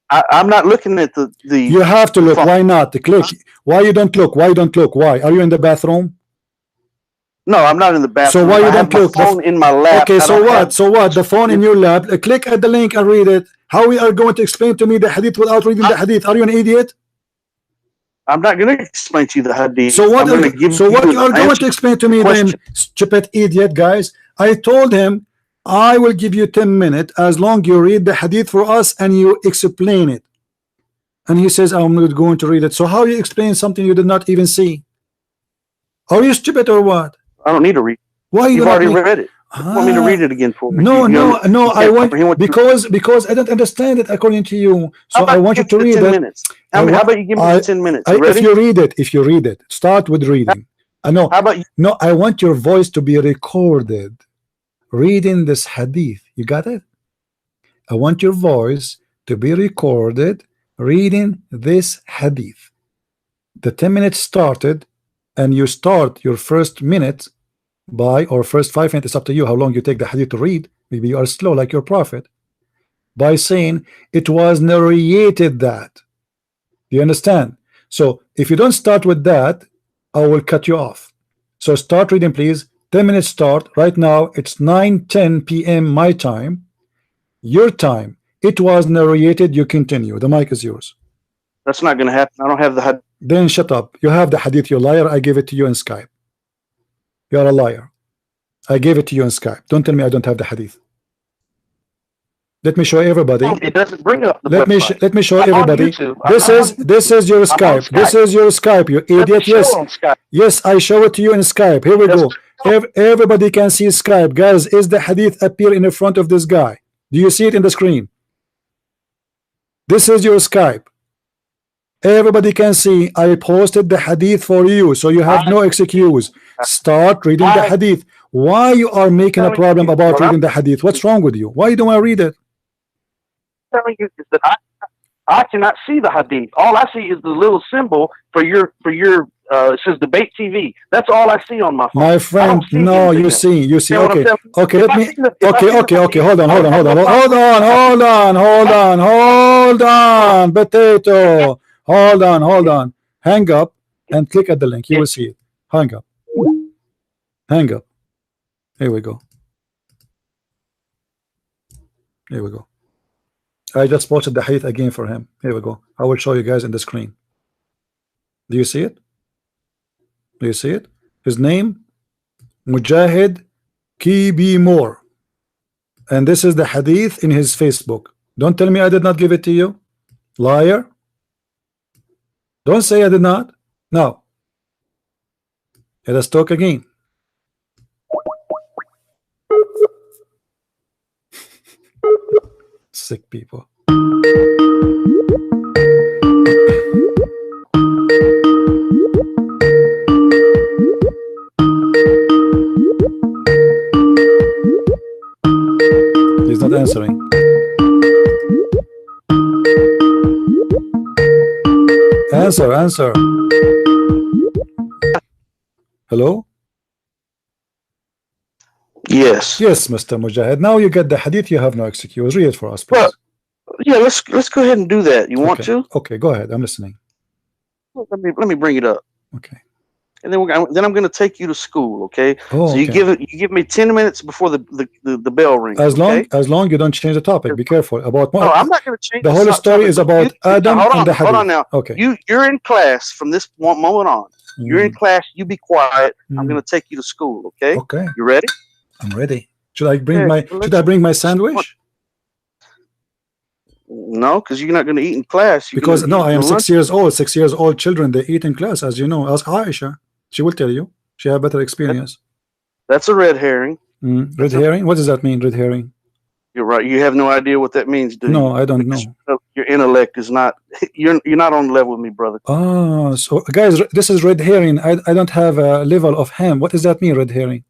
I'm not looking at the. You have to look. Why not? Click. Why you don't look? Why you don't look? Why? Are you in the bathroom? No, I'm not in the bathroom. So why you I don't have my look? phone in my lap. Okay, so what? So what? The phone in your lap. Click at the link and read it. How we are going to explain to me the hadith without reading the hadith? Are you an idiot? I'm not going to explain to you the hadith. So what? I'm going to give So what you are going answer to explain to me question. then, stupid idiot, guys? I told him I will give you 10 minutes as long you read the hadith for us and you explain it. And he says I'm not going to read it. So how you explain something you did not even see? Are you stupid or what? I don't need to read. Why You've already read it. You want me to read it again for me? No, I want, because I don't understand it according to you. So I want you to read it. 10 minutes. How about you give me 10 minutes? If you read it, start with reading. I know. How about you? No, I want your voice to be recorded reading this hadith. You got it? I want your voice to be recorded reading this hadith. The 10 minutes started, and you start your first minute by, or first 5 minutes, it's up to you how long you take the hadith to read. Maybe you are slow like your prophet, by saying it was narrated that. Do you understand? So if you don't start with that, I will cut you off. So start reading, please. 10 minutes start right now. It's 9:10 p.m. my time, your time. It was narrated. You continue. The mic is yours. That's not going to happen. I don't have the hadith. Then shut up. You have the hadith, you liar. I gave it to you in Skype. You are a liar. I gave it to you in Skype. Don't tell me I don't have the hadith. Let me show everybody. It doesn't bring up the let me show everybody. This is your Skype. This is your Skype, you idiot. Yes. Yes, I show it to you in Skype. Here we go. Everybody can see Skype. Guys, is the hadith appear in the front of this guy? Do you see it in the screen? This is your Skype. Everybody can see I posted the hadith for you, so you have no excuse. Start reading the hadith. Why you are making a problem about reading the hadith? What's wrong with you? Why you don't want to read it? Telling you is that I cannot see the hadith. All I see is the little symbol for your it says debate TV. That's all I see on my phone. My friend, no, you see. Okay, let me. Okay. Hold on. Potato. Hold on. Hang up and click at the link. You will see it. Hang up. Here we go. I just posted the hadith again for him. Here we go. I will show you guys in the screen. Do you see it? His name, Mujahid Kenny Bomer. And this is the hadith in his Facebook. Don't tell me I did not give it to you. Liar. Don't say I did not. No. Let us talk again. Sick people. He's not answering. Answer. Hello? Yes, Mr. Mujahid. Now you get the hadith. You have no excuse. Read it for us, please. Well, yeah, let's go ahead and do that. You want to? Okay, go ahead. I'm listening. Let me bring it up. Okay. And then I'm going to take you to school. Okay. Oh, so you give me 10 minutes before the bell rings. As long you don't change the topic. Be careful about. No, I'm not going to change. The whole story is about Adam and the hadith. Hold on now. Okay. You're in class from this moment on. You're in class. You be quiet. I'm going to take you to school. Okay. Okay. You ready? I'm ready. Should I bring my sandwich? No, because you're not going to eat in class. Because no, I am 6 years old. 6 years old children, they eat in class, as you know. Ask Aisha. She will tell you. She have better experience. That's a red herring. Red herring? What does that mean, red herring? You're right. You have no idea what that means, do you? No, I don't know. Your intellect is not. You're not on the level with me, brother. Oh, so guys, this is red herring. I don't have a level of ham. What does that mean, red herring?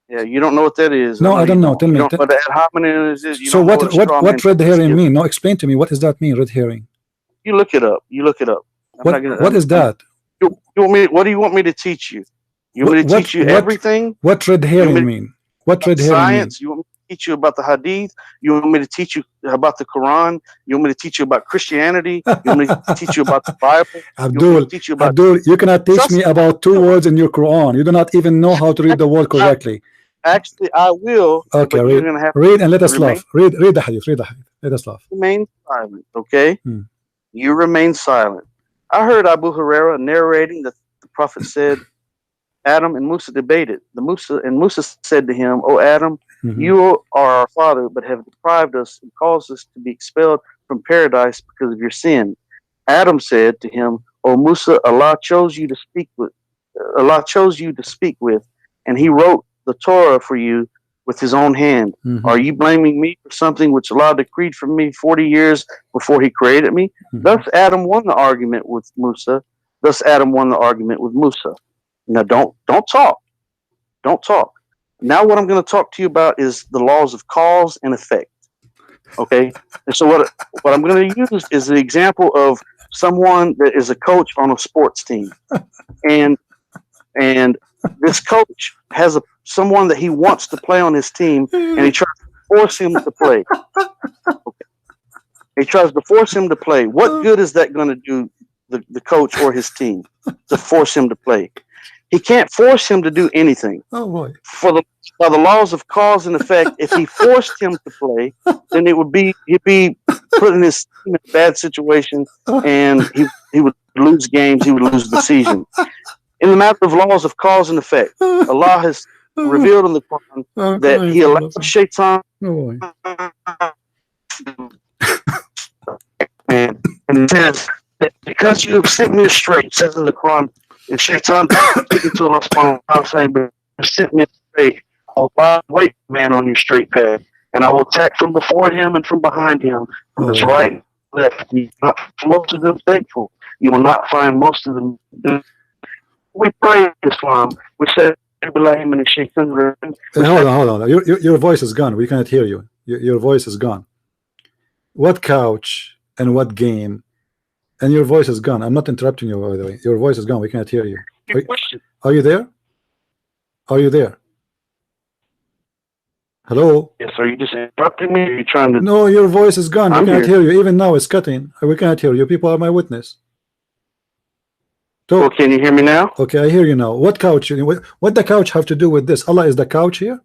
Yeah, you don't know what that is. No, I don't know. Tell me. You don't know what ad hominem is. So what red herring mean? No, explain to me. What does that mean, red herring? You look it up. What is that? You want me? What do you want me to teach you? You want me to teach you everything? What red herring mean? What red herring science? mean? teach you about the Hadith? You want me to teach you about the Quran? You want me to teach you about Christianity? You want me to teach you about the Bible? Abdul, you cannot teach me about 2 words in your Quran. You do not even know how to read the word correctly. Actually, I will. Okay, read and let us laugh. Read the hadith. Read the hadith. Let us laugh. Remain silent, okay? You remain silent. I heard Abu Huraira narrating that the Prophet said, Adam and Musa debated. Musa said to him, "O Adam, you are our father, but have deprived us and caused us to be expelled from paradise because of your sin." Adam said to him, "O Musa, Allah chose you to speak with, and He wrote the Torah for you with His own hand. Are you blaming me for something which Allah decreed for me 40 years before He created me?" Thus Adam won the argument with Musa. Now don't talk. Now what I'm going to talk to you about is the laws of cause and effect. Okay? And so what I'm going to use is the example of someone that is a coach on a sports team. And this coach has someone that he wants to play on his team, and he tries to force him to play. Okay. He tries to force him to play. What good is that going to do the coach or his team to force him to play? He can't force him to do anything. Oh boy! By the laws of cause and effect, if he forced him to play, then he'd be putting his team in a bad situation, and he would lose games. He would lose the season. In the matter of laws of cause and effect, Allah has revealed in the Quran that He allowed Shaitan, and it says that because you have set me straight, says in the Quran. And Shaitan speaking to Allah subhanahu wa ta'ala saying, "But set me straight, I'll wait man on your straight path, and I will attack from before him and from behind him, from his right and left. You will not find most of them thankful. You will not find most of them." We pray Islam. We said, "Hold on. Your voice is gone. We cannot hear you. Your voice is gone. What couch and what game? And your voice is gone. I'm not interrupting you, by the way. Your voice is gone. We cannot hear you. Are you there? Are you there? Hello? Yes, are you just interrupting me? Or are you trying to... No, your voice is gone. We cannot hear you. Even now it's cutting. We cannot hear you. People are my witness. Well, can you hear me now? Okay, I hear you now. What couch? What the couch have to do with this? Allah is the couch here?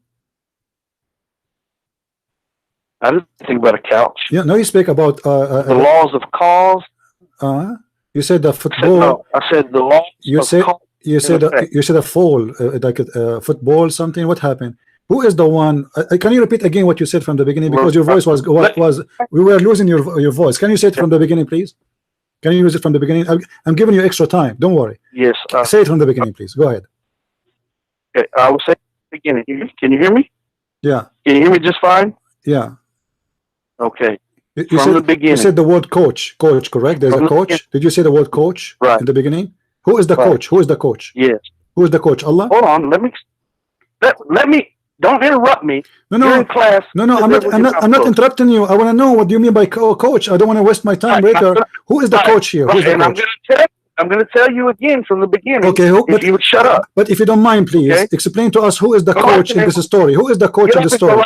I didn't think about a couch. Yeah, no, you speak about... the laws of cause. You said the football. I said the law. You said a fall, like a football something. What happened? Who is the one? Can you repeat again what you said from the beginning, because your voice was we were losing your voice. Can you say it from the beginning, please? Can you use it from the beginning? I'm giving you extra time. Don't worry. Yes. Say it from the beginning, please. Go ahead. Okay, I will say it from the beginning. Can you hear me? Yeah. Can you hear me just fine? Yeah. Okay. From the beginning. You said the word coach, correct? There's a coach. Did you say the word coach in the beginning? Who is the coach? Who is the coach? Yes. Who is the coach? Allah? Hold on. Let me. Don't interrupt me. No. You're in class. No. I'm not interrupting you. I want to know what do you mean by coach. I don't want to waste my time later. Who is the coach here? Who's the coach? I'm going to tell you again from the beginning. Okay, if you would shut up. But if you don't mind, please explain to us who is the coach in this story. Who is the coach in the story?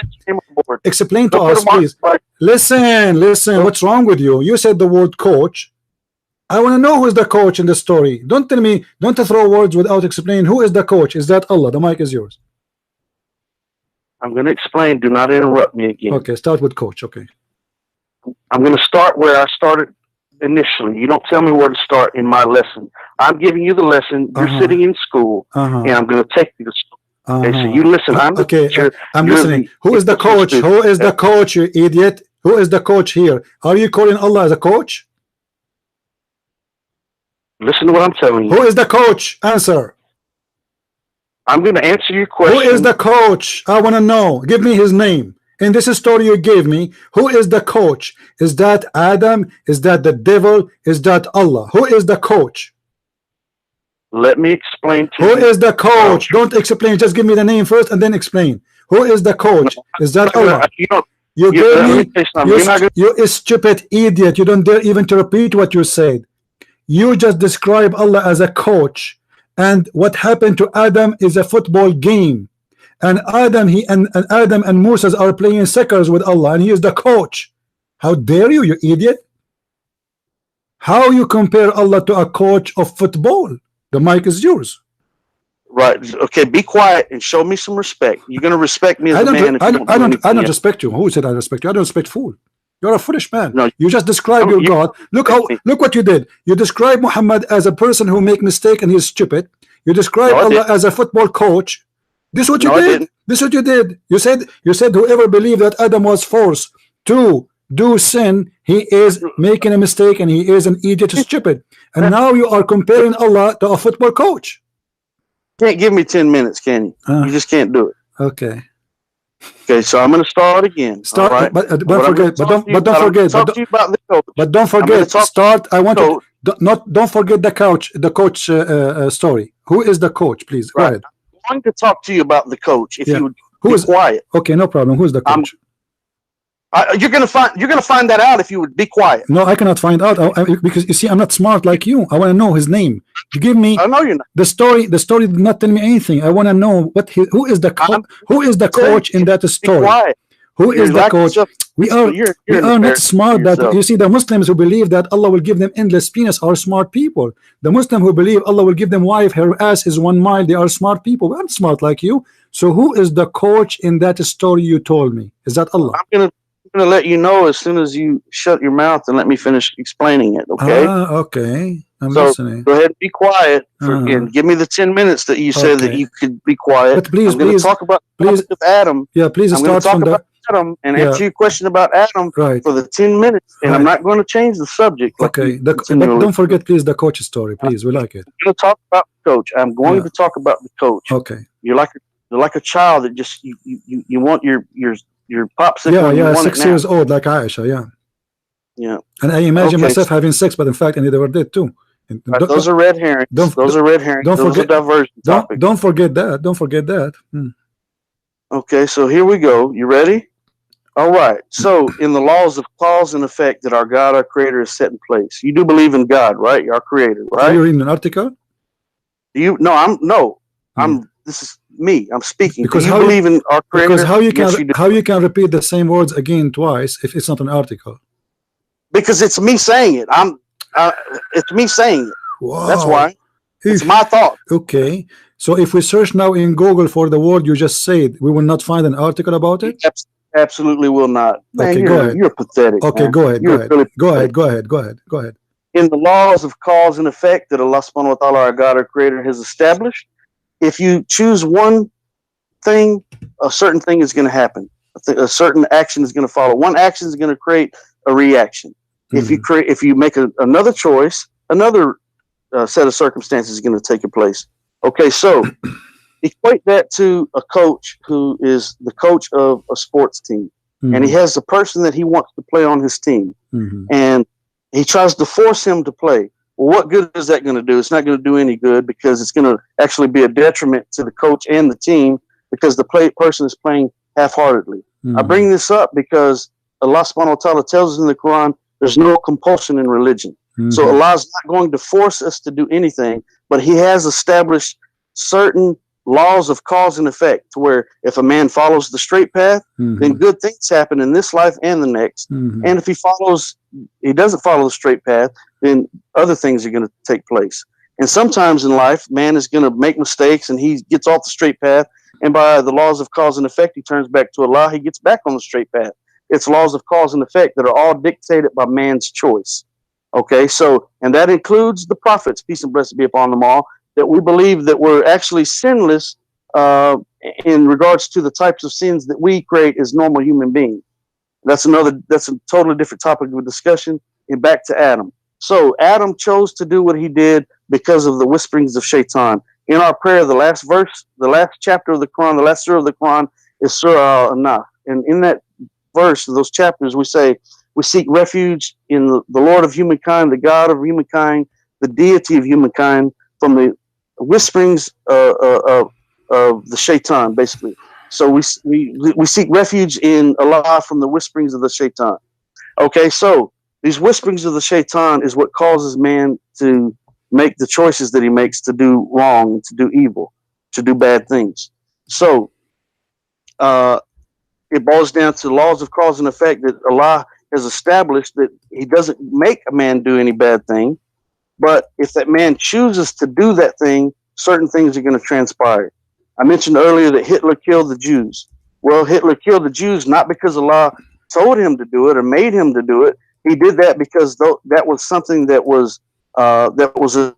Explain to us, please. Listen. What's wrong with you? You said the word coach. I want to know who is the coach in the story. Don't tell me. Don't throw words without explaining. Who is the coach? Is that Allah? The mic is yours. I'm going to explain. Do not interrupt me again. Okay, start with coach. Okay. I'm going to start where I started initially. You don't tell me where to start in my lesson. I'm giving you the lesson. You're sitting in school, and I'm going to take you to school. Okay, so you listen. I'm the teacher. I'm listening. Who is the coach? Who is the coach, you idiot? Who is the coach here? Are you calling Allah as a coach? Listen to what I'm telling you. Who is the coach? Answer. I'm going to answer your question. Who is the coach? I want to know. Give me his name. In this story you gave me, who is the coach? Is that Adam? Is that the devil? Is that Allah? Who is the coach? Let me explain to you. Who is the coach? Don't explain. Just give me the name first and then explain. Who is the coach? Is that Allah? You gave me. You stupid idiot. You don't dare even to repeat what you said. You just describe Allah as a coach, and what happened to Adam is a football game. and Adam and Moses are playing checkers with Allah, and he is the coach. How dare you, you idiot? How you compare Allah to a coach of football? The mic is yours. Right. Okay. Be quiet and show me some respect. You're going to respect me as a man. I don't respect you. Who said I respect you? I don't respect fool. You're a foolish man. No, you just describe your God. Look what you did. You describe Muhammad as a person who make mistake and he's stupid. You describe Allah as a football coach. This is what you did. This is what you did. You said whoever believed that Adam was forced to do sin, he is making a mistake and he is an idiot, stupid. And now you are comparing Allah to a football coach. Can't give me 10 minutes, can you? You just can't do it. Okay. Okay, so I'm going to start again. Start, right? but don't forget. But don't forget. Start. I want to don't forget the coach story. Who is the coach? Please go ahead. I'm going to talk to you about the coach. If you would be quiet. Okay, no problem. Who's the coach? You're gonna find that out if you would be quiet. No, I cannot find out because you see, I'm not smart like you. I want to know his name. You give me. I know you're not. The story did not tell me anything. I want to know who is the coach in that story. Who is the coach? We are not smart. That you see, the Muslims who believe that Allah will give them endless penis are smart people. The Muslim who believe Allah will give them wife, her ass is 1 mile, they are smart people. I'm smart like you. So who is the coach in that story you told me? Is that Allah? I'm going to let you know as soon as you shut your mouth and let me finish explaining it, okay? Okay. I'm listening. Go ahead and be quiet and give me the 10 minutes that you said that you could be quiet. But please, I'm going to talk about with Adam. Yeah, please start from about Adam and answer your question about Adam for the 10 minutes, and I'm not going to change the subject. Okay, but don't forget, please, the coach story, please. We like it. I'm going to talk about the coach. I'm going to talk about the coach. Okay. You're like a child that just you want your popsicle. Yeah, 6 years old, like Aisha. Yeah. And I imagine myself having sex, but in fact, I never did too. Those are red herrings. Those are red herrings. Those are diversion topics. Don't forget that. Don't forget that. Okay, so here we go. You ready? All right. So, in the laws of cause and effect that our God, our Creator, has set in place, you do believe in God, right? Our Creator, right? Are you reading an article? This is me. I'm speaking. Because you believe in our Creator? Because how you can repeat the same words again twice if it's not an article? Because it's me saying it. It's me saying it. Wow. That's why. It's my thought. Okay. So if we search now in Google for the word you just said, we will not find an article about it? Absolutely will not. Man, okay, go ahead. You're pathetic. Okay, man. Go ahead. Really go ahead. In the laws of cause and effect that Allah subhanahu wa ta'ala, our God, our Creator, has established, if you choose one thing, a certain thing is going to happen. A certain action is going to follow. One action is going to create a reaction. If you make another choice, another set of circumstances is going to take place. Okay, so equate that to a coach who is the coach of a sports team, and he has a person that he wants to play on his team, and he tries to force him to play. Well, what good is that going to do? It's not going to do any good because it's going to actually be a detriment to the coach and the team because the person is playing half-heartedly. I bring this up because Allah subhanahu wa ta'ala tells us in the Quran, there's no compulsion in religion. So Allah's not going to force us to do anything, but he has established certain laws of cause and effect to where if a man follows the straight path, then good things happen in this life and the next. And if he doesn't follow the straight path, then other things are going to take place. And sometimes in life, man is going to make mistakes and he gets off the straight path. And by the laws of cause and effect, he turns back to Allah. He gets back on the straight path. It's laws of cause and effect that are all dictated by man's choice. Okay, so, and that includes the prophets, peace and blessing be upon them all, that we believe that we're actually sinless in regards to the types of sins that we create as normal human beings. That's a totally different topic of discussion. And back to Adam. So Adam chose to do what he did because of the whisperings of Shaitan. In our prayer, the last verse, the last chapter of the Quran, the last surah of the Quran is Surah Al-Anaf. And in that verse, those chapters, we say, we seek refuge in the Lord of humankind, the God of humankind, the deity of humankind, from the whisperings of the Shaitan, basically. So we seek refuge in Allah from the whisperings of the Shaitan. Okay, so these whisperings of the Shaitan is what causes man to make the choices that he makes to do wrong, to do evil, to do bad things. So it boils down to laws of cause and effect that Allah has established, that He doesn't make a man do any bad thing, but if that man chooses to do that thing, certain things are going to transpire. I mentioned earlier that Hitler killed the Jews. Well, Hitler killed the Jews not because Allah told him to do it or made him to do it. He did that because that was something that was a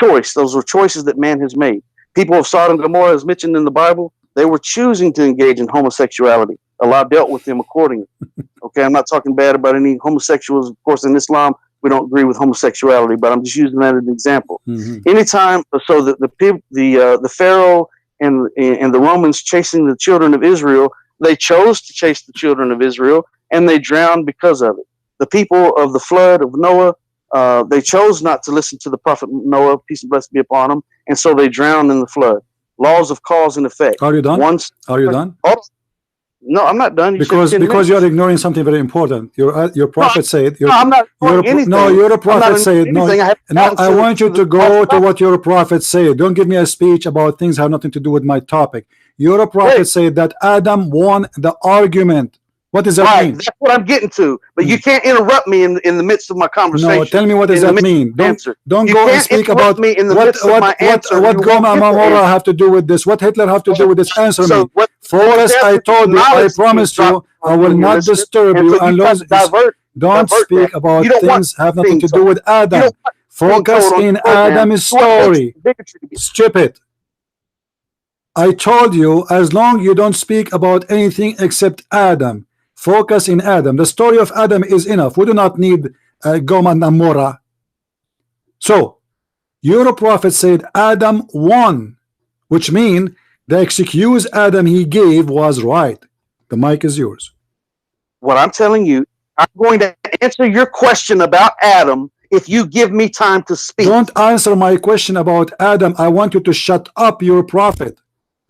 choice. Those were choices that man has made. People of Sodom and Gomorrah, as mentioned in the Bible, they were choosing to engage in homosexuality. Allah dealt with them accordingly. Okay, I'm not talking bad about any homosexuals. Of course, in Islam, we don't agree with homosexuality, but I'm just using that as an example. Anytime, so the Pharaoh and the Romans chasing the children of Israel, they chose to chase the children of Israel, and they drowned because of it. The people of the flood of Noah, they chose not to listen to the prophet Noah, peace and blessing be upon him, and so they drowned in the flood. Laws of cause and effect. Are you done? Are you done? No, I'm not done. Because you're ignoring something very important. Your prophet said. No, I'm not ignoring anything. No, your prophet said. No, I want you to go to what your prophet said. Don't give me a speech about things that have nothing to do with my topic. Your prophet said that Adam won the argument. What does that mean? That's what I'm getting to. But you can't interrupt me in the midst of my conversation. No, tell me what does that mean. Don't go and speak about me in the midst of my answer. What Goma Mamora have to do with this? What Hitler have to do with this? Answer me. Focus. I told you. I promised you. I will not disturb you unless don't speak about things have nothing to do with Adam. Focus in Adam's story. Stupid. I told you, as long you don't speak about anything except Adam. Focus in Adam. The story of Adam is enough. We do not need Goma Namora. So, your prophet said Adam won, which means the excuse Adam he gave was right. The mic is yours. What I'm telling you, I'm going to answer your question about Adam if you give me time to speak. Don't answer my question about Adam. I want you to shut up your prophet,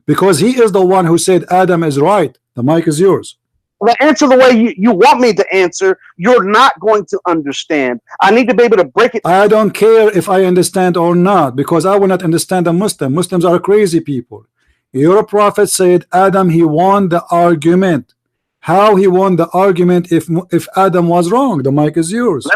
because he is the one who said Adam is right. The mic is yours. Well, answer the way you want me to answer. You're not going to understand. I need to be able to break it. I don't care if I understand or not, because I will not understand a Muslim. Muslims are crazy people. Your prophet said Adam, he won the argument. How he won the argument if Adam was wrong? The mic is yours.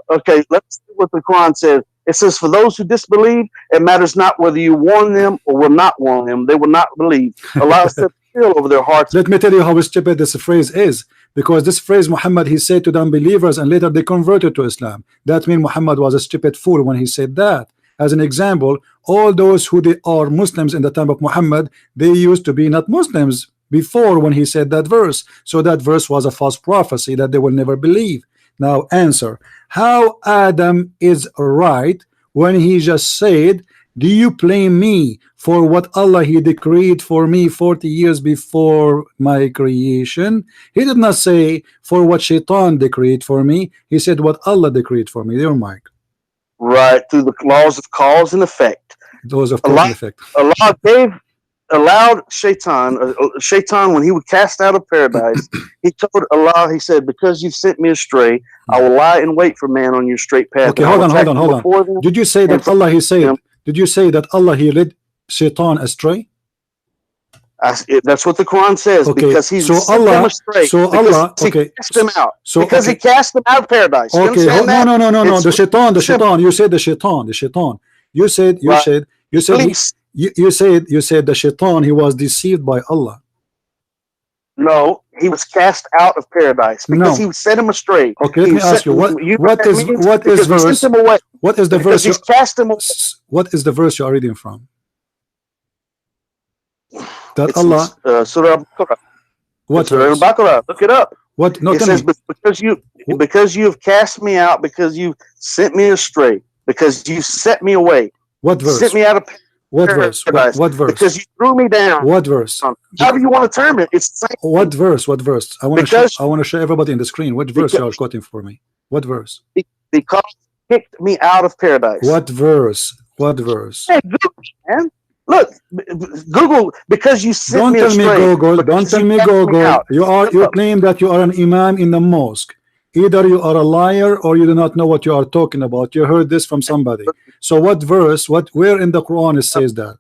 Okay, let's see what the Quran says. It says, for those who disbelieve, it matters not whether you warn them or will not warn them. They will not believe. Allah said over their hearts. Let me tell you how stupid this phrase is, because this phrase Muhammad he said to the unbelievers, and later they converted to Islam. That means Muhammad was a stupid fool when he said that. As an example, all those who are Muslims in the time of Muhammad, they used to be not Muslims before when he said that verse. So that verse was a false prophecy that they will never believe. Now answer, how Adam is right when he just said, do you blame me for what Allah he decreed for me 40 years before my creation? He did not say for what Shaitan decreed for me. He said what Allah decreed for me. Your mic. Right, through the laws of cause and effect. Those of cause and effect. Allah allowed Shaitan when he was cast out of paradise, he told Allah, he said, because you've sent me astray, I will lie in wait for man on your straight path. Okay, hold on. Did you say that Allah he said? Did you say that Allah he led Shaitan astray? That's what the Quran says. Okay. Because he's so Allah, astray. So Allah, okay. He cast him out. So because he cast them out of paradise. Okay. No. The Shaitan. You said the Shaitan. You said the Shaitan he was deceived by Allah. No, he was cast out of paradise because he set him astray. Okay, let me ask you what is verse? What is the verse? What is the verse you are reading from? That it's Allah. Surah Al-Baqarah. What? Surah Al-Baqarah. Look it up. What? No, it says because you have cast me out, because you sent me astray, because you set me away. What verse? Sent me out of what verse? What verse? Because you threw me down. What verse? However you want to term it. It's the same. What verse? What verse? I want to show everybody in the screen. What verse you are quoting for me? What verse? Because you kicked me out of paradise. What verse? What verse? Hey, Google, man. Look, Google, because you sent me astray. Don't tell me Google. You claim that you are an imam in the mosque. Either you are a liar or you do not know what you are talking about. You heard this from somebody. So what verse, where in the Quran it says that?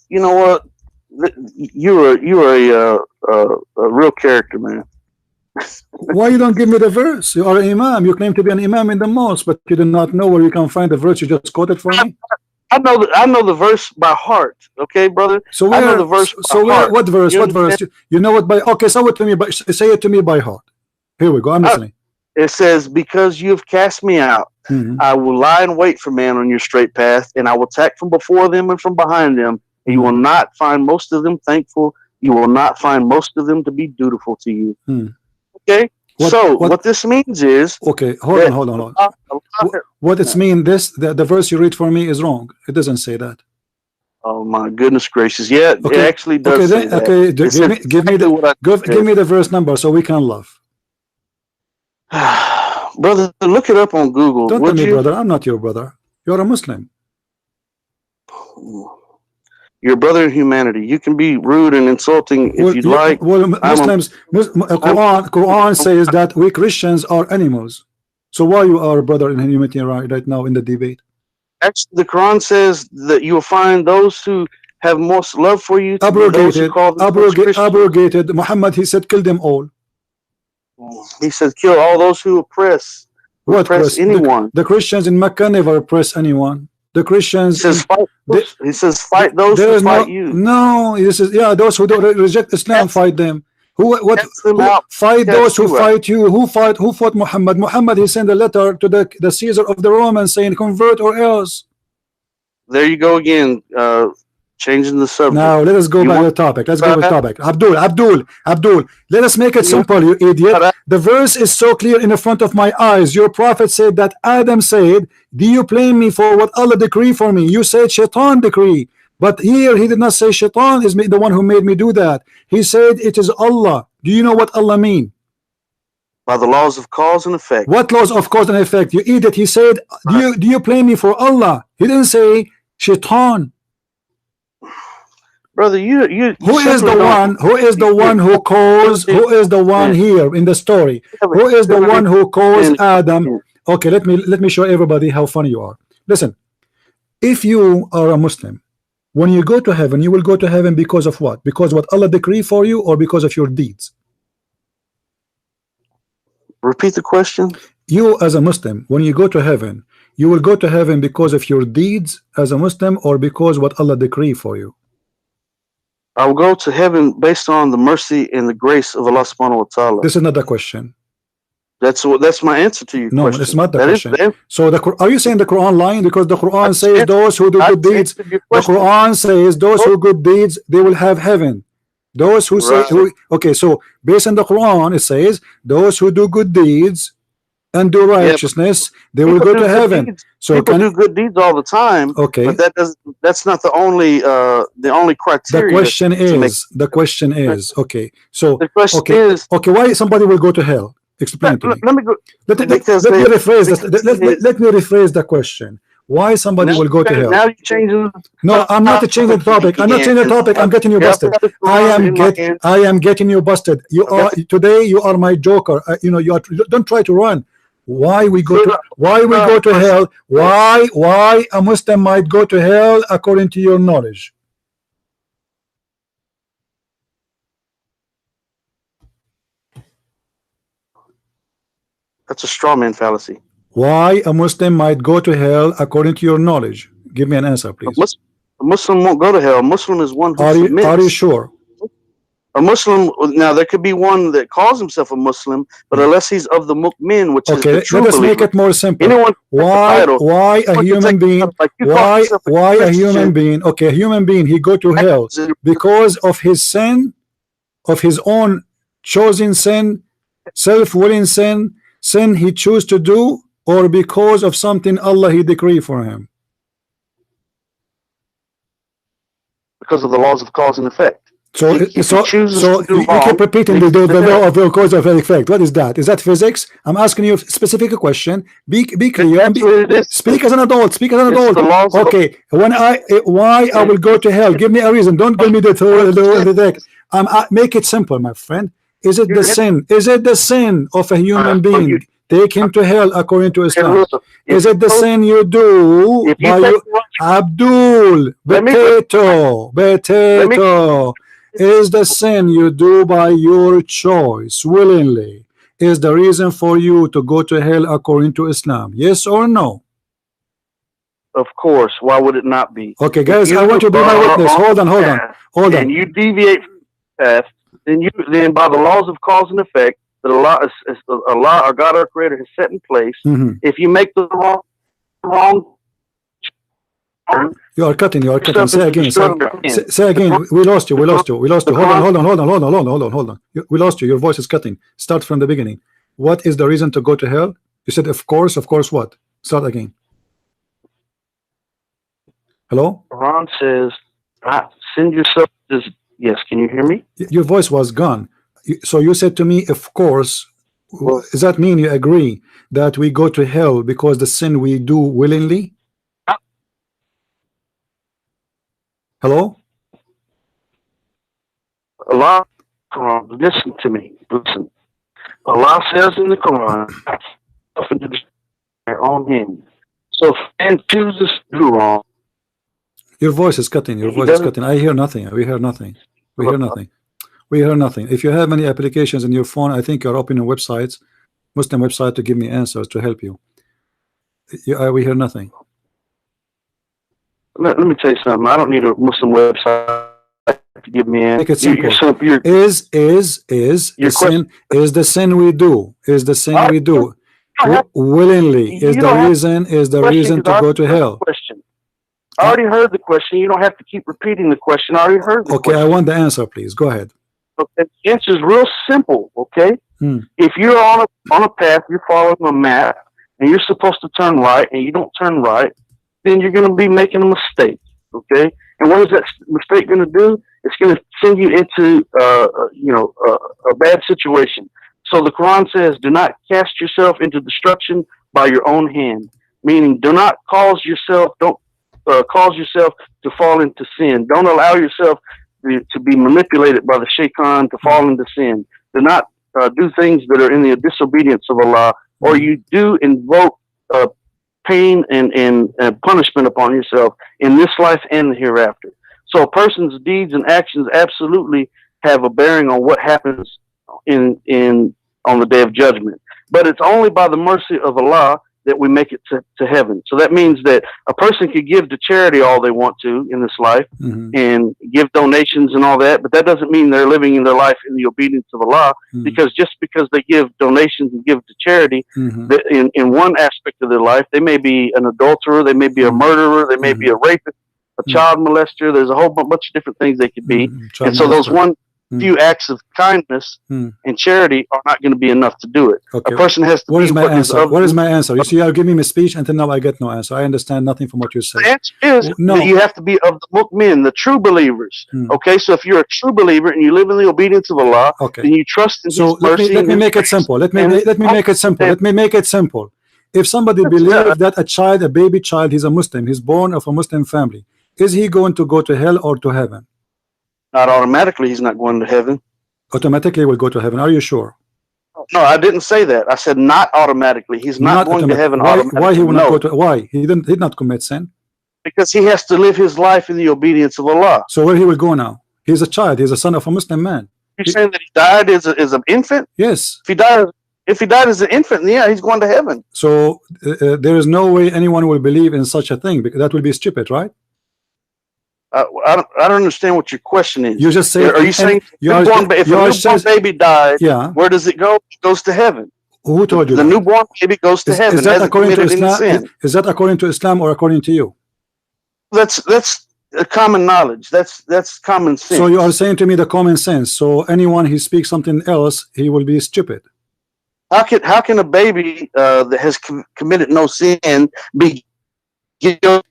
You know what? you're a real character, man. Why you don't give me the verse? You are an imam. You claim to be an imam in the mosque, but you do not know where you can find the verse you just quoted for me. I know the verse by heart. Okay, brother. So where? I know the verse so where? What verse? What verse? You know what by? Okay, say it to me. Say it to me by heart. Here we go. I'm listening. It says, "Because you have cast me out, I will lie in wait for man on your straight path, and I will attack from before them and from behind them. And you will not find most of them thankful. You will not find most of them to be dutiful to you." Okay. What this means is, okay, hold on. What it means, the verse you read for me is wrong. It doesn't say that. Oh my goodness gracious! Yeah, okay. It actually does. Okay, say okay. That. Give me the verse number so we can laugh. Brother, look it up on Google. Don't tell me, brother. I'm not your brother. You're a Muslim. Your brother in humanity. You can be rude and insulting if you'd like. Well, Muslims, Quran says that we Christians are animals. So why you are a brother in humanity right now in the debate? Actually, the Quran says that you will find those who have most love for you. Abrogated. Muhammad, he said, kill them all. He says, kill all those who oppress. Oppress anyone. The Christians in Mecca never oppress anyone. The Christians. He says, fight those who fight you. No, he says, yeah, those who don't reject Islam, fight them. Fight those who fight you. Who fought Muhammad? Muhammad, he sent a letter to the Caesar of the Romans saying, convert or else. There you go again. Changing the subject. Now let us go back to the topic. Let's go to the topic. Abdul. Let us make it simple, you idiot. The verse is so clear in the front of my eyes. Your prophet said that Adam said, do you blame me for what Allah decreed for me? You said Shaitan decree. But here he did not say Shaitan is the one who made me do that. He said it is Allah. Do you know what Allah mean? By the laws of cause and effect. What laws of cause and effect? You idiot. He said, do you blame me for Allah? He didn't say Shaitan. Brother, who is the one who caused here in the story? Who is the one who caused Adam? Okay, let me show everybody how funny you are. Listen, if you are a Muslim, when you go to heaven, you will go to heaven because of what? Because what Allah decreed for you, or because of your deeds? Repeat the question. You as a Muslim, when you go to heaven, you will go to heaven because of your deeds as a Muslim, or because what Allah decreed for you? I will go to heaven based on the mercy and the grace of Allah subhanahu wa ta'ala. This is not the question. That's my answer to your question. No, it's not the question. So are you saying the Quran lying? Because the Quran says those who do good deeds, the Quran says those who do good deeds, they will have heaven. Those who say, okay, so based on the Quran, it says those who do good deeds and do righteousness, they will go to heaven. So people do good deeds all the time. Okay, but that's not the only criteria. The question is okay. So the question is okay. Why somebody will go to hell? Explain to me. Let me go. Let me rephrase the question. Why somebody will go to hell? Now you're changing. No, I'm not changing the topic. I'm not changing the topic. I'm getting you busted. I am getting you busted. You are today. You are my joker. Don't try to run. Why we go to hell? Why a Muslim might go to hell according to your knowledge? That's a straw man fallacy. Why a Muslim might go to hell according to your knowledge? Give me an answer, please. A Muslim won't go to hell. A Muslim is one who submits. Are you sure? A Muslim, now there could be one that calls himself a Muslim, but unless he's of the mu'min, which is the true let us make it more simple. Why a human being? Why a human being? Okay, a human being, he go to hell because of his sin, of his own chosen sin, self-willing sin he choose to do, or because of something Allah he decree for him? Because of the laws of cause and effect. So you keep repeating the law of cause and effect. What is that? Is that physics? I'm asking you a specific question. Be clear. Speak as an adult. Speak as an adult. Okay. Why I will go to hell? Give me a reason. Don't give me the deck. Make it simple, my friend. Is it the sin? Is it the sin of a human being? Take him to hell according to Islam. Is it the sin you do? Abdul, potato is the sin you do by your choice willingly is the reason for you to go to hell according to Islam. Yes or no? Of course. Why would it not be? Okay, guys, I want to be my witness. Hold on. And you deviate from the path, then by the laws of cause and effect that Allah, our God, our Creator, has set in place, if you make the wrong you are cutting. Say again. Say again. We lost you. Hold on. We lost you. Your voice is cutting. Start from the beginning. What is the reason to go to hell? You said, of course. What? Start again. Hello? Quran says, send yourself. Yes, can you hear me? Your voice was gone. So you said to me, of course. Well, does that mean you agree that we go to hell because the sin we do willingly? Hello? Allah, Quran, listen to me. Listen. Allah says in the Quran, their own hand. So if man chooses to do wrong. Your voice is cutting. I hear nothing. We hear nothing. If you have any applications in your phone, I think you're opening websites, Muslim website, to give me answers to help you. We hear nothing. Let me tell you something. I don't need a Muslim website to give me an answer. Make it simple. Is the sin we do willingly is the reason to go to hell? I already heard the question. You don't have to keep repeating the question. I already heard the question. I want the answer, please. Go ahead. Okay. The answer is real simple. Okay. If you're on a path, you're following a map, and you're supposed to turn right, and you don't turn right, then you're going to be making a mistake. Okay. And what is that mistake going to do? It's going to send you into a bad situation. So the Quran says, "Do not cast yourself into destruction by your own hand," meaning do not cause yourself to fall into sin. Don't allow yourself to be manipulated by the shaitan to fall into sin. Do not do things that are in the disobedience of Allah, or you do invoke pain and punishment upon yourself in this life and the hereafter. So a person's deeds and actions absolutely have a bearing on what happens on the day of judgment. But it's only by the mercy of Allah that we make it to heaven. So that means that a person could give to charity all they want to in this life and give donations and all that, but that doesn't mean they're living in their life in the obedience of Allah, because just because they give donations and give to charity, in one aspect of their life, they may be an adulterer, they may be a murderer, they may be a rapist, a child molester. There's a whole bunch of different things they could be. And so those few acts of kindness and charity are not going to be enough to do it. Okay. A person has to. What is my answer? What is my answer? You see, you're giving me a speech until now I get no answer. I understand nothing from what you say. The answer is that you have to be of the mu'min, the true believers. Okay, so if you're a true believer and you live in the obedience of Allah, then you trust in His mercy. Let me make it simple. Let me make it simple. If somebody believes that a baby child, he's a Muslim, he's born of a Muslim family, is he going to go to hell or to heaven? Not automatically, he's not going to heaven. Automatically he will go to heaven. Are you sure? No, I didn't say that. I said not automatically. He's not going to heaven automatically. Why he will not go to? Why he did not commit sin? Because he has to live his life in the obedience of Allah. So where he will go now? He's a child. He's a son of a Muslim man. You're saying that he died as an infant? Yes. If he died as an infant, yeah, he's going to heaven. So there is no way anyone will believe in such a thing, because that will be stupid, right? I don't understand what your question is. You just say. Are you saying if a newborn baby dies, where does it go? It goes to heaven. Who told you the newborn baby goes to heaven? Is that according to Islam? Is that according to Islam or according to you? That's common knowledge. That's common sense. So you are saying to me the common sense. So anyone who speaks something else, he will be stupid. How can a baby that has committed no sin be guilty?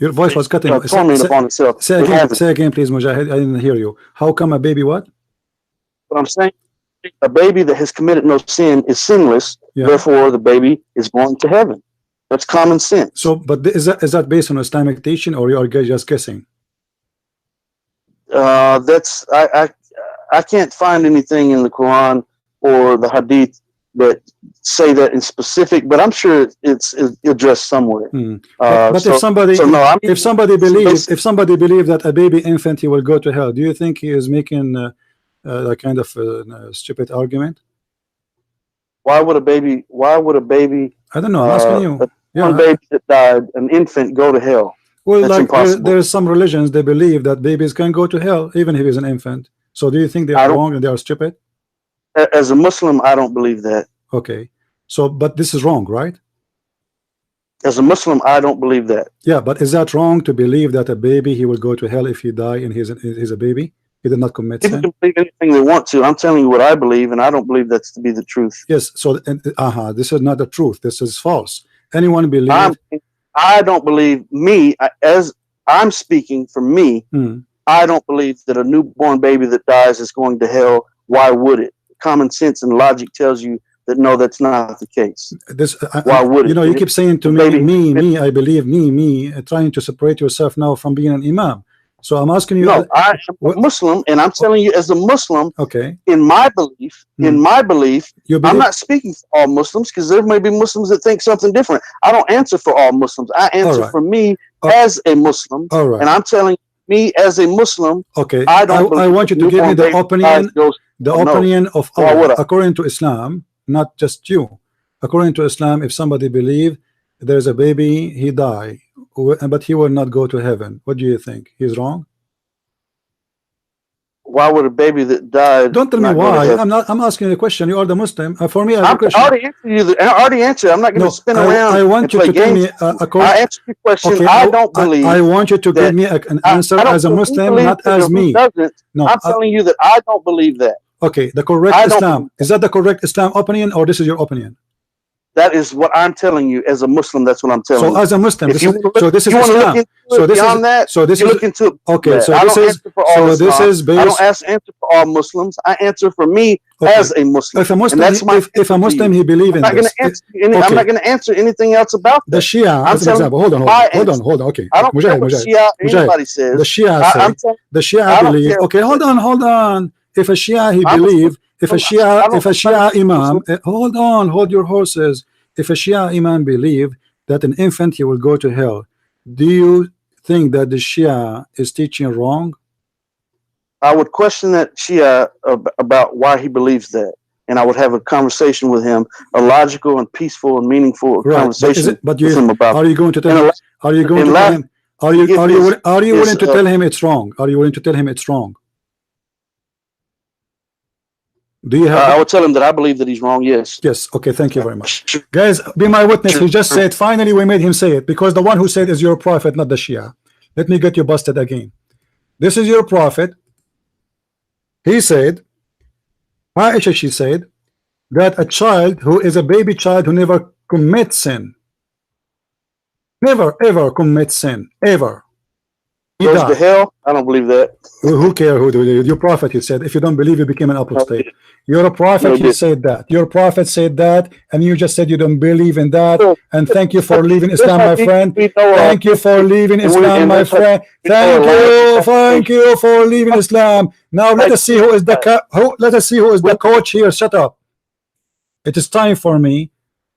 Your voice was cutting. Say again, please, Mujahid. I didn't hear you. How come a baby what? What I'm saying, a baby that has committed no sin is sinless. Therefore, the baby is going to heaven. That's common sense. So, but is that based on Islamic teaching, or you are just guessing? I can't find anything in the Quran or the Hadith that say that in specific, but I'm sure it's addressed somewhere. But if somebody if somebody believes that a baby infant he will go to hell, do you think he is making a kind of stupid argument? Why would a baby? I don't know. I'm asking you. One baby that died, an infant, go to hell? Well, like there's some religions they believe that babies can go to hell even if he is an infant. So do you think they are wrong and they are stupid? As a Muslim, I don't believe that. Okay, so but this is wrong, right? As a Muslim, I don't believe that. Yeah, but is that wrong to believe that a baby he will go to hell if he die and he's a baby? He did not commit sin. People can believe anything they want to. I'm telling you what I believe, and I don't believe that's to be the truth. Yes, so this is not the truth. This is false. Anyone believe? I don't believe as I'm speaking for me. I don't believe that a newborn baby that dies is going to hell. Why would it? Common sense and logic tells you that no, that's not the case. Why would it? You know, you keep saying to me, I believe me, trying to separate yourself now from being an imam. So I'm asking you. No, I am a Muslim, and I'm telling you, as a Muslim, okay, in my belief, I'm not speaking for all Muslims because there may be Muslims that think something different. I don't answer for all Muslims. I answer for me as a Muslim, and I'm telling me as a Muslim. Okay, I want you to give me the opinion of Allah according to Islam, not just you. According to Islam, if somebody believes there's a baby, he die, but he will not go to heaven, what do you think? He's wrong? Why would a baby that died? Don't tell me why. I'm asking you a question. You are the Muslim. For me, I already answered. I'm not going to spin around. I want you to tell me. I answered your question. Okay, I don't believe. I want you to give me an answer as a Muslim, not as me. No, I'm telling you that I don't believe that. Okay, the correct Islam, is that the correct Islam opinion, or this is your opinion? That is what I'm telling you as a Muslim. That's what I'm telling you. So as a Muslim, this is Islam. So this is okay. So this is based. I don't answer for all Muslims. I answer for me as a Muslim. If a Muslim, he believes in this. I'm not going to answer anything else about that. The Shia, as an example. Hold on. Okay. I don't care what Shia anybody says. The Shia believe. Okay, hold on. If a Shia he believe. If a Shia Imam, hold your horses. If a Shia Imam believe that an infant he will go to hell, do you think that the Shia is teaching wrong? I would question that Shia about why he believes that, and I would have a conversation with him, a logical and peaceful and meaningful conversation with him about. Are you going to tell him? Are you going to tell him? Are you willing to tell him it's wrong? Are you willing to tell him it's wrong? Do you have? I would tell him that I believe that he's wrong. Yes. Yes. Okay. Thank you very much, guys. Be my witness. He just said. Finally, we made him say it because the one who said is your prophet, not the Shia. Let me get you busted again. This is your prophet. He said, Aisha, she said that a child who is a baby child who never commits sin, never ever commits sin, ever. Goes to hell? I don't believe that. Who cares who do you? Your prophet, he said, if you don't believe, you became an apostate. You're a prophet, he said that. Your prophet said that, and you just said you don't believe in that. And thank you for leaving Islam, my friend. Thank you for leaving Islam, my friend. Thank you for leaving Islam. Now let us see who is the coach here. Shut up. It is time for me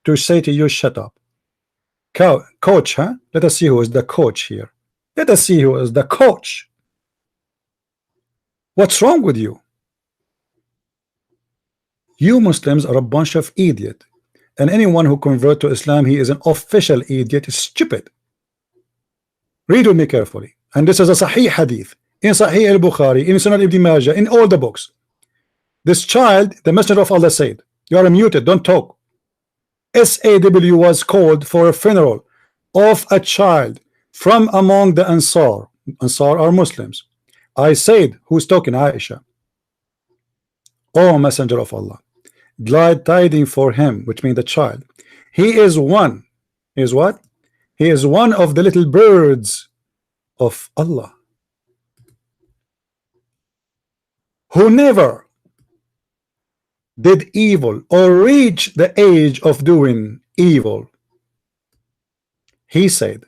to say to you, shut up. Coach, huh? Let us see who is the coach here. Let us see who is the coach. What's wrong with you? You Muslims are a bunch of idiots, and anyone who convert to Islam, he is an official idiot, is stupid. Read with me carefully, and this is a Sahih Hadith in Sahih al-Bukhari, in Sunan Ibn Majah, in all the books. This child, the Messenger of Allah said, you are muted, don't talk. SAW was called for a funeral of a child from among the Ansar. Ansar are Muslims. I said, who's talking? Aisha. Oh, Messenger of Allah, glad tidings for him, which means the child. He is one. He is what? He is one of the little birds of Allah, who never did evil or reach the age of doing evil. He said,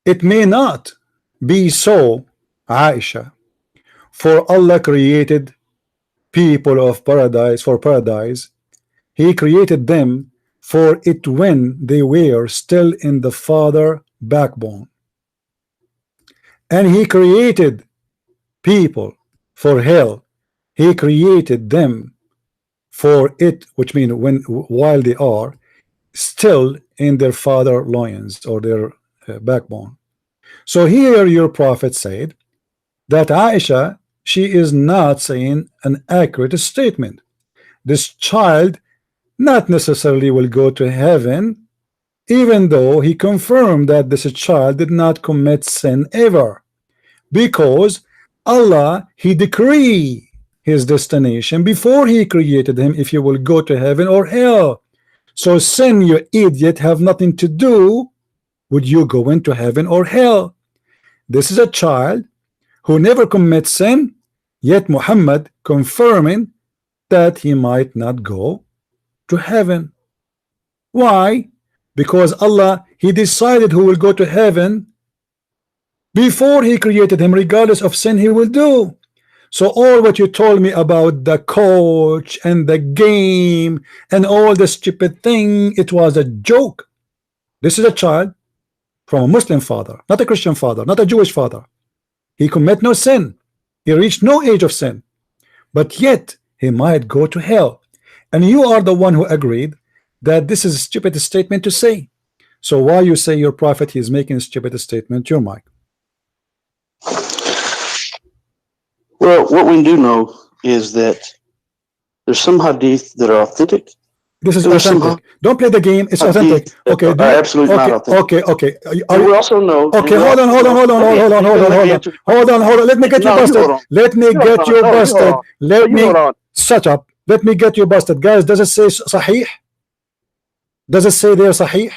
it may not be so, Aisha, for Allah created people of paradise for paradise. He created them for it when they were still in the father backbone. And he created people for hell. He created them for it, which means while they are still in their father loins or their backbone. So here your prophet said that Aisha, she is not saying an accurate statement. This child not necessarily will go to heaven, even though he confirmed that this child did not commit sin ever, because Allah, he decreed his destination before he created him, if you will go to heaven or hell. So sin, you idiot, have nothing to do with you going to heaven or hell. This is a child who never commits sin, yet Muhammad confirming that he might not go to heaven. Why? Because Allah, he decided who will go to heaven before he created him, regardless of sin he will do. So all what you told me about the coach and the game and all the stupid thing, it was a joke. This is a child from a Muslim father, not a Christian father, not a Jewish father. He commit no sin. He reached no age of sin, but yet he might go to hell. And you are the one who agreed that this is a stupid statement to say. So why you say your prophet, he is making a stupid statement? Your mic. Well, what we do know is that there's some hadith that are authentic. This is authentic. Don't play the game. It's authentic. Okay. Absolutely not authentic. Okay. We also know. Okay, hold on. Let me get you busted. Let me get you busted. Let me shut up. Let me get you busted, guys. Does it say Sahih? Does it say there Sahih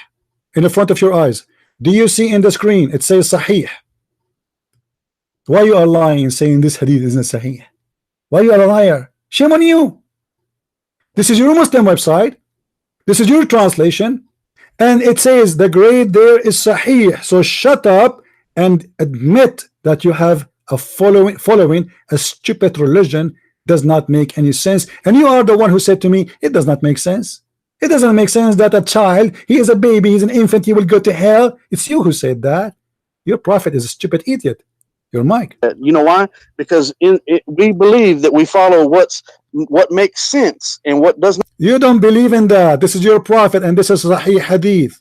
in the front of your eyes? Do you see in the screen? It says Sahih. Why you are lying, saying this hadith isn't Sahih? Why you are a liar? Shame on you. This is your Muslim website. This is your translation, and it says the grade there is Sahih. So shut up and admit that you have a following a stupid religion. Does not make any sense. And you are the one who said to me, it does not make sense. It doesn't make sense that a child, he is a baby, he's an infant, he will go to hell. It's you who said that. Your prophet is a stupid idiot. Your mic. You know why? Because we believe that we follow what makes sense and what does not. You don't believe in that. This is your prophet and this is Sahih hadith.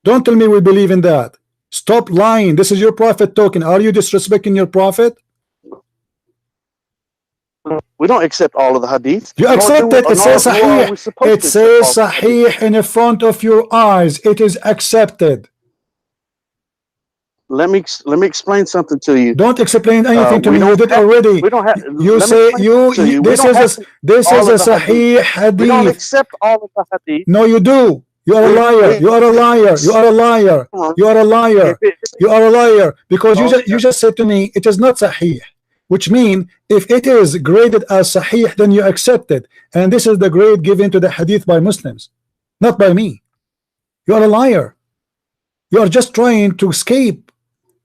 Don't tell me we believe in that. Stop lying. This is your prophet talking. Are you disrespecting your prophet? We don't accept all of the hadith. You accept it. It says Sahih. It says Sahih in the front of your eyes. It is accepted. Let me explain something to you. Don't explain anything to me. You did already. We don't have. You say this is a Sahih hadith. We don't accept all of the hadith. No, you do. You are a liar. You are a liar. You are a liar. You are a liar. You are a liar. Because you just said to me it is not Sahih, which means if it is graded as Sahih, then you accept it. And this is the grade given to the hadith by Muslims, not by me. You are a liar. You are just trying to escape.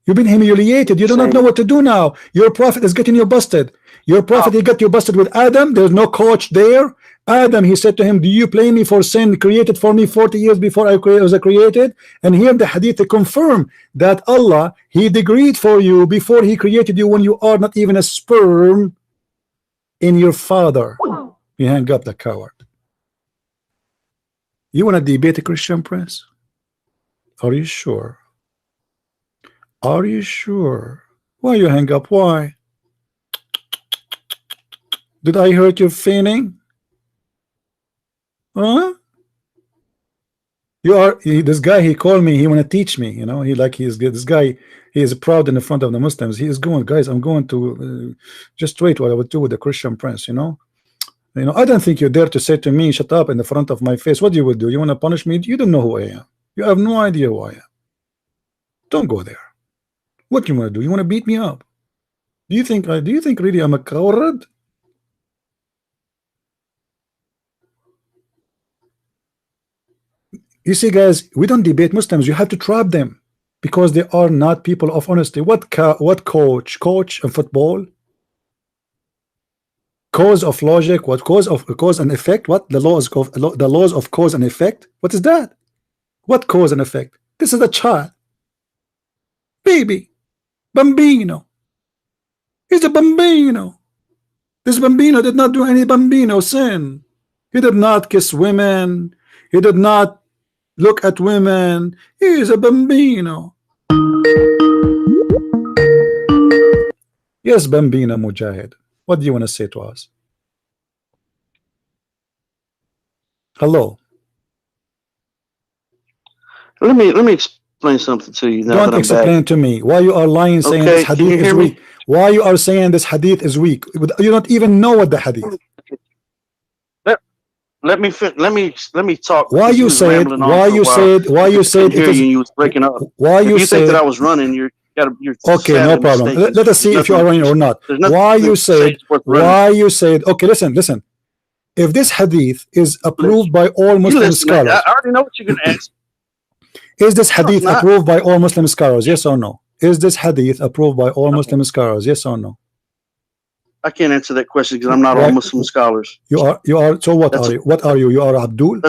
You've been humiliated. You do not know what to do now. Your prophet is getting you busted. Your prophet, he got you busted with Adam. There's no coach there. Adam, he said to him, do you blame me for sin created for me 40 years before I was created? And here the hadith confirm that Allah, he decreed for you before he created you when you are not even a sperm in your father. You hang up, the coward. You want to debate a Christian prince? Are you sure? Are you sure? Why you hang up? Why? Did I hurt your feeling? Huh? You are this guy. He called me. He want to teach me. You know. He's good. This guy. He is proud in the front of the Muslims. He is going, guys. I'm going to just wait what I would do with the Christian prince. You know. I don't think you're there to say to me, shut up in the front of my face. What you would do? You want to punish me? You don't know who I am. You have no idea who I am. Don't go there. What you want to do? You want to beat me up? Do you think really I'm a coward? You see, guys, we don't debate Muslims. You have to trap them because they are not people of honesty. What coach in football? Cause of logic. What cause and effect? What the laws of cause and effect? What is that? What cause and effect? This is a child, baby, bambino. He's a bambino. This bambino did not do any bambino sin. He did not kiss women. He did not look at women. He is a bambino. Yes, bambino Mujahid. What do you want to say to us? Hello. Let me explain something to you. Now Don't explain to me why you are lying, saying this hadith is weak. Why you are saying this hadith is weak? You don't even know what the hadith. Let me talk. Why you said it is, you was breaking up. Why you think that I was running? You're okay, no problem. Let us see if you are running or not. Why you said okay, listen. If this hadith is approved by all Muslim scholars, I already know what you're going to ask. Is this hadith approved by all Muslim scholars? Yes or no? Is this hadith approved by all Muslim scholars? Yes or no? I can't answer that question because I'm not all Muslim scholars. You are. So what are you? What are you? You are Abdul.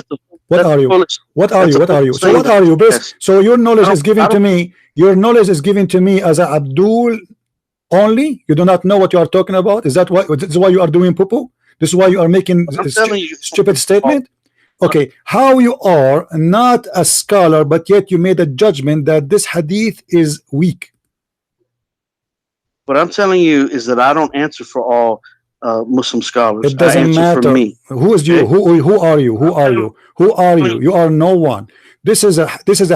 What are you? What are you? What are you? So what are you? So your knowledge is given to me. Your knowledge is given to me as a Abdul only. You do not know what you are talking about. Is that why? This is why you are doing poo-poo? This is why you are making stupid statement? Okay, how you are not a scholar, but yet you made a judgment that this hadith is weak. What I'm telling you is that I don't answer for all Muslim scholars. It doesn't matter. For me. Who is you? Who are you? Who are you? Who are you? You are no one. This is a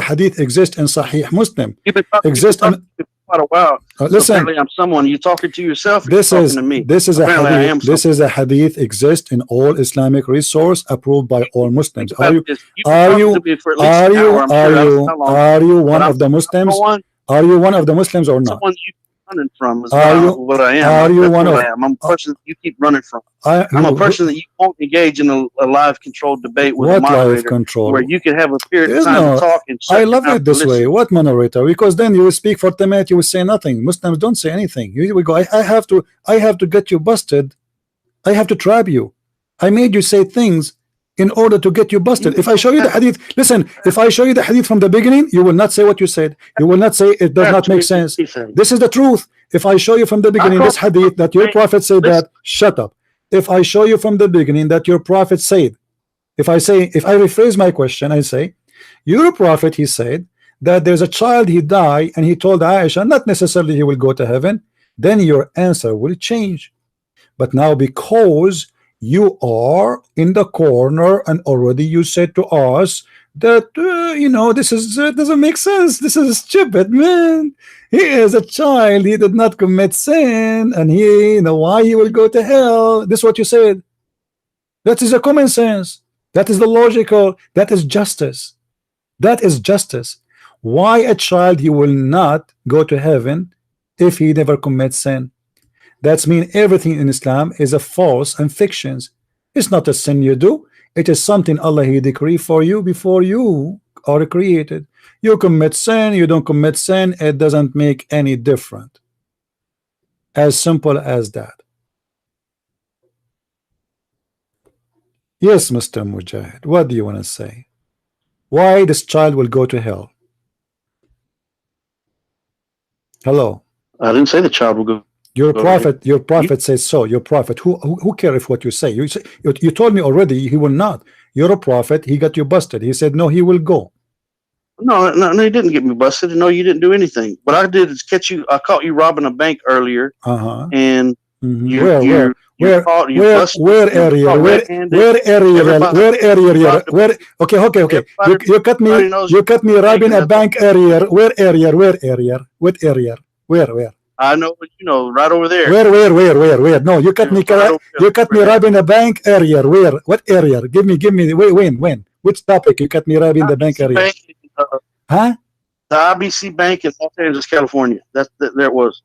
hadith exists in Sahih Muslim. Exists in quite a while. Listen, so I'm someone. You talking to yourself? This is to me. This is apparently a hadith. This is a hadith exists in all Islamic resource approved by all Muslims. Are you one of the Muslims? Are you one of the Muslims or not? Running from is what I am. Are you one of? I'm a person that you keep running from. I'm a person that you won't engage in a live controlled debate with a moderator, where you can have a period of time to talk. And I love it this way. What moderator? Because then you will speak for 10 minutes, you will say nothing. Muslims don't say anything. You will go. I have to get you busted. I have to trap you. I made you say things in order to get you busted. If I show you the hadith, listen, if I show you the hadith from the beginning, you will not say what you said. You will not say it does not make sense. This is the truth. If I show you from the beginning this hadith that your prophet said that, shut up. If I show you from the beginning that your prophet said, if I rephrase my question, I say, your prophet, he said that there's a child, he died, and he told Aisha, not necessarily he will go to heaven, then your answer will change. But now because you are in the corner and already you said to us that this is doesn't make sense, this is stupid, man, he is a child, he did not commit sin, and he why he will go to hell. This is what you said. That is a common sense, that is the logical, that is justice. That is justice. Why a child he will not go to heaven if he never commits sin? That's mean everything in Islam is a false and fictions. It's not a sin you do. It is something Allah he decree for you before you are created. You commit sin, you don't commit sin, it doesn't make any difference. As simple as that. Yes, Mr. Mujahid, what do you want to say? Why this child will go to hell? Hello. I didn't say the child will go. Your prophet says so. Your prophet, who care if what you say? You told me already he will not. You're a prophet. He got you busted. He said no, he will go. No, he didn't get me busted. No, you didn't do anything. What I did is catch you. I caught you robbing a bank earlier. And where area? Okay. You cut me robbing a bank area. Where area? What area? Where? I know, right over there. Where? No, you cut me robbing a bank area. Where? What area? Give me. When? Which topic? You cut me robbing the bank area? Huh? The IBC Bank in Los Angeles, California. There it was.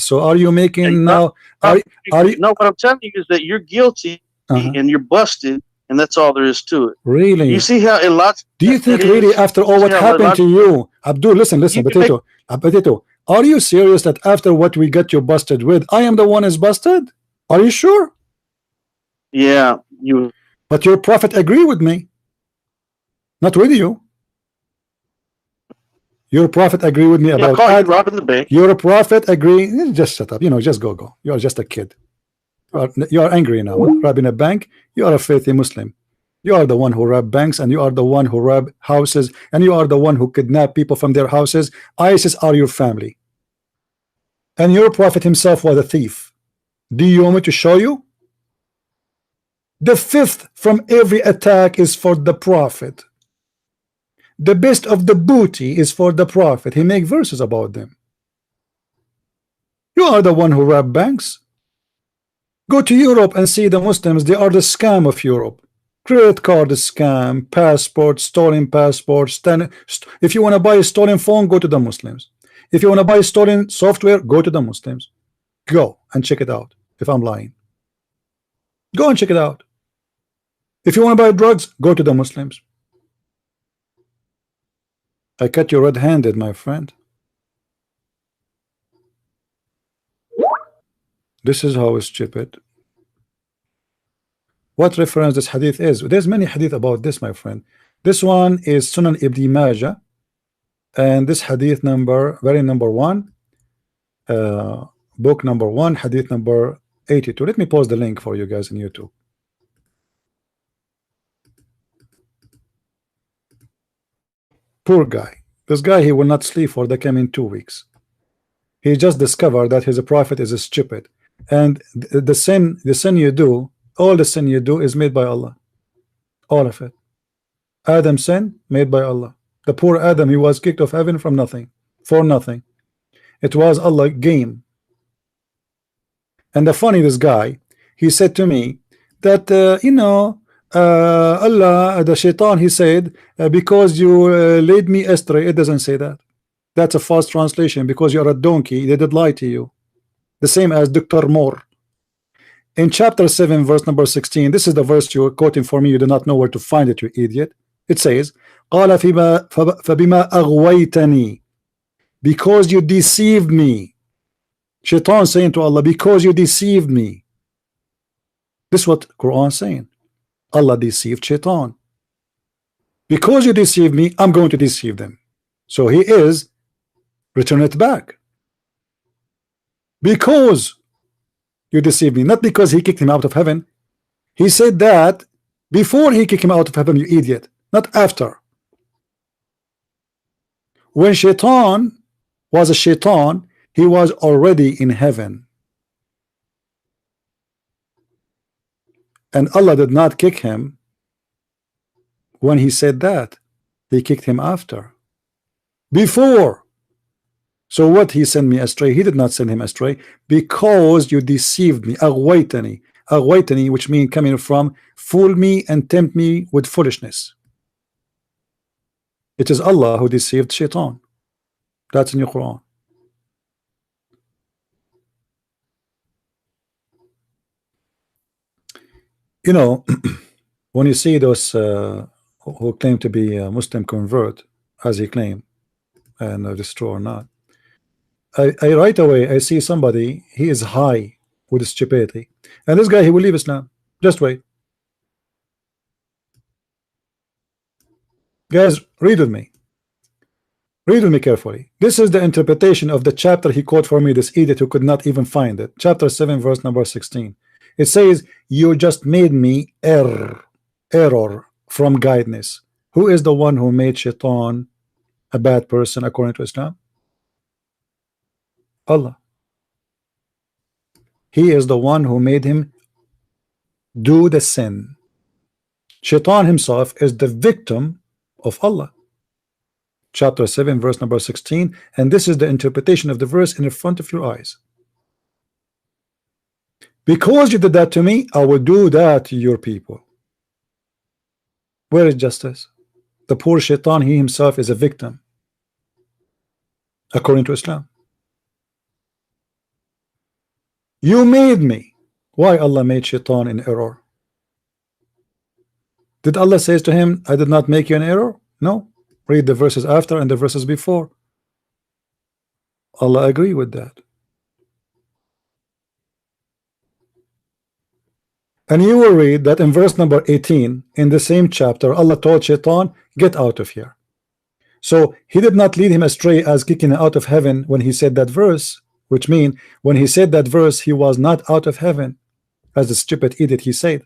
So are you making now? Are you? No, what I'm telling you is that you're guilty and you're busted, and that's all there is to it. Really? You see how do you think really after all what happened to you, Abdul? Listen, Potato. Are you serious that after what we get you busted with, I am the one is busted? Are you sure? Yeah, you. But your prophet agree with me, not with you. Your prophet agree with me about that. Robbing the bank. Your prophet agree. Just shut up. You know, just go. You are just a kid. You are angry now. Robbing a bank. You are a faithful Muslim. You are the one who rob banks, and you are the one who rob houses, and you are the one who kidnap people from their houses. ISIS are your family, and your prophet himself was a thief. Do you want me to show you? The fifth from every attack is for the prophet. The best of the booty is for the prophet. He make verses about them. You are the one who rob banks. Go to Europe and see the Muslims. They are the scam of Europe. Credit card scam, passport, stolen passports. If you want to buy a stolen phone, go to the Muslims. If you want to buy stolen software, go to the Muslims. Go and check it out. If I'm lying, go and check it out. If you want to buy drugs, go to the Muslims. I cut you red-handed, my friend. This is how stupid. What reference this hadith is? There's many hadith about this, my friend. This one is Sunan Ibn Majah, and this hadith number, number 1, book number 1, hadith number 82. Let me post the link for you guys on YouTube. Poor guy. This guy, he will not sleep for the coming 2 weeks. He just discovered that his prophet is stupid, and the sin you do, all the sin you do is made by Allah. All of it. Adam's sin made by Allah. The poor Adam, he was kicked off heaven from nothing, for nothing. It was Allah game. And the funny, this guy, he said to me that Allah, the shaitan, he said, because you laid me astray. It doesn't say that. That's a false translation. Because you're a donkey, they did lie to you. The same as Dr. Moore. In chapter 7, verse number 16, this is the verse you're quoting for me. You do not know where to find it, you idiot. It says, قَالَ فَبِمَا أَغْوَيْتَنِي, because you deceived me. Shaitan saying to Allah, because you deceived me. This is what Quran is saying. Allah deceived Shaitan. Because you deceived me, I'm going to deceive them. So he is, return it back. Because you deceived me, not because he kicked him out of heaven. He said that before he kicked him out of heaven, you idiot, not after. When Shaitan was a shaitan, he was already in heaven. And Allah did not kick him when he said that. He kicked him after. Before. So what, he sent me astray? He did not send him astray, because you deceived me. Aghwaytani. Aghwaytani, which means coming from fool me and tempt me with foolishness. It is Allah who deceived Shaitan. That's in your Quran. You know, when you see those who claim to be a Muslim convert, as he claimed, and it's true or not, I right away I see somebody, he is high with stupidity, and this guy, he will leave Islam. Just wait, guys. Read with me. Read with me carefully. This is the interpretation of the chapter he quoted for me, this idiot who could not even find it. Chapter 7, verse number 16. It says, you just made me error from guidance. Who is the one who made Shaitan a bad person according to Islam? Allah. He is the one who made him do the sin. Shaitan himself is the victim of Allah. Chapter 7, verse number 16, and this is the interpretation of the verse in the front of your eyes. Because you did that to me, I will do that to your people. Where is justice? The poor Shaitan, he himself is a victim according to Islam. You made me. Why Allah made Shaitan in error? Did Allah say to him, I did not make you an error? No. Read the verses after and the verses before. Allah agree with that. And you will read that in verse number 18 in the same chapter, Allah told Shaitan, get out of here. So he did not lead him astray as kicking him out of heaven when he said that verse, which means when he said that verse, he was not out of heaven, as the stupid idiot he said.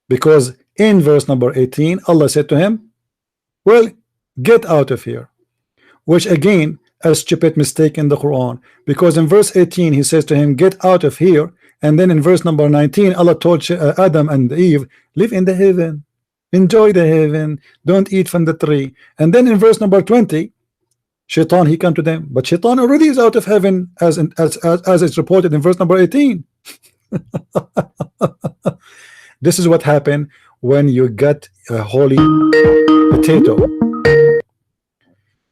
Because in verse number 18, Allah said to him, well, get out of here, which again, a stupid mistake in the Quran, because in verse 18, he says to him, get out of here. And then in verse number 19, Allah told Adam and Eve, live in the heaven, enjoy the heaven, don't eat from the tree. And then in verse number 20, Shaitan, he came to them, but Shaitan already is out of heaven, as it's reported in verse number 18. This is what happened when you get a holy potato.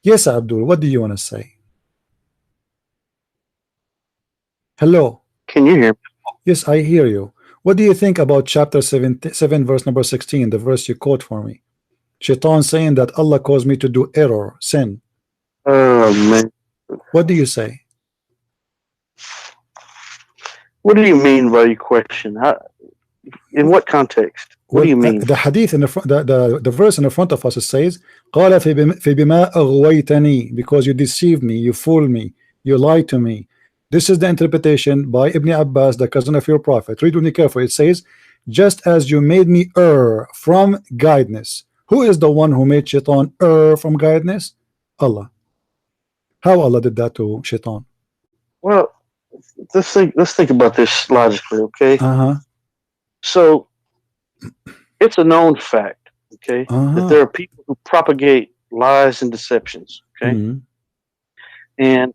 Yes, Abdul, what do you want to say? Hello. Can you hear me? Yes, I hear you. What do you think about chapter 7 verse number 16, the verse you quote for me? Shaitan saying that Allah caused me to do error, sin. Oh, man. What do you say? What do you mean by your question? In what context? What do you mean? The hadith in the front, the verse in the front of us, it says, قَالَ فَبِمَا أَغْوَيْتَنِي, because you deceived me, you fooled me, you lied to me. This is the interpretation by Ibn Abbas, the cousin of your prophet. Read with me carefully. It says, just as you made me err from guidance. Who is the one who made Shaitan err from guidance? Allah. How Allah did that to Shaitan? Well, let's think about this logically, okay? So it's a known fact, okay, that there are people who propagate lies and deceptions, okay? And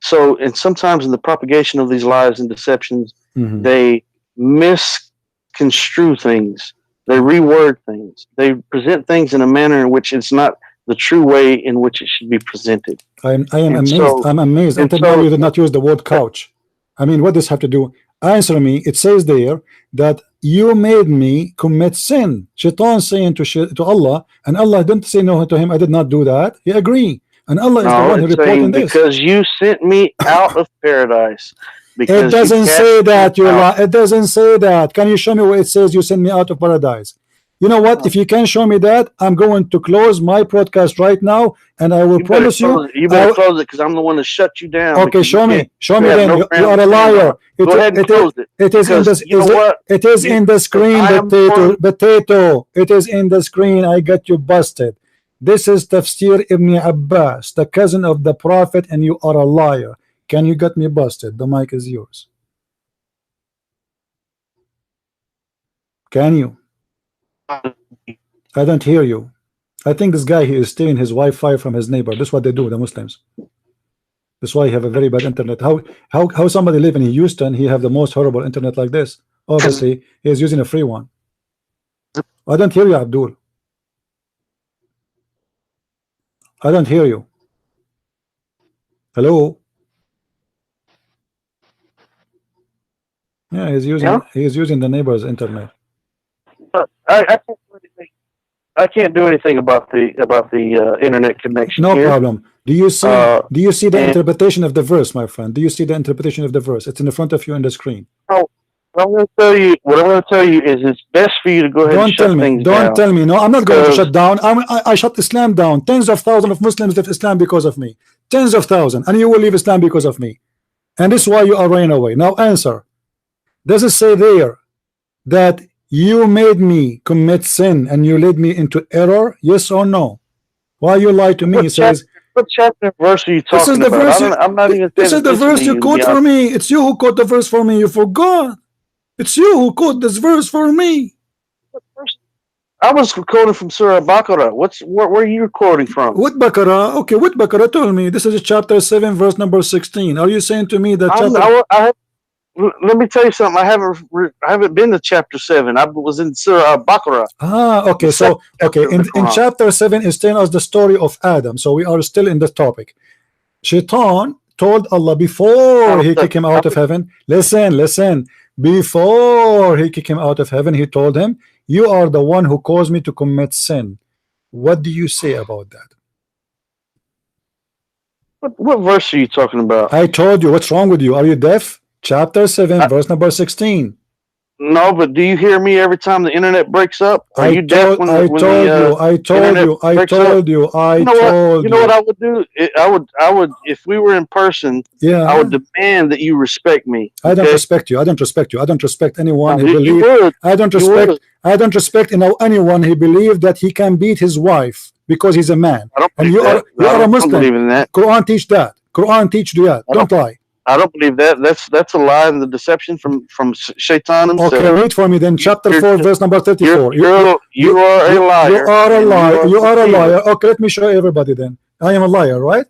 so, and sometimes in the propagation of these lies and deceptions, they misconstrue things, they reword things, they present things in a manner in which it's not the true way in which it should be presented. I am amazed. So, I'm amazed. Until now, you did not use the word couch. I mean, what does this have to do? Answer me. It says there that you made me commit sin. Shaitan saying to Allah, and Allah didn't say no to him. I did not do that. He agreed. And Allah is the one who reported this. Because you sent me out of paradise. It doesn't say that. It doesn't say that. Can you show me where it says you sent me out of paradise? You know what? If you can show me that, I'm going to close my podcast right now, and I will promise you. You better close it, because I'm the one to shut you down. Okay, show me. Show me then. You are a liar. Go ahead and close it. It is in the. It is in the screen, potato. It is in the screen. I got you busted. This is Tafsir Ibn Abbas, the cousin of the Prophet, and you are a liar. Can you get me busted? The mic is yours. Can you? I don't hear you. I think this guy, he is stealing his Wi-Fi from his neighbor. That's what they do, the Muslims. That's why you have a very bad internet. How somebody live in Houston, he have the most horrible internet like this? Obviously, he is using a free one. I don't hear you, Abdul. I don't hear you. Hello? Yeah, he's using the neighbor's internet. I can't do anything about the internet connection. No problem. Do you see the interpretation of the verse, my friend? Do you see the interpretation of the verse? It's in the front of you on the screen. Oh, what I'm going to tell you is it's best for you to go ahead and shut things down. Don't tell me. No, I'm not going to shut down. I shut Islam down. Tens of thousands of Muslims left Islam because of me. Tens of thousands, and you will leave Islam because of me. And this is why you are running away. Now answer. Does it say there that you made me commit sin and you led me into error? Yes or no? Why you lie to me? He says, what chapter and verse are you talking about? This is the verse you quote for me. It's you who quote the verse for me. You forgot. It's you who quote this verse for me. I was quoting from Surah Baqarah. Where are you quoting from? What Baqarah? Okay, what Baqarah? Tell me. This is chapter 7, verse number 16. Are you saying to me that let me tell you something. I haven't been to chapter 7. I was in Surah Baqarah. Okay. So in chapter 7 is telling us the story of Adam. So we are still in the topic. Shaitan told Allah before he kicked him out of heaven. Listen. Before he kicked him out of heaven, he told him, "You are the one who caused me to commit sin." What do you say about that? What verse are you talking about? I told you. What's wrong with you? Are you deaf? Chapter 7, verse number 16. No, but do you hear me every time the internet breaks up? Are you deaf when I when told the you. I told internet you. I breaks told up? you. I You know what? told You know what you. I would do? I would, if we were in person, I Yeah. would demand that you respect me. I don't Okay? respect you. I don't respect you. I don't respect anyone No, who you believes. would. I don't You respect. would. I don't respect anyone who believes that he can beat his wife because he's a man. I don't And believe you that. are I a don't Muslim. believe in that. Quran teach that. Quran teach that. Don't lie. I don't believe that. That's a lie and the deception from Shaitan himself. Okay, read for me then. Chapter 4, verse number 34. You are a liar. You are a liar. You are a deceiver. liar. Okay, let me show everybody then. I am a liar, right?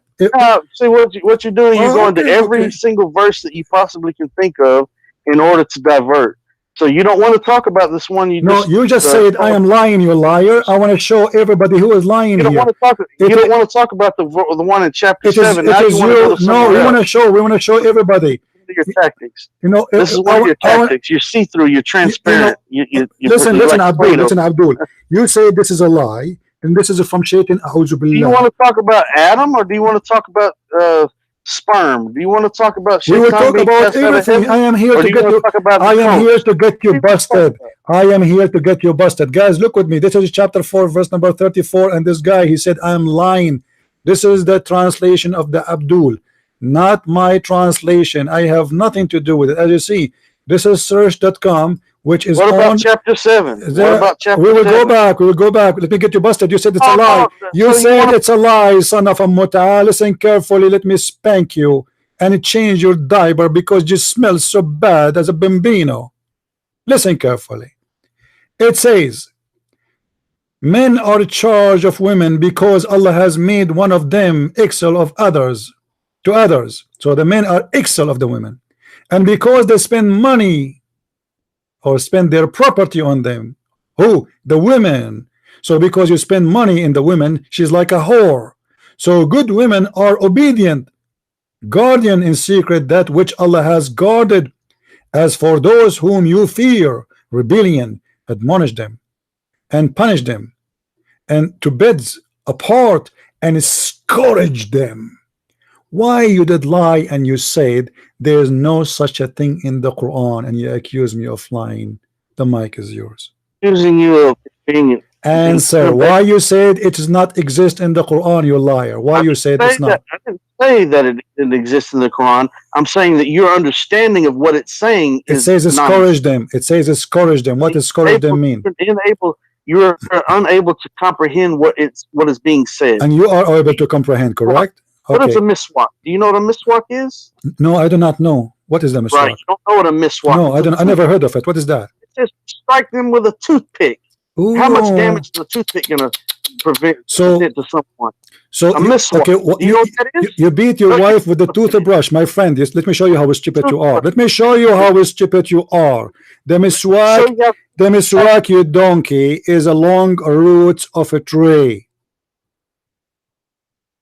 See what you're doing. You're going to every single verse that you possibly can think of in order to divert. So you don't want to talk about this one. You just said I am lying. You're a liar. I want to show everybody who is lying you don't here. Want to talk. You don't want to talk about the one in chapter 7. Now you want to go to no. We want to show. We want to show everybody. Your tactics. You know, this is one of your tactics. You're see-through. You're transparent. Listen, Abdul. You say this is a lie, and this is from Shaitan. Do you want to talk about Adam, or do you want to talk about sperm? Do you want to talk about Shaitan? We will talk about everything. I am here to get you. I am here to get you busted. I am here to get you busted. Guys, look with me. This is chapter 4, verse number 34. And this guy, he said, I am lying. This is the translation of the Abdul, not my translation. I have nothing to do with it. As you see, this is search.com, which is what about chapter 7? What about chapter 7? We will go back. Let me get you busted. You said it's a lie. You said it's a lie, son of a muta. Listen carefully. Let me spank you and change your diaper because you smell so bad as a bambino. Listen carefully. It says, men are charged of women because Allah has made one of them excel of others to others. So the men are excel of the women. And because they spend money or spend their property on them. Who? The women. So because you spend money in the women, she's like a whore. So good women are obedient, guardian in secret that which Allah has guarded. As for those whom you fear rebellion, admonish them and punish them, and to beds apart and scourge them. Why you did lie and you said there is no such a thing in the Quran, and you accuse me of lying? The mic is yours. Using you of convenient. Answer. Why you said it does not exist in the Quran, you liar? Why you said it's not? I didn't say that it exists in the Quran. I'm saying that your understanding of what it's saying is. It says scourge them. It says scourge them. What does scourge them mean? You're unable to comprehend what is being said. And you are able to comprehend, correct? What is a miswak? Do you know what a miswak is? No, I do not know. What is the miswak? Right, you don't know what a miswak is. No, I don't. I never heard of it. What is that? It says strike them with a toothpick. Ooh. How much damage is a toothpick gonna present to someone? So a miswak. Okay, do you know what that is? You beat your wife with the toothbrush, my friend. Yes, let me show you how stupid you are. Let me show you how stupid you are. The miswak, you donkey, is a long root of a tree.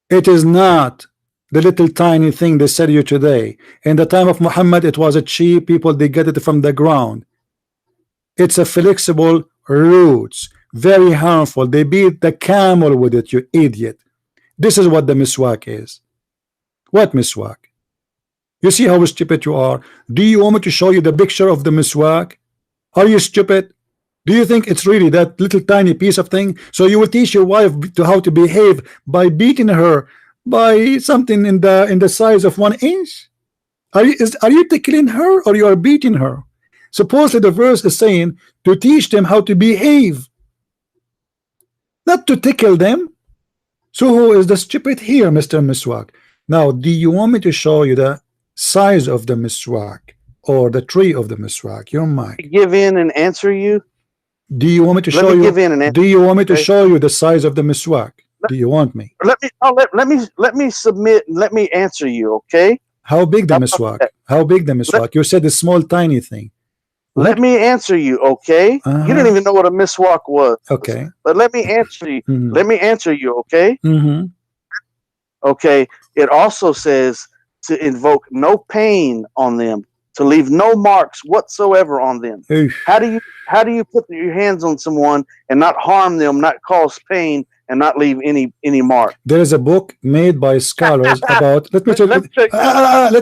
It is not the little tiny thing they sell you today. In the time of Muhammad, it was a cheap. People, they get it from the ground. It's a flexible roots, very harmful. They beat the camel with it, you idiot. This is what the miswak is. What miswak? You see how stupid you are? Do you want me to show you the picture of the miswak? Are you stupid? Do you think it's really that little tiny piece of thing? So you will teach your wife to how to behave by beating her by something in the size of 1 inch? Are you tickling her or you are beating her? Supposedly the verse is saying to teach them how to behave, not to tickle them. So who is the stupid here, Mr. Miswak? Now, do you want me to show you the size of the miswak or the tree of the miswak? Your mic. Give in and answer you. Do you want me to show you? Do you want me to show you the size of the miswak? Do you want me? Let me submit. Let me answer you. Okay. How big the miswak? How big the miswak? You said a small, tiny thing. Let me answer you. Okay. You didn't even know what a miswak was. Okay. But let me answer you. Let me answer you. Okay. Mm-hmm. Okay. It also says to invoke no pain on them, to leave no marks whatsoever on them. Oof. How do you put your hands on someone and not harm them, not cause pain, and not leave any mark. There is a book made by scholars about. Let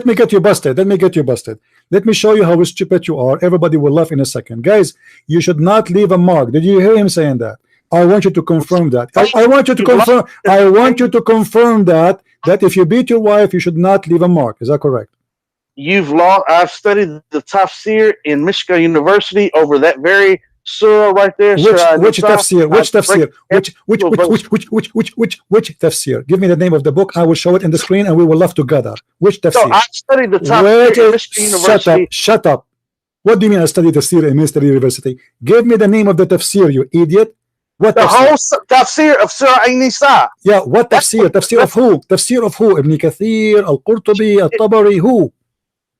me get you busted. Let me get you busted. Let me show you how stupid you are. Everybody will laugh in a second, guys. You should not leave a mark. Did you hear him saying that? I want you to confirm that. I want you to confirm. I want you to confirm that if you beat your wife, you should not leave a mark. Is that correct? You've lost. I've studied the tafsir in Michigan University over that very surah right there. Which tafsir? Which tafsir? Which tafsir? Give me the name of the book. I will show it in the screen, and we will laugh together. Which tafsir? So I studied the tafsir in Michigan University. Shut up. What do you mean I studied tafsir in Michigan University? Give me the name of the tafsir, you idiot. What the whole tafsir of Surah An-Nisa. Yeah, what tafsir? Tafsir of who? Tafsir of who? Ibn Kathir, Al-Qurtubi, Al-Tabari, who?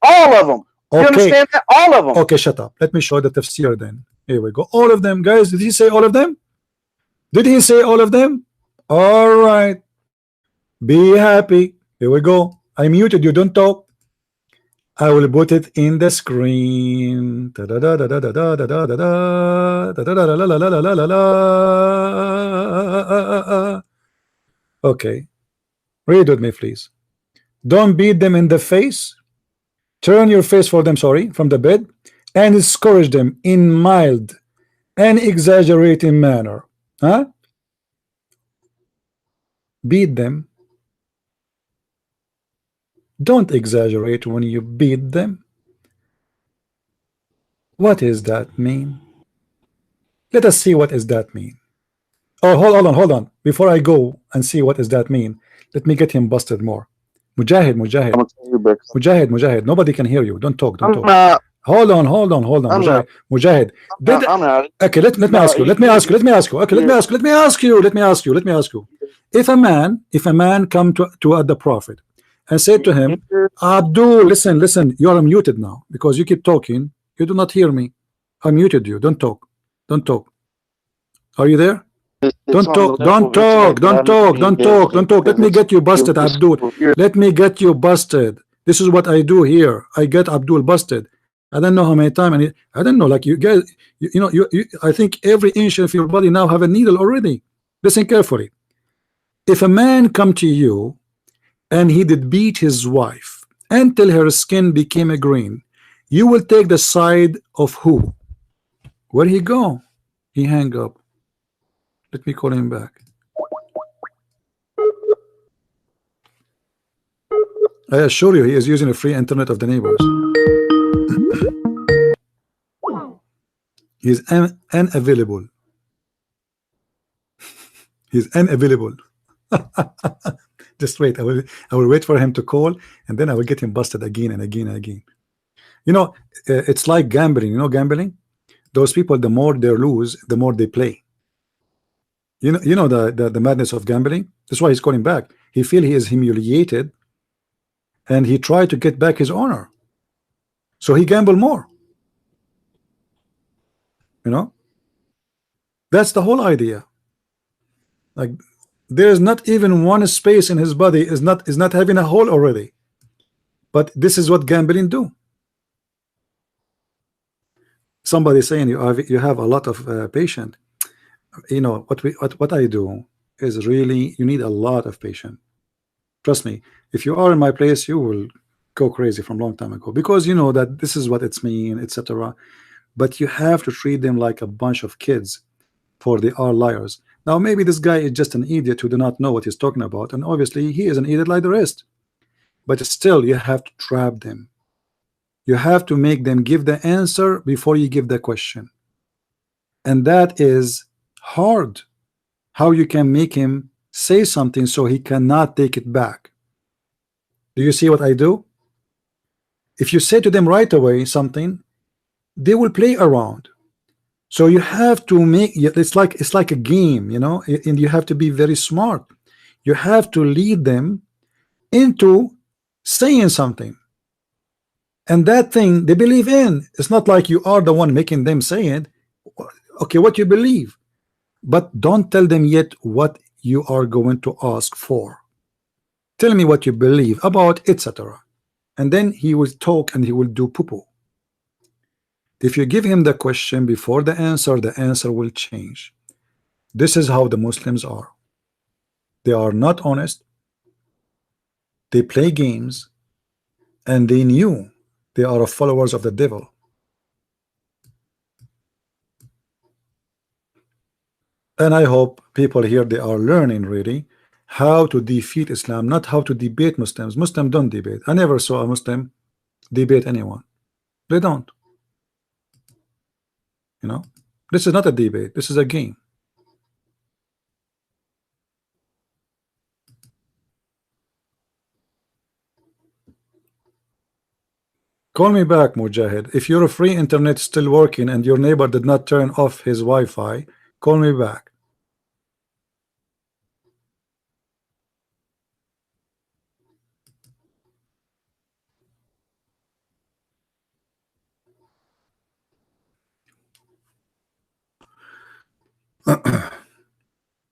All of them. Okay. You understand that? All of them. Okay, shut up. Let me show the tafsir then. Here we go. All of them, guys. Did he say all of them? Did he say all of them? All right. Be happy. Here we go. I muted you. Don't talk. I will put it in the screen. Okay. Read with me, please. Don't beat them in the face. Turn your face for them, from the bed, and discourage them in mild and exaggerating manner. Huh? Beat them. Don't exaggerate when you beat them. What does that mean? Let us see what does that mean. Oh, hold on. Before I go and see what does that mean, let me get him busted more. Mujahid. Mujahid. Nobody can hear you. Don't talk. Hold on. Mujahid. Okay, let me ask you. If a man come to the Prophet and said to him, Abdul, listen, you are muted now because you keep talking. You do not hear me. I muted you. Don't talk. Are you there? Don't talk. Let me get you busted, Abdul. Let me get you busted. This is what I do here. I get Abdul busted. I don't know how many times, I don't know, like you guys, I think every inch of your body now have a needle already. Listen carefully. If a man come to you and he did beat his wife until her skin became a green, you will take the side of who? Where he go? He hang up. Let me call him back. I assure you he is using a free internet of the neighbors. He's unavailable. He's unavailable. Just wait. I will wait for him to call, and then I will get him busted again and again and again. It's like gambling. Gambling? Those people, the more they lose, the more they play. The madness of gambling. That's why he's calling back. He feel he is humiliated, and he tried to get back his honor. So he gamble more. That's the whole idea. Like, there's not even one space in his body is not having a hole already. But this is what gambling do. Somebody saying you have a lot of patient. What I do is really, you need a lot of patience. Trust me, if you are in my place, you will go crazy from a long time ago, because you know that this is what it's mean, etc. But you have to treat them like a bunch of kids, for they are liars. Now maybe this guy is just an idiot who do not know what he's talking about, and obviously he is an idiot like the rest. But still, you have to trap them. You have to make them give the answer before you give the question, and that is hard. How you can make him say something so he cannot take it back. Do you see what I do? If you say to them right away something, they will play around. So you have to make it's like a game, and you have to be very smart. You have to lead them into saying something, and that thing they believe in. It's not like you are the one making them say it. Okay, what you believe, but don't tell them yet what you are going to ask for. Tell me what you believe about, etc. And then he will talk and he will do poo-poo. If you give him the question before the answer will change. This is how the Muslims are. They are not honest. They play games, and they knew they are followers of the devil. And I hope people here, they are learning really how to defeat Islam, not how to debate Muslims. Muslims don't debate. I never saw a Muslim debate anyone. They don't. You know, this is not a debate. This is a game. Call me back, Mujahid. If your free internet is still working and your neighbor did not turn off his Wi-Fi, call me back.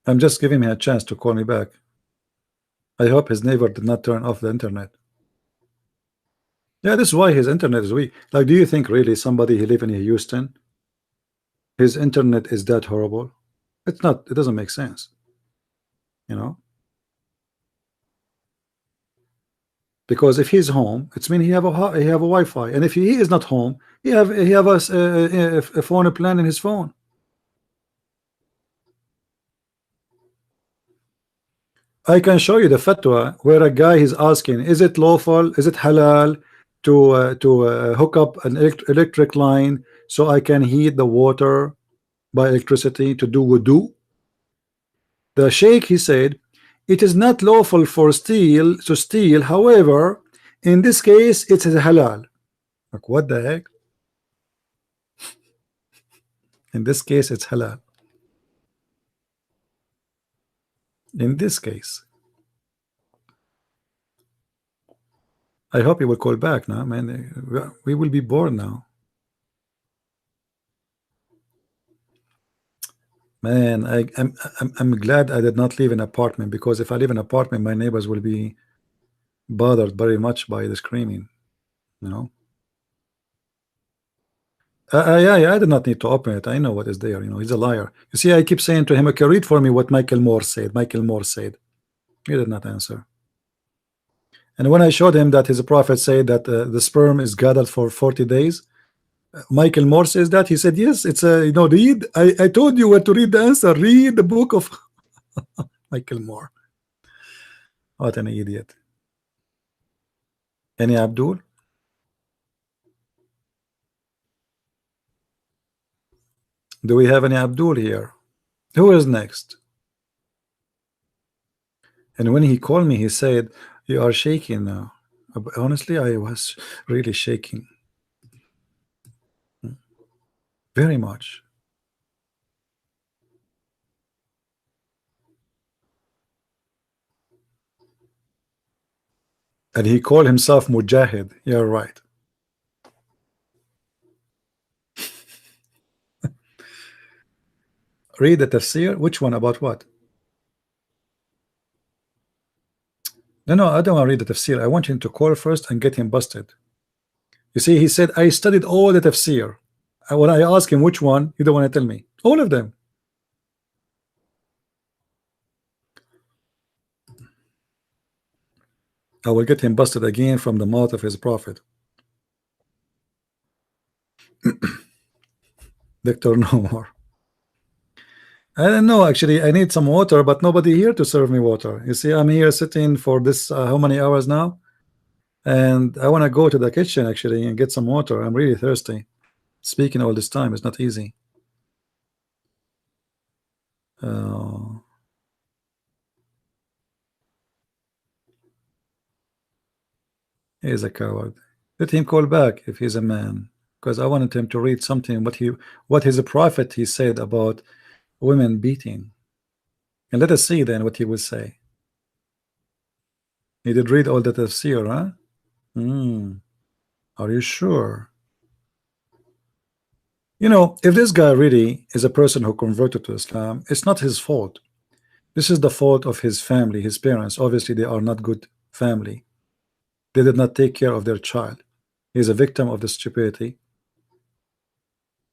I'm just giving him a chance to call me back. I hope his neighbor did not turn off the internet. Yeah, this is why his internet is weak. Like, do you think really somebody who live in Houston, his internet is that horrible? It's not. It doesn't make sense. You know, because if he's home, it's mean he have a Wi-Fi, and if he is not home, he have a phone plan in his phone. I can show you the fatwa where a guy is asking, is it lawful, is it halal to hook up an electric line so I can heat the water by electricity to do wudu? The sheikh, he said, it is not lawful for to steal, however, in this case it is halal. Like, what the heck? In this case it's halal. In this case, I hope he will call back now, man. We will be bored now. Man, I'm glad I did not live in an apartment, because if I live in an apartment, my neighbors will be bothered very much by the screaming. You know. Yeah, I did not need to open it. I know what is there. You know, he's a liar. You see, I keep saying to him, okay, read for me what Michael Moore said. Michael Moore said. He did not answer. And when I showed him that his prophet said that the sperm is gathered for 40 days, Michael Moore says that. He said, yes, it's a, you know, read. I told you where to read the answer. Read the book of Michael Moore. What an idiot. Any Abdul? Do we have any Abdul here? Who is next? And when he called me, he said, you are shaking now. Honestly, I was really shaking. Very much. And he called himself Mujahid. You're right. Read the tafsir. Which one? About what? No, I don't want to read the tafsir. I want him to call first and get him busted. You see, he said, I studied all the tafsir. And when I ask him which one, he don't want to tell me. All of them. I will get him busted again from the mouth of his prophet. Victor, no more. I don't know, actually. I need some water, but nobody here to serve me water. You see, I'm here sitting for this how many hours now, and I want to go to the kitchen actually and get some water. I'm really thirsty. Speaking all this time is not easy. He is a coward. Let him call back if he's a man, because I wanted him to read something what his prophet he said about women beating, and let us see then what he will say. He did read all the tafsir, huh? Are you sure? You know, if this guy really is a person who converted to Islam, it's not his fault. This is the fault of his family, his parents. Obviously, they are not good family. They did not take care of their child. He is a victim of the stupidity.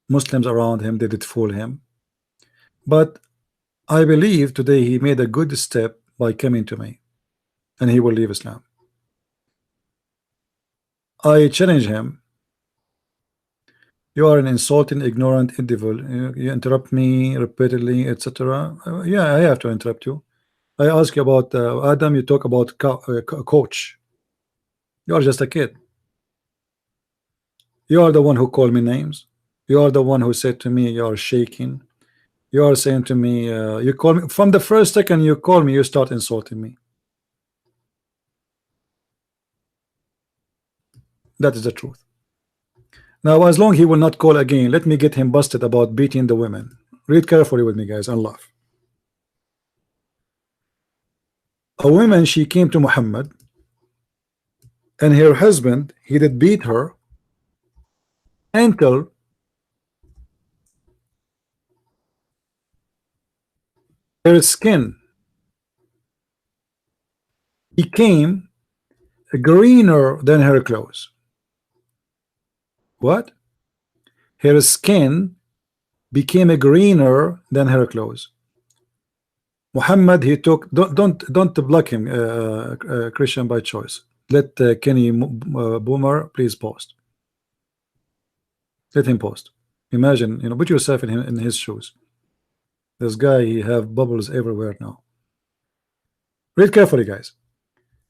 Muslims around him, they did fool him. But I believe today he made a good step by coming to me, and he will leave Islam. I challenge him. You are an insulting, ignorant individual. You interrupt me repeatedly, etc. Yeah, I have to interrupt you. I ask you about Adam. You talk about coach. You are just a kid. You are the one who called me names. You are the one who said to me, you are shaking. You are saying to me, you call me from the first second you call me, you start insulting me. That is the truth. Now, as long he will not call again, let me get him busted about beating the women. Read carefully with me, guys, and laugh. A woman, she came to Muhammad, and her husband, he did beat her until her skin became greener than her clothes. What? Her skin became greener than her clothes. Muhammad, he took, don't block him, Christian, by choice. Let Kenny Bomer please post. Let him post. Imagine, put yourself in his shoes. This guy, he have bubbles everywhere now. Read carefully, guys.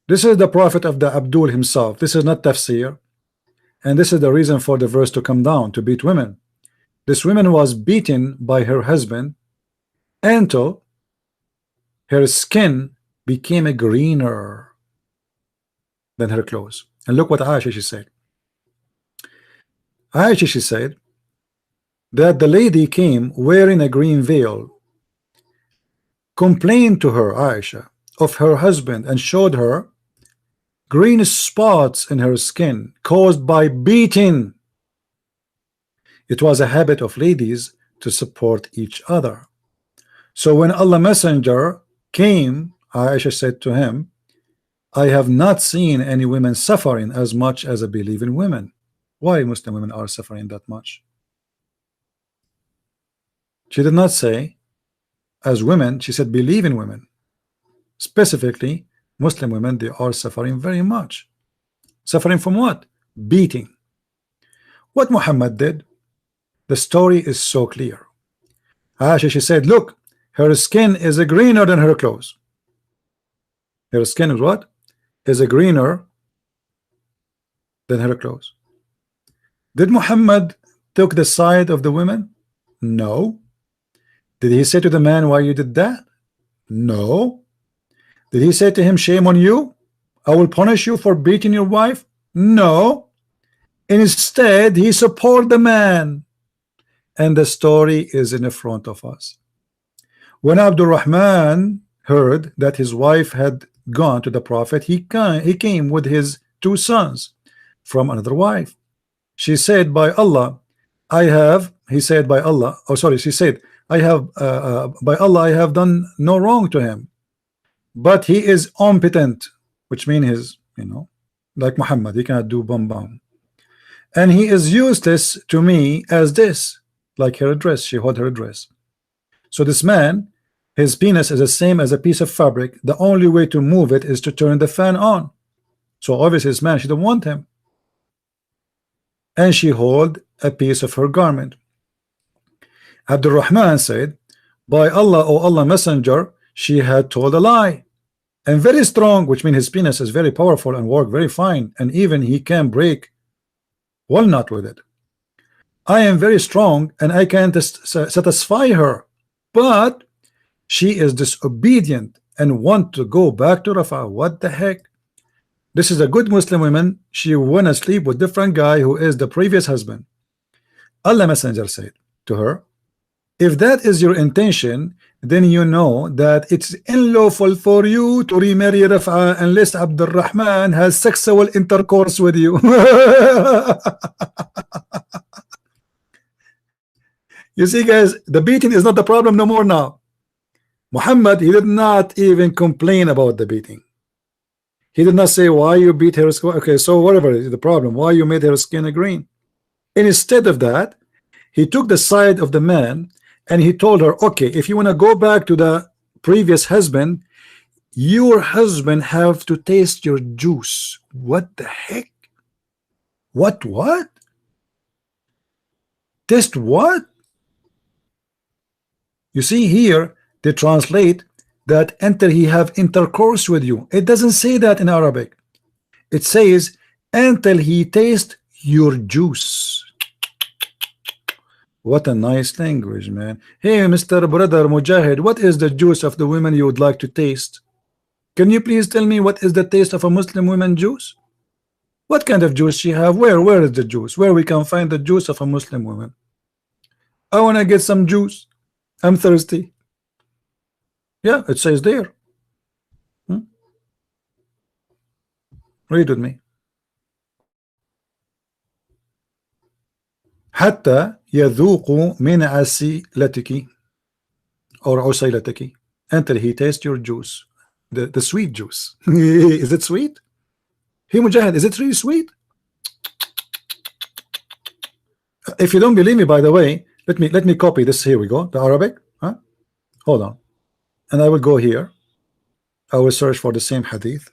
This is the prophet of the Abdul himself. This is not tafsir, and this is the reason for the verse to come down, to beat women. This woman was beaten by her husband until her skin became greener than her clothes. And look what Aisha, she said. Aisha, she said that the lady came wearing a green veil, complained to her, Aisha, of her husband, and showed her green spots in her skin caused by beating. It was a habit of ladies to support each other. So when Allah Messenger came, Aisha said to him, I have not seen any women suffering as much as I believe in women. Why Muslim women are suffering that much? She did not say as women, she said believe in women. Specifically, Muslim women, they are suffering very much. Suffering from what? Beating. What Muhammad did, the story is so clear. Aisha, she said, look, her skin is greener than her clothes. Her skin is what? Is greener than her clothes. Did Muhammad took the side of the women? No. Did he say to the man, why you did that? No. Did he say to him, shame on you? I will punish you for beating your wife? No. Instead, he supported the man. And the story is in front of us. When Abdul Rahman heard that his wife had gone to the Prophet, he came with his 2 sons from another wife. She said, by Allah, I have, he said, by Allah, oh sorry, she said, I have, by Allah, I have done no wrong to him, but he is impotent, which means his, like Muhammad, he cannot do bam. And he is useless to me as this, like her dress, she held her dress. So this man, his penis is the same as a piece of fabric. The only way to move it is to turn the fan on. So obviously this man, she don't want him. And she hold a piece of her garment. Abdul Rahman said, by Allah, O Allah Messenger, she had told a lie. And very strong, which means his penis is very powerful and work very fine. And even he can break walnut with it. I am very strong and I can't satisfy her. But she is disobedient and want to go back to Rafah. What the heck? This is a good Muslim woman. She wanna sleep with different guy who is the previous husband. Allah Messenger said to her, if that is your intention, then you know that it's unlawful for you to remarry Rafah unless Abdul Rahman has sexual intercourse with you. You see, guys, the beating is not the problem no more now. Muhammad, he did not even complain about the beating. He did not say why you beat her skin. Okay, so whatever is the problem, why you made her skin green. And instead of that, he took the side of the man and he told her, okay, if you want to go back to the previous husband, your husband have to taste your juice. What the heck? What? Taste what? You see here, they translate that until he have intercourse with you. It doesn't say that in Arabic. It says until he taste your juice. What a nice language, man. Hey, Mr. Brother Mujahid, what is the juice of the women you would like to taste? Can you please tell me what is the taste of a Muslim woman juice? What kind of juice she have? Where is the juice? Where we can find the juice of a Muslim woman? I want to get some juice. I'm thirsty. Yeah, it says there. Read with me. حتى يذوق من عسيلتك or عسيلتك until he tastes your juice, the sweet juice. Is it sweet? Hey Mujahid, is it really sweet? If you don't believe me, by the way, let me copy this. Here we go, the Arabic. Hold on, and I will go here. I will search for the same hadith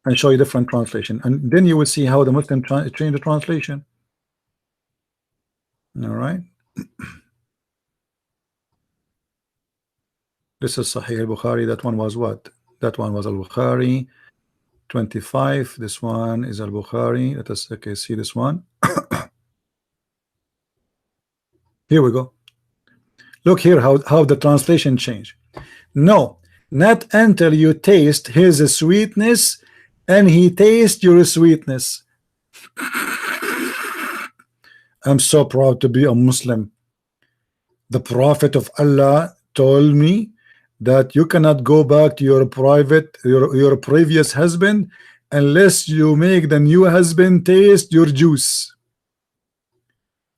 and show you different translation, and then you will see how the Muslim change the translation. All right. This is Sahih al-Bukhari. That one was what? That one was al-Bukhari 25. This one is al-Bukhari. Let us see this one. Here we go. Look here how the translation changed. No, not until you taste his sweetness and he tastes your sweetness. I'm so proud to be a Muslim. The Prophet of Allah told me that you cannot go back to your previous husband unless you make the new husband taste your juice.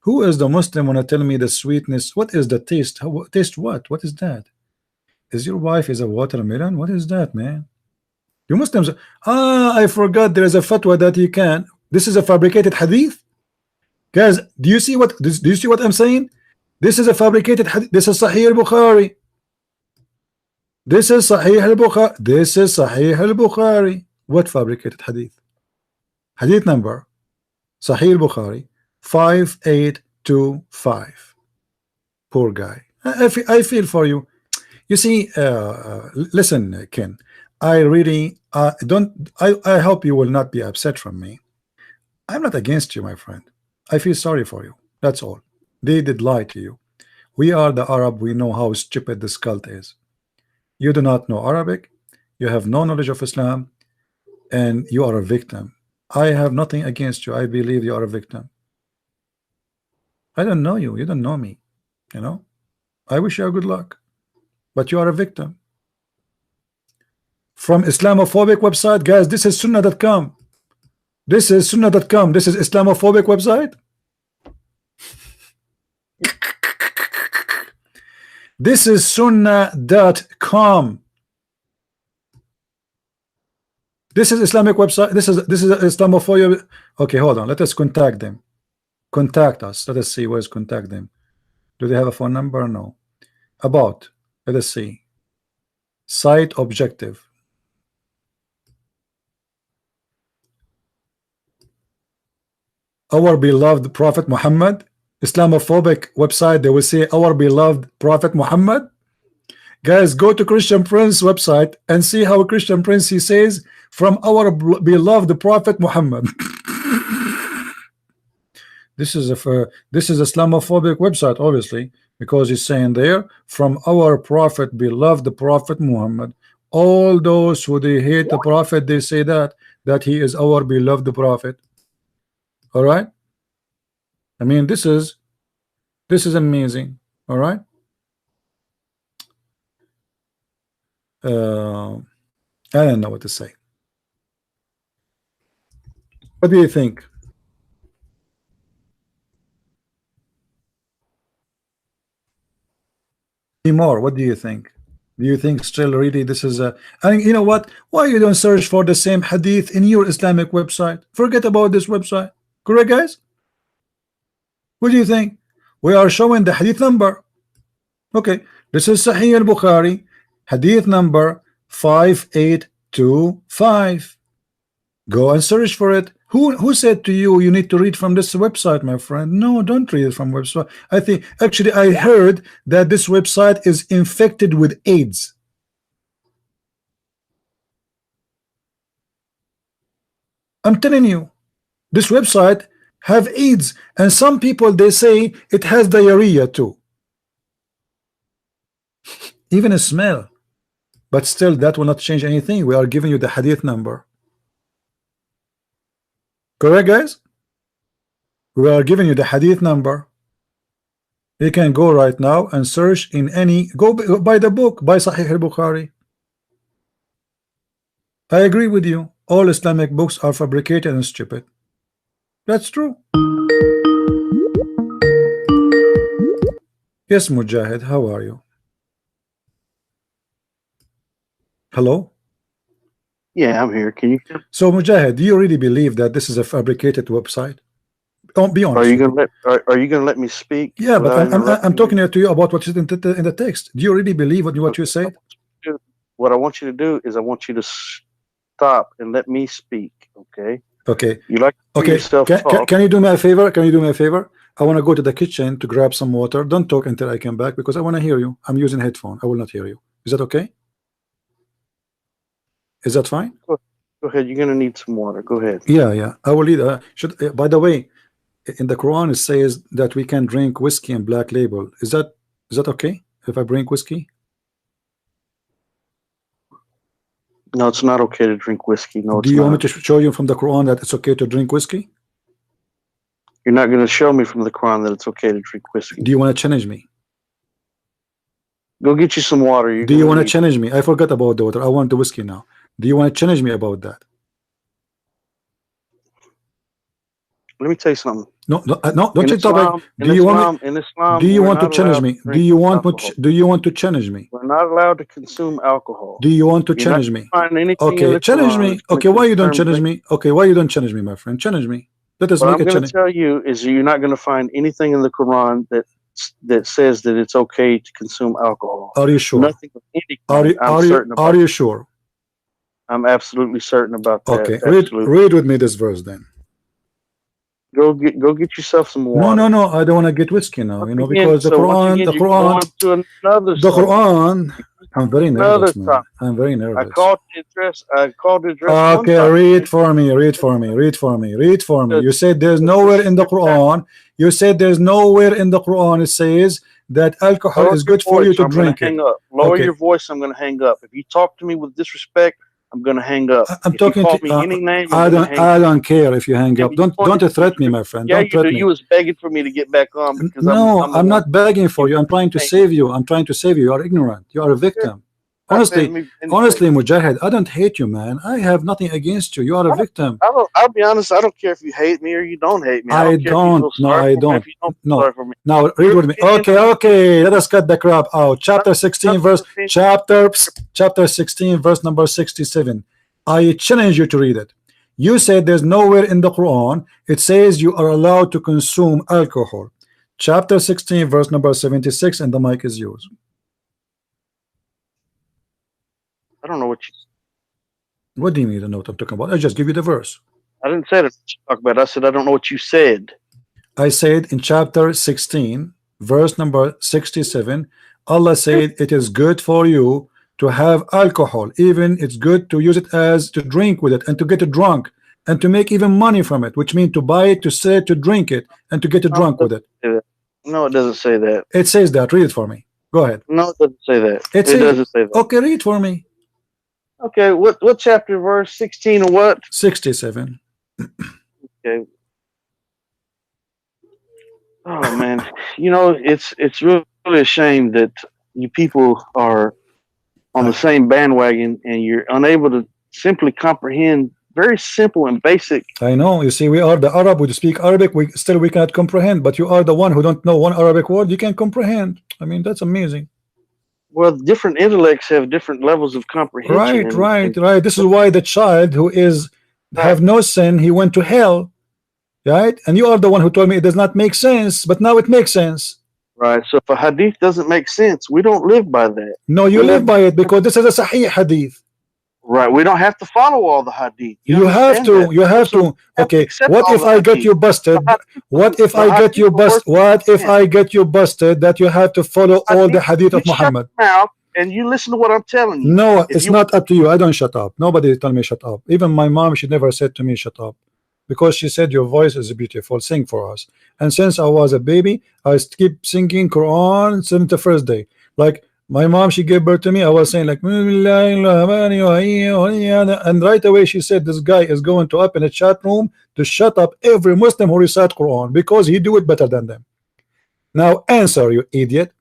Who is the Muslim wanna tell me the sweetness? What is the taste? Taste what? What is that? Is your wife is a watermelon? What is that, man? You Muslims, I forgot there is a fatwa that you can. This is a fabricated hadith. Guys, do you see what I'm saying? This is a fabricated hadith. This is Sahih al-Bukhari. This is Sahih al-Bukhari. This is Sahih al-Bukhari. What fabricated hadith? Hadith number Sahih al-Bukhari 5825. Poor guy. I feel for you. You see, listen, Ken. I really don't. I hope you will not be upset from me. I'm not against you, my friend. I feel sorry for you. That's all. They did lie to you. We are the Arab. We know how stupid this cult is. You do not know Arabic. You have no knowledge of Islam, and you are a victim. I have nothing against you. I believe you are a victim. I don't know you. You don't know me. You know. I wish you good luck, but you are a victim. From Islamophobic website, guys. This is Sunnah.com. This is Sunnah.com. This is Islamophobic website. This is Sunnah.com. This is Islamic website. This is Islamophobia. Okay, hold on. Let us contact them. Contact us. Let us see where's contact them. Do they have a phone number? No. About. Let us see. Site objective. Our beloved Prophet Muhammad. Islamophobic website, they will say our beloved Prophet Muhammad. Guys, go to Christian Prince website and see how Christian Prince he says from our beloved Prophet Muhammad. This is Islamophobic website, obviously, because he's saying there from our Prophet, beloved Prophet Muhammad. All those who they hate the Prophet, they say that he is our beloved Prophet. All right. I mean, this is amazing. All right. I don't know what to say. What do you think? More. What do you think? Do you think still really this is a? And you know what? Why you don't search for the same hadith in your Islamic website? Forget about this website. Correct, guys? What do you think? We are showing the hadith number. Okay, this is Sahih al-Bukhari, hadith number 5825. Go and search for it. Who said to you you need to read from this website, my friend? No, don't read it from website. I think actually I heard that this website is infected with AIDS. I'm telling you, this website have AIDS, and some people they say it has diarrhea too. Even a smell. But still, that will not change anything. We are giving you the hadith number. Correct, guys? We are giving you the hadith number. You can go right now and search in any, go buy the book, buy Sahih al-Bukhari. I agree with you. All Islamic books are fabricated and stupid. That's true. Yes, Mujahid, how are you? Hello? Yeah, I'm here. Can you? So, Mujahid, do you really believe that this is a fabricated website? Don't be honest. Are you gonna let me speak? Yeah, but I'm talking to you about what's in the text. Do you really believe what you said? What I want you to do is I want you to stop and let me speak. Okay. Okay. You like to okay. Yourself can you do me a favor? Can you do me a favor? I want to go to the kitchen to grab some water. Don't talk until I come back because I want to hear you. I'm using headphone. I will not hear you. Is that okay? Is that fine? Go ahead. You're gonna need some water. Go ahead. Yeah. I will need. By the way, in the Quran it says that we can drink whiskey and black label. Is that okay if I drink whiskey? No, it's not okay to drink whiskey. No, do you want me to show you from the Quran that it's okay to drink whiskey? You're not going to show me from the Quran that it's okay to drink whiskey. Do you want to challenge me? Go get you some water. Do you want to challenge me? I forgot about the water. I want the whiskey now. Do you want to challenge me about that? Let me tell you something. No, don't you talk. Do you want to challenge me? Do you want to challenge me? We're not allowed to consume alcohol. Do you want to challenge me? Okay, challenge me. Okay, why you don't challenge me? Okay, why you don't challenge me, my friend? Challenge me. Let us make a challenge. What I'm going to tell you is you're not going to find anything in the Quran that says that it's okay to consume alcohol. Are you sure? Nothing of any kind. Are you sure? I'm absolutely certain about that. Okay, read with me this verse then. Go get yourself some water. No, I don't want to get whiskey now, because the Quran, I'm very nervous, man. I'm very nervous. I called the address. Okay, read for me. You said there's nowhere in the Quran. It says that alcohol is good for you to drink it. Lower your voice. I'm going to hang up. If you talk to me with disrespect, I'm going to hang up. I'm talking to you. Any name, I don't care if you hang up. Don't threaten me, my friend. Yeah, you was begging for me to get back on. Because I'm not begging for you. I'm trying to save you. You are ignorant. You are a victim. Honestly, Mujahid, I don't hate you, man. I have nothing against you. You are a victim. I'll be honest. I don't care if you hate me or you don't hate me. I don't. No. Now read with me. Okay. Let us cut the crap out. Chapter 16, chapter 16, verse number 67. I challenge you to read it. You said there's nowhere in the Quran it says you are allowed to consume alcohol. Chapter 16, verse number 76, and the mic is yours. I don't know what you. What do you mean? I know what I'm talking about. I just give you the verse. I didn't say that you talk about. I said I don't know what you said. I said in chapter 16, verse number 67, Allah said it is good for you to have alcohol. Even it's good to use it as to drink with it and to get it drunk and to make even money from it, which means to buy it, to sell it, to drink it, and to get it drunk with it. No, it doesn't say that. It says that. Read it for me. Go ahead. No, it doesn't say that. It doesn't say that. Okay, read for me. Okay, what chapter, verse 16 or what? 67. Okay. Oh man, it's really a shame that you people are on the same bandwagon and you're unable to simply comprehend very simple and basic. I know. You see, we are the Arab. We speak Arabic. We cannot comprehend. But you are the one who don't know one Arabic word. You can comprehend. I mean, that's amazing. Well, different intellects have different levels of comprehension. Right. This is why the child who have no sin, he went to hell, right? And you are the one who told me it does not make sense, but now it makes sense. Right. So if a hadith doesn't make sense, we don't live by that. No, you live by it because this is a Sahih hadith. Right. We don't have to follow all the hadith. You have to. That? You have to. Okay. What if I get you busted? What if I get you busted? What if I get you busted that you have to follow all the hadith of Muhammad? And you listen to what I'm telling you. No, it's not up to you. I don't shut up. Nobody tell me shut up. Even my mom, she never said to me shut up, because she said your voice is beautiful. Sing for us. And since I was a baby, I keep singing Quran since the first day. Like my mom, she gave birth to me. I was saying like, and right away she said this guy is going to open a chat room to shut up every Muslim who recite Quran because he do it better than them. Now answer, you idiot.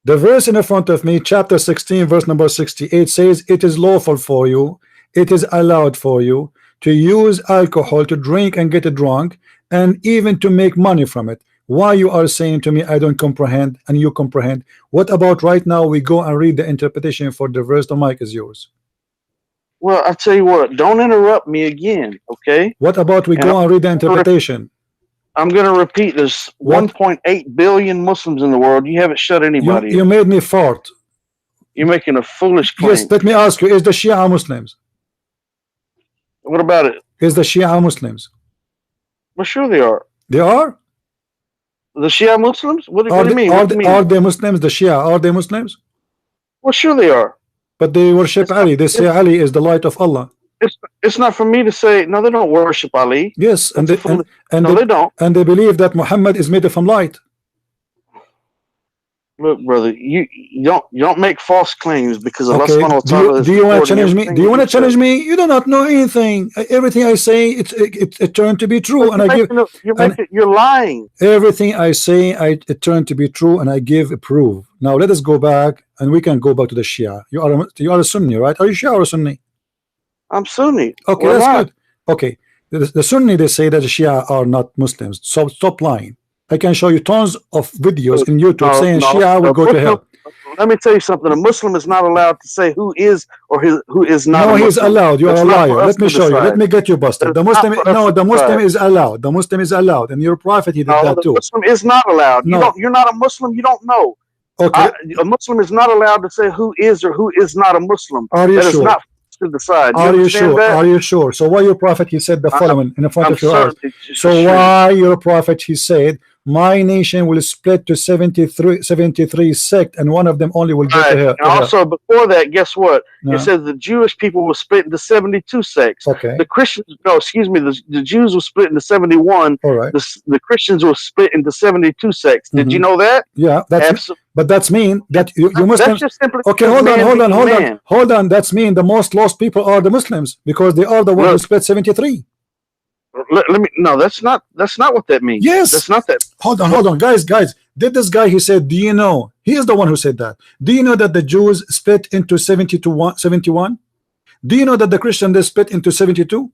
The verse in front of me, chapter 16, verse number 68 says, it is lawful for you, it is allowed for you to use alcohol, to drink and get drunk, and even to make money from it. Why you are saying to me I don't comprehend and you comprehend? What about right now we go and read the interpretation for the verse? The mic is yours. Well, I'll tell you what, don't interrupt me again, okay? What about we go and read the interpretation? I'm going to repeat this. 1.8 billion Muslims in the world. You haven't shut anybody. You made me fart. You're making a foolish claim. Yes, let me ask you, is the Shia Muslims? What about it? Is the Shia Muslims? Well, sure they are. They are? The Shia Muslims? What do you mean? Are they Muslims? The Shia, are they Muslims? Well, sure they are. But they worship Ali. They say Ali is the light of Allah. It's not for me to say, no, they don't worship Ali. Yes, and they don't. And they believe that Muhammad is made from light. Look, brother, you don't make false claims because Allah subhanahu wa ta'ala do you want to challenge me? Do you want to challenge me? You do not know anything. Everything I say, it turned to be true, and you're lying. Everything I say, it turned to be true, and I give a proof. Now let us go back, and we can go back to the Shia. You are a Sunni, right? Are you Shia or a Sunni? I'm Sunni. Okay, that's good. Okay, the Sunni, they say that the Shia are not Muslims. So stop lying. I can show you tons of videos in YouTube saying Shia will go to hell. Let me tell you something. A Muslim is not allowed to say who is or who is not. No, he's allowed. You are a liar. Let me show you. Let me get you busted. The Muslim, the Muslim is allowed. The Muslim is allowed, and your prophet, he did that too. The Muslim is not allowed. No. You're not a Muslim. You don't know. Okay. A Muslim is not allowed to say who is or who is not a Muslim. Are you sure? Not to decide. Are you sure? Are you sure? So why your prophet, he said the following in front of your eyes. So why your prophet, he said, my nation will split to 73 sects, and one of them only will go to hell. And also, before that, guess what? It says the Jewish people were split into 72 sects. Okay. The Christians, no, excuse me, the Jews were split into 71. All right. The Christians were split into 72 sects. Did you know that? Yeah, but that's mean that you Muslims. Okay, hold on. That's mean the most lost people are the Muslims because they are the ones who split 73. Let me. No, that's not what that means. Yes, that's not that. Hold on, guys. Did this guy? He said, "Do you know?" He is the one who said that. Do you know that the Jews split into 71? Do you know that the Christians they split into 72?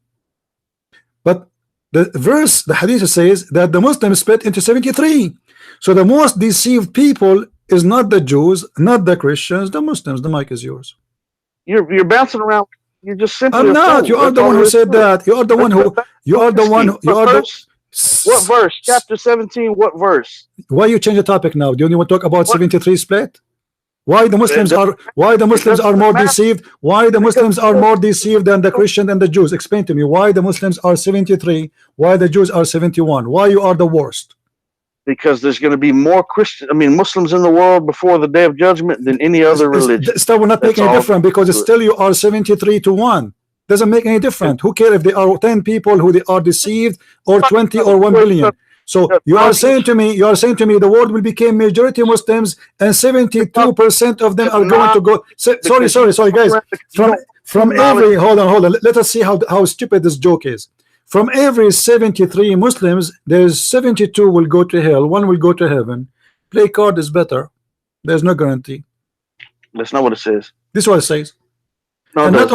But the verse, the hadith says that the Muslims split into 73. So the most deceived people is not the Jews, not the Christians, the Muslims. The mic is yours. You're bouncing around. You're just simply. I'm not. You are the one who said that. You are the one who. You are the one. You are the. What verse? Chapter 17. What verse? Why you change the topic now? Do you want to talk about 73 split? Why the Muslims are? Why the Muslims are more deceived? Why the Muslims are more deceived than the Christian and the Jews? Explain to me why the Muslims are 73. Why the Jews are 71? Why you are the worst? Because there's going to be more Muslims in the world before the day of judgment than any other religion. Still will not make any difference because still you are 73 to 1. Doesn't make any difference. Who cares if there are 10 people who they are deceived or 20 or 1 billion? So you are saying to me, the world will become majority Muslims and 72% of them are going to go. Sorry, guys. From every hold on. Let us see how stupid this joke is. From every 73 Muslims, there's 72 will go to hell, 1 will go to heaven. Play card is better. There's no guarantee. That's not what it says. This is what it says. No, and not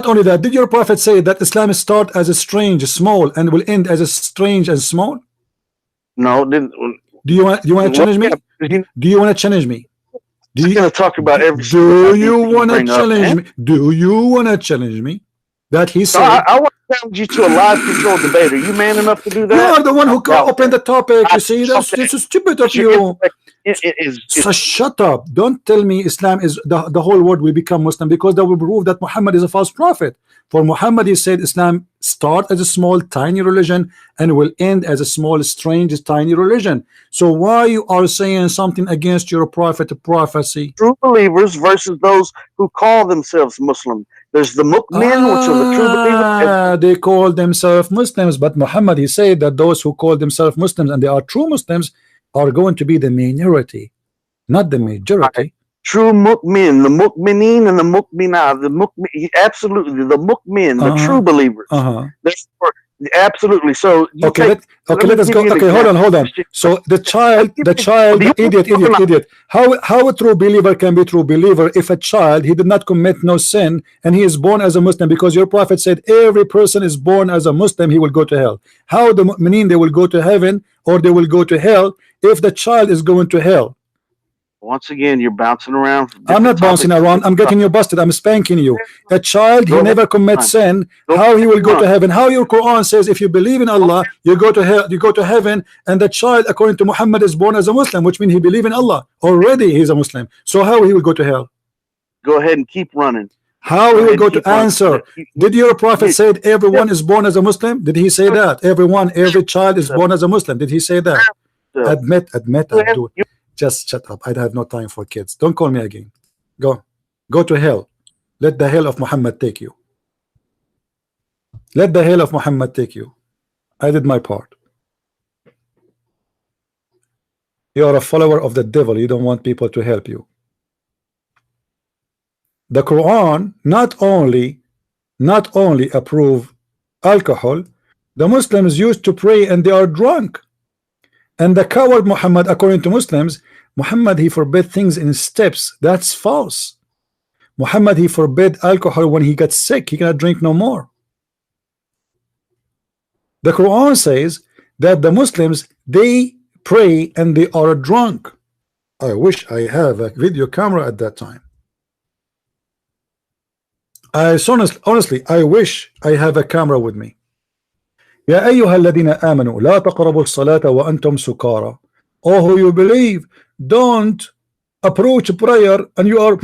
only that, did your prophet say that Islam start as a strange, small, and will end as a strange and small? No, do you want to challenge me? Do you want to challenge me? Do you want to talk about every? Do you want to challenge me? Do you want to challenge me? that he So said. I want to challenge you to a live control debate. Are you man enough to do that? You are the one who opened the topic. You see, that's stupid of you. So shut up. Don't tell me Islam is the whole world will become Muslim, because that will prove that Muhammad is a false prophet. For Muhammad, he said Islam start as a small tiny religion and will end as a small strange tiny religion. So why you are saying something against your prophet prophecy? True believers versus those who call themselves Muslim. There's the mu'min, which are the true believers. They call themselves Muslims, but Muhammad, he said that those who call themselves Muslims and they are true Muslims are going to be the minority, not the majority. Right. True mu'min, the mu'minin and the mu'minah, the mu'min, absolutely, the mu'min, the true believers. Therefore, absolutely. So okay, let us go. Okay, hold on. So the child, idiot. How a true believer can be true believer if a child, he did not commit no sin and he is born as a Muslim? Because your prophet said every person is born as a Muslim, he will go to hell. How the mu'minin, they will go to heaven or they will go to hell if the child is going to hell? Once again, you're bouncing around. I'm not bouncing around. I'm getting you busted. I'm spanking you. A child, he never commits sin. How he will go to heaven? How your Quran says if you believe in Allah, you go to hell, you go to heaven, and the child, according to Muhammad, is born as a Muslim, which means he believes in Allah. Already he's a Muslim. So how he will go to hell? Go ahead and keep running. How he will go to answer? Did your prophet say everyone is born as a Muslim? Did he say that? Every child is born as a Muslim. Did he say that? Admit, Abdul. Just shut up. I have no time for kids. Don't call me again. Go to hell. Let the hell of Muhammad take you. Let the hell of Muhammad take you. I did my part. You are a follower of the devil. You don't want people to help you. The Quran not only approve alcohol, the Muslims used to pray and they are drunk. And the coward Muhammad, according to Muslims, Muhammad, he forbid things in steps. That's false. Muhammad, he forbid alcohol when he gets sick. He cannot drink no more. The Quran says that the Muslims, they pray and they are drunk. I wish I have a video camera at that time. Honestly, I wish I have a camera with me. يا أيها الذين آمنوا لا تقربوا الصلاة وأنتم سكارى. Oh, who you believe, don't approach prayer and you are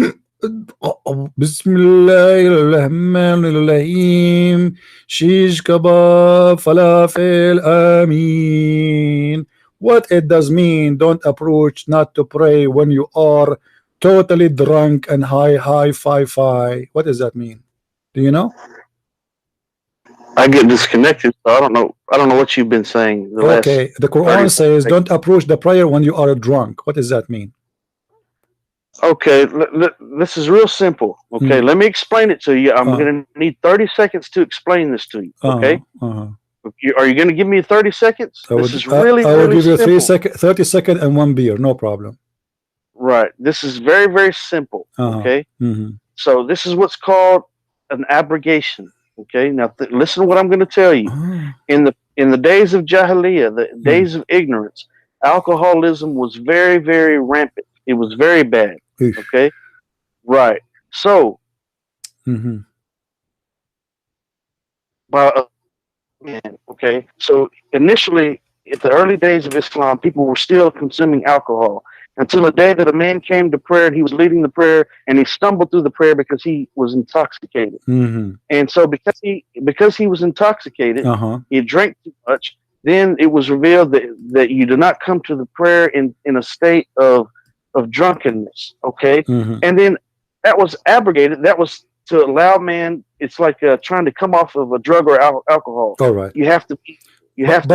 Bismillahirrahmanirrahim, shish kebab falafel amin. What it does mean, don't approach, not to pray when you are totally drunk and high fi. What does that mean? Do you know? I get disconnected, so I don't know what you've been saying. The Quran says don't approach the prayer when you are drunk. What does that mean? Okay, this is real simple. Okay, let me explain it to you. I'm going to need 30 seconds to explain this to you. Okay, are you going to give me 30 seconds? I will give you 30 seconds and one beer, no problem. Right. This is very, very simple. Okay. So this is what's called an abrogation. Okay, now listen to what I'm going to tell you. In the days of Jahiliyyah, the days of ignorance, alcoholism was very, very rampant. It was very bad. Okay, right. So, okay. So initially, at the early days of Islam, people were still consuming alcohol. Until the day that a man came to prayer and he was leading the prayer and he stumbled through the prayer because he was intoxicated. And so because he was intoxicated, he drank too much. Then it was revealed that you do not come to the prayer in a state of drunkenness. Okay. And then that was abrogated. That was to allow man. It's like trying to come off of a drug or alcohol. All right. You have to be. Let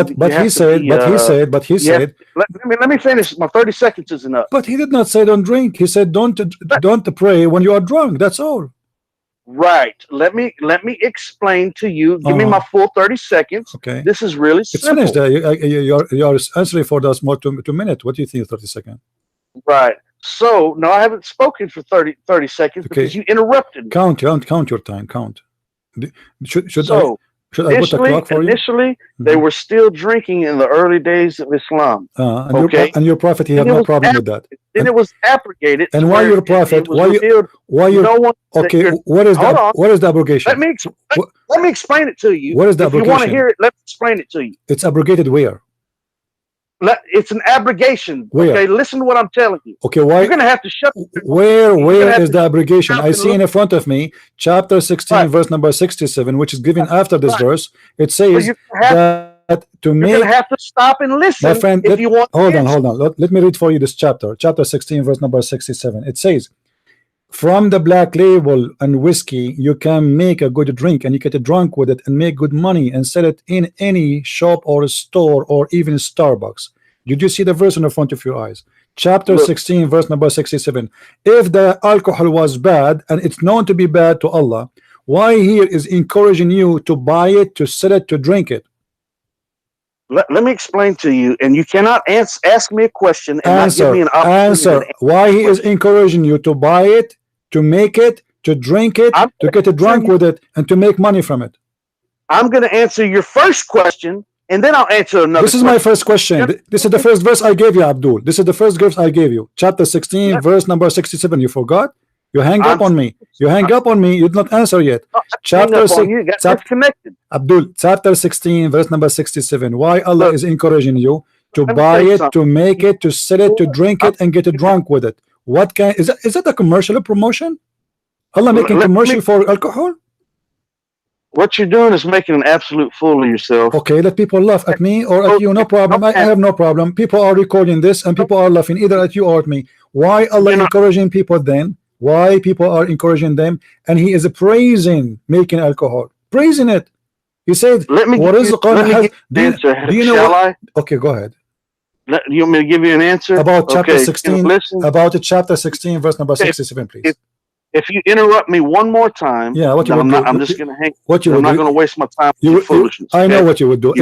me finish. My 30 seconds isn't up. But he did not say don't drink. He said don't pray when you are drunk. That's all. Right. Let me explain to you. Give me my full 30 seconds. Okay. This is really simple. It's finished. You are answering for us more 2 minutes. What do you think? 30 seconds. Right. So no, I haven't spoken for 30 seconds because you interrupted me. Count your time. Count. Should I put the clock for you? Initially, they were still drinking in the early days of Islam. And your prophet, he had no problem with that. Then it was abrogated. And why your prophet? Why you? No one, okay, what is that? What is the abrogation? Let me explain it to you. What is the abrogation? If you want to hear it, let me explain it to you. It's abrogated where? It's an abrogation. Where? Okay, listen to what I'm telling you. Okay, why? You're going to have to shut. Where is the abrogation? I see in front of me, chapter 16, verse number 67, which is given after this verse. It says that to make. You're going to have to stop and listen. My friend, if you want. Hold on. Let me read for you this chapter. Chapter 16, verse number 67. It says, from the black label and whiskey, you can make a good drink and you get drunk with it and make good money and sell it in any shop or store or even Starbucks. Did you see the verse in the front of your eyes? Chapter 16, verse number 67. If the alcohol was bad and it's known to be bad to Allah, why here is encouraging you to buy it, to sell it, to drink it? Let me explain to you, and you cannot ask me a question and not give me an opportunity. Answer. Why he is encouraging you to buy it, to make it, to drink it, to get drunk with it, and to make money from it? I'm going to answer your first question, and then I'll answer another. This is my first question. This is the first verse I gave you, Abdul. This is the first verse I gave you. Chapter 16, verse number 67. You forgot? You hang up on me. You hang up on me. You did not answer yet. Chapter 16. Connected. Abdul, chapter 16, verse number 67. Why Allah is encouraging you to buy it, to make it, to sell it, to drink it, and get drunk with it? What kind is that a commercial or promotion? Allah making commercial for alcohol? What you're doing is making an absolute fool of yourself. Okay, let people laugh at me or at you. No problem. I have no problem. People are recording this and people are laughing either at you or at me. Why Allah encouraging people then? Why people are encouraging them? And he is praising making alcohol, praising it. He said, "What is the do you know what? Okay, go ahead. You want me to give you an answer about chapter 16? About chapter 16, verse number 67, please. If you interrupt me one more time, I'm just going to hang. I'm not going to waste my time with your foolishness. I know what you would do.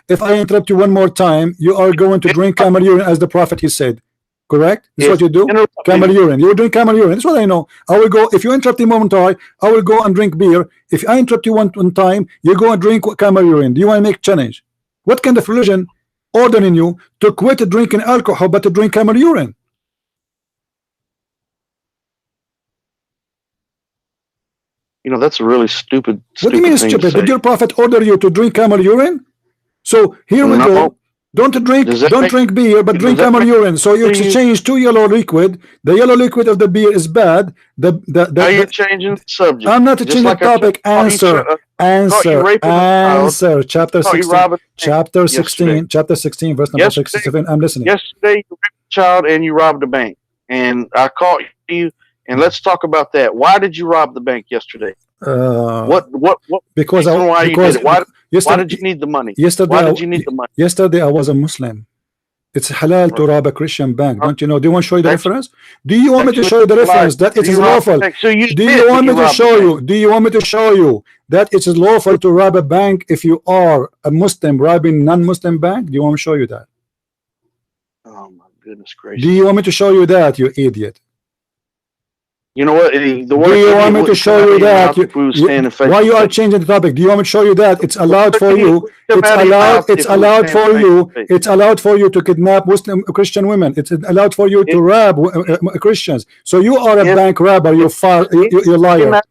If I interrupt you one more time, you are going to drink camel urine, as the prophet he said. Correct? This is what you do? Camel urine. You will drink camel urine. That's what I know. I will go, if you interrupt me momentarily, I will go and drink beer. If I interrupt you one time, you go and drink camel urine. Do you want to make challenge? What kind of religion ordering you to quit drinking alcohol but to drink camel urine? You know, that's a really stupid. What do you mean stupid? Did your prophet order you to drink camel urine? So here we go. Don't drink beer, but drink camel urine. So you exchange two yellow liquid. The yellow liquid of the beer is bad. Now you're changing the subject. I'm not changing the topic. Answer. Chapter 16. Chapter 16, verse number 67. I'm listening. Yesterday you raped a child and you robbed a bank, and I caught you. And let's talk about that. Why did you rob the bank yesterday? What? Because why did you need the money? Why did you need the money? Yesterday I was a Muslim. It's halal to rob a Christian bank. Don't you know? Do you want to show you the reference? Do you want me to show you the reference that it is lawful? Do you want me to show you? Do you want me to show you that it is lawful to rob a bank if you are a Muslim robbing non-Muslim bank? Do you want me to show you that? Oh my goodness gracious! Do you want me to show you that, you idiot? You know what? Do you want me to show you that? Why you are changing the topic? Do you want me to show you that it's allowed for you? It's allowed for you. It's allowed for you to kidnap Muslim Christian women. It's allowed for you to rob Christians. So you are a bank robber. You liar.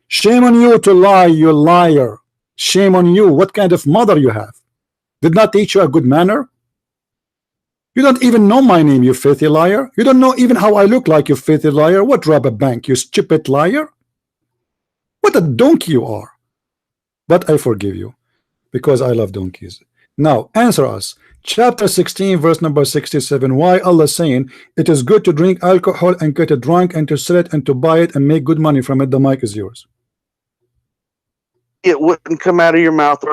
Shame on you to lie. You liar. Shame on you. What kind of mother you have? Did not teach you a good manner? You don't even know my name, you filthy liar. You don't know even how I look like, you filthy liar. What rob a bank, you stupid liar? What a donkey you are. But I forgive you because I love donkeys. Now answer us. Chapter 16, verse number 67. Why Allah saying it is good to drink alcohol and get drunk and to sell it and to buy it and make good money from it? The mic is yours. It wouldn't come out of your mouth.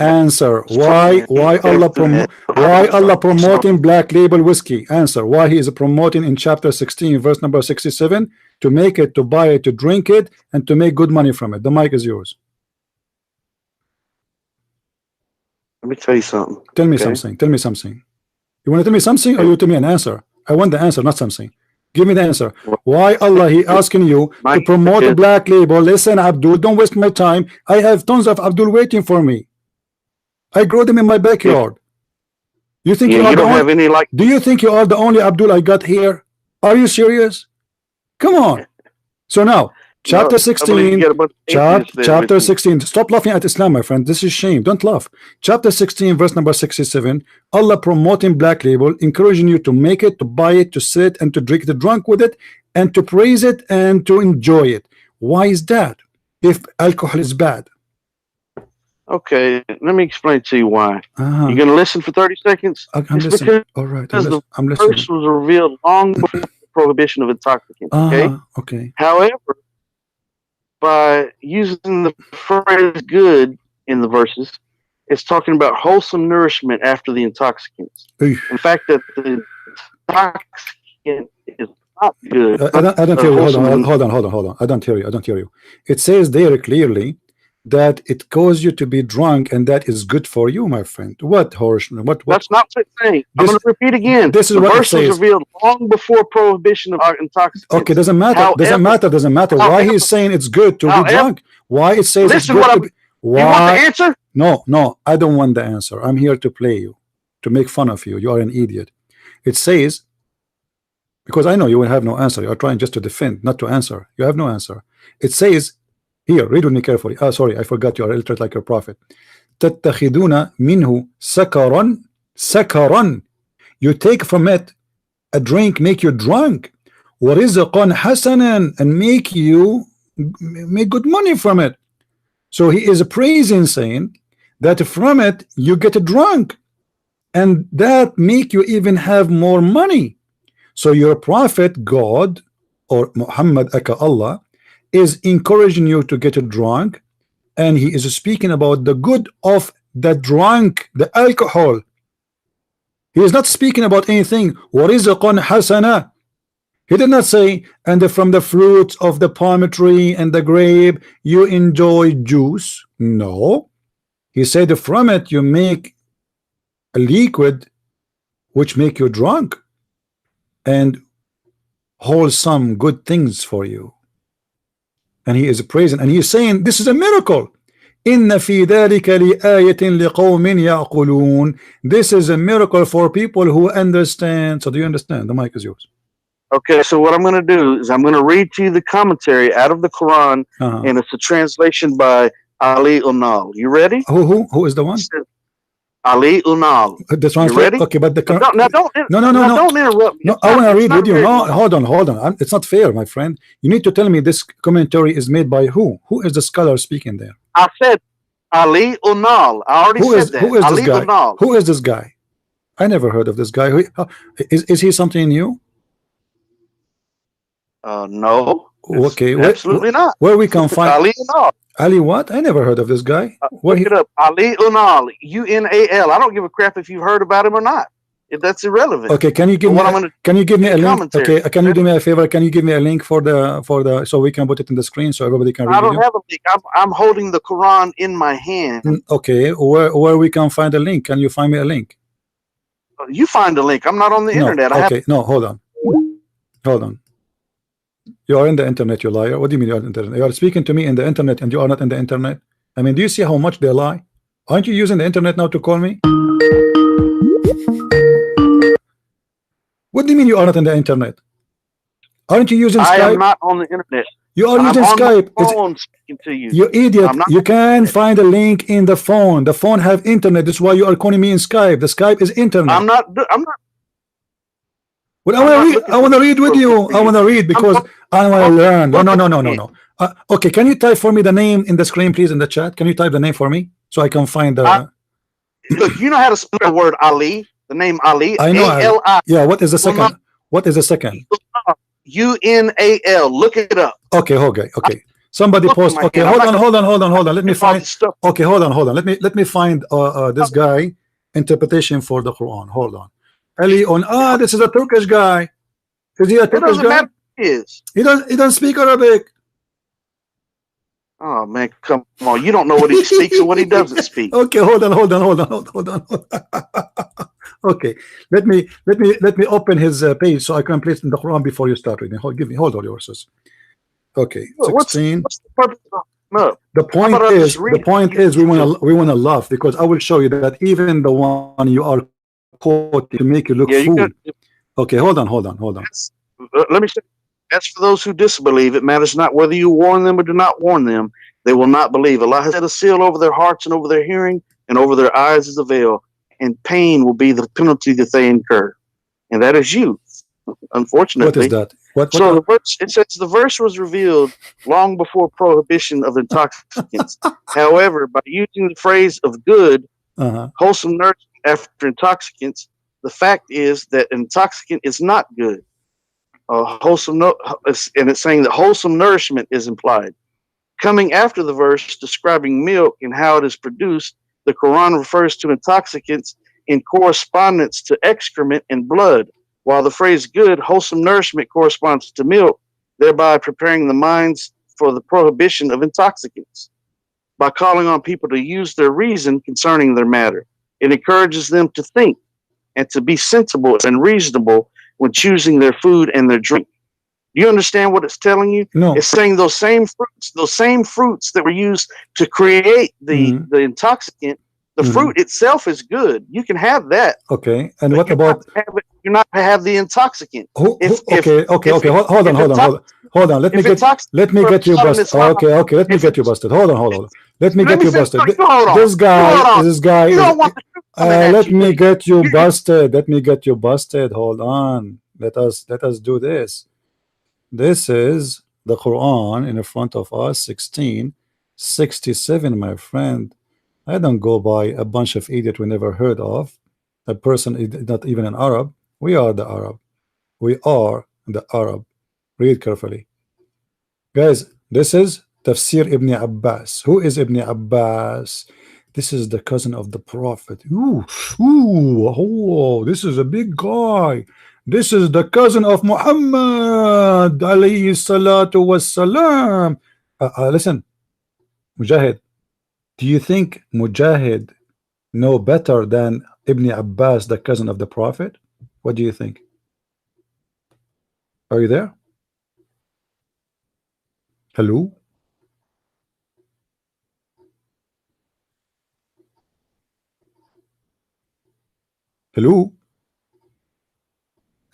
Answer. Why Allah promoting black label whiskey? Answer. Why he is promoting in chapter 16, verse number 67, to make it, to buy it, to drink it, and to make good money from it? The mic is yours. Let me tell you something. Tell me something. Tell me something. You want to tell me something, or you tell me an answer? I want the answer, not something. Give me the answer. Why Allah He asking you to promote a black label? Listen, Abdul, don't waste my time. I have tons of Abdul waiting for me. I grow them in my backyard. You think you don't have any, like? Do you think you are the only Abdul I got here? Are you serious? Come on. So now, chapter 16, chapter 16. Stop laughing at Islam, my friend. This is shame. Don't laugh. Chapter 16, verse number 67. Allah promoting black label, encouraging you to make it, to buy it, to sit and to drink the drunk with it, and to praise it and to enjoy it. Why is that? If alcohol is bad. Okay, let me explain to you why. You're going to listen for 30 seconds? I'm listening. All right, I'm listening. The verse was revealed long before the prohibition of intoxicants. Okay. However, by using the phrase good in the verses, it's talking about wholesome nourishment after the intoxicants. In fact, that the intoxicant is not good. I don't hear you. Hold on. I don't hear you. It says there clearly that it causes you to be drunk, and that is good for you, my friend. What horse? What? That's not what it's saying. I'm going to repeat again. This is what it says. Was revealed long before prohibition of intoxicants. Okay, doesn't matter. However, doesn't matter. Why he's saying it's good to be drunk? Why it says it's good to be? Why? You want the answer? No, I don't want the answer. I'm here to play you, to make fun of you. You are an idiot. It says, because I know you will have no answer. You are trying just to defend, not to answer. You have no answer. It says. Here, read with me carefully. Sorry, I forgot you are illiterate like your prophet. تَتَّخِذُونَ مِنْهُ سَكَرًا. You take from it a drink, make you drunk. وَرِزْقًا حَسَنًا, and make good money from it. So he is praising, saying that from it you get drunk, and that make you even have more money. So your prophet, God, or Muhammad aka Allah, is encouraging you to get drunk, and he is speaking about the good of the drunk, the alcohol. He is not speaking about anything. وَرِزْقًا حَسَنًا. He did not say, and from the fruits of the palm tree and the grape you enjoy juice. No, he said from it you make a liquid which make you drunk and wholesome good things for you. And he is praising, and he is saying this is a miracle. إِنَّ فِي ذَلِكَ لِآيَةٍ لِقَوْمٍ يَعْقُلُونَ. This is a miracle for people who understand. So do you understand? The mic is yours. Okay, so what I'm going to do is I'm going to read to you the commentary out of the Quran, and it's a translation by Ali Unal. You ready? Who is the one? Ali Unal. The translation. Okay, but the don't interrupt me. No, I want to read with you. No, hold on. It's not fair, my friend. You need to tell me this commentary is made by who? Who is the scholar speaking there? I said Ali Unal. I already said that. Who is Ali this guy? Unal. Who is this guy? I never heard of this guy. Is he something new? No. Okay. Absolutely not. Where we can find Ali Unal. Ali what? I never heard of this guy. Look it up. Ali Unal. UNAL. I don't give a crap if you've heard about him or not. That's irrelevant. Okay, can you give me a link? Okay, can you do me a favor? Can you give me a link for the so we can put it in the screen so everybody can read it? I don't have a link. I'm holding the Quran in my hand. Okay, where we can find a link? Can you find me a link? You find a link. I'm not on the internet. No, hold on. You are in the internet, you liar. What do you mean you are in the internet? You are speaking to me in the internet and you are not in the internet. I mean, do you see how much they lie? Aren't you using the internet now to call me? What do you mean you are not in the internet? Aren't you using Skype? I am not on the internet. You are using Skype. I'm on my phone speaking to you. You idiot. You can find a link in the phone. The phone have internet. That's why you are calling me in Skype. The Skype is internet. I'm not. Well, I want to read with you. I want to read because I want to learn. No. Okay, can you type for me the name in the screen, please, in the chat? Can you type the name for me so I can find the... Look, you know how to spell the word Ali? The name Ali? I know. A-L-I. Yeah, what is the second? What is the second? U-N-A-L. Look it up. Okay. Somebody post. Okay, hold on. Let me find... Okay, hold on. Let me find this guy interpretation for the Quran. Hold on. Ali on. This is a Turkish guy. Is he a Turkish guy? He doesn't speak Arabic. Oh man, come on! You don't know what he speaks or what he doesn't speak. Okay, hold on. Okay, let me open his page so I can place in the Quran before you start reading. Hold on yours. Okay, 16. What's the purpose of no? The point is we wanna laugh because I will show you that even the one you are quoting to make you look fool. Okay, hold on. Let me say, as for those who disbelieve, it matters not whether you warn them or do not warn them; they will not believe. Allah has set a seal over their hearts and over their hearing, and over their eyes is a veil, and pain will be the penalty that they incur, and that is you. Unfortunately, what is that? So the verse, it says the verse was revealed long before prohibition of intoxicants. However, by using the phrase of good, wholesome nourishment after intoxicants, the fact is that intoxicant is not good. And it's saying that wholesome nourishment is implied. Coming after the verse describing milk and how it is produced, the Quran refers to intoxicants in correspondence to excrement and blood, while the phrase good, wholesome nourishment corresponds to milk, thereby preparing the minds for the prohibition of intoxicants. By calling on people to use their reason concerning their matter, it encourages them to think and to be sensible and reasonable when choosing their food and their drink. Do you understand what it's telling you? No. It's saying those same fruits that were used to create the intoxicant, the fruit itself is good. You can have that. Okay. And what about you're not to have the intoxicant. Okay. Hold on. Let me get you busted. Okay. Let me get you busted. Hold on. Let me get you busted. This guy. Let me get you busted. Hold on. Let us do this. This is the Quran in front of us, 1667, my friend. I don't go by a bunch of idiot we never heard of. A person is not even an Arab. We are the Arab. Read carefully. Guys, this is Tafsir Ibn Abbas. Who is Ibn Abbas? This is the cousin of the Prophet. This is a big guy. This is the cousin of Muhammad alayhi salatu wassalam. Listen, Mujahid, do you think Mujahid know better than Ibn Abbas, the cousin of the Prophet? What do you think? Are you there? Hello? Hello?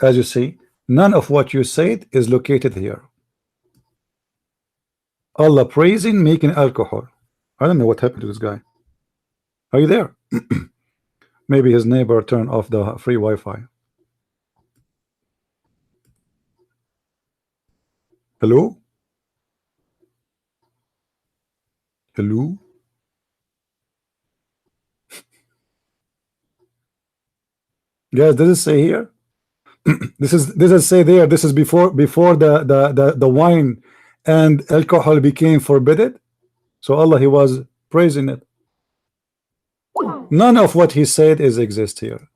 As you see, none of what you said is located here. Allah praising making alcohol. I don't know what happened to this guy. Are you there? Maybe his neighbor turned off the free Wi-Fi. Hello? Hello? Guys, does it say here? This is say there. This is before the wine and alcohol became forbidden. So Allah, he was praising it. None of what he said is exist here.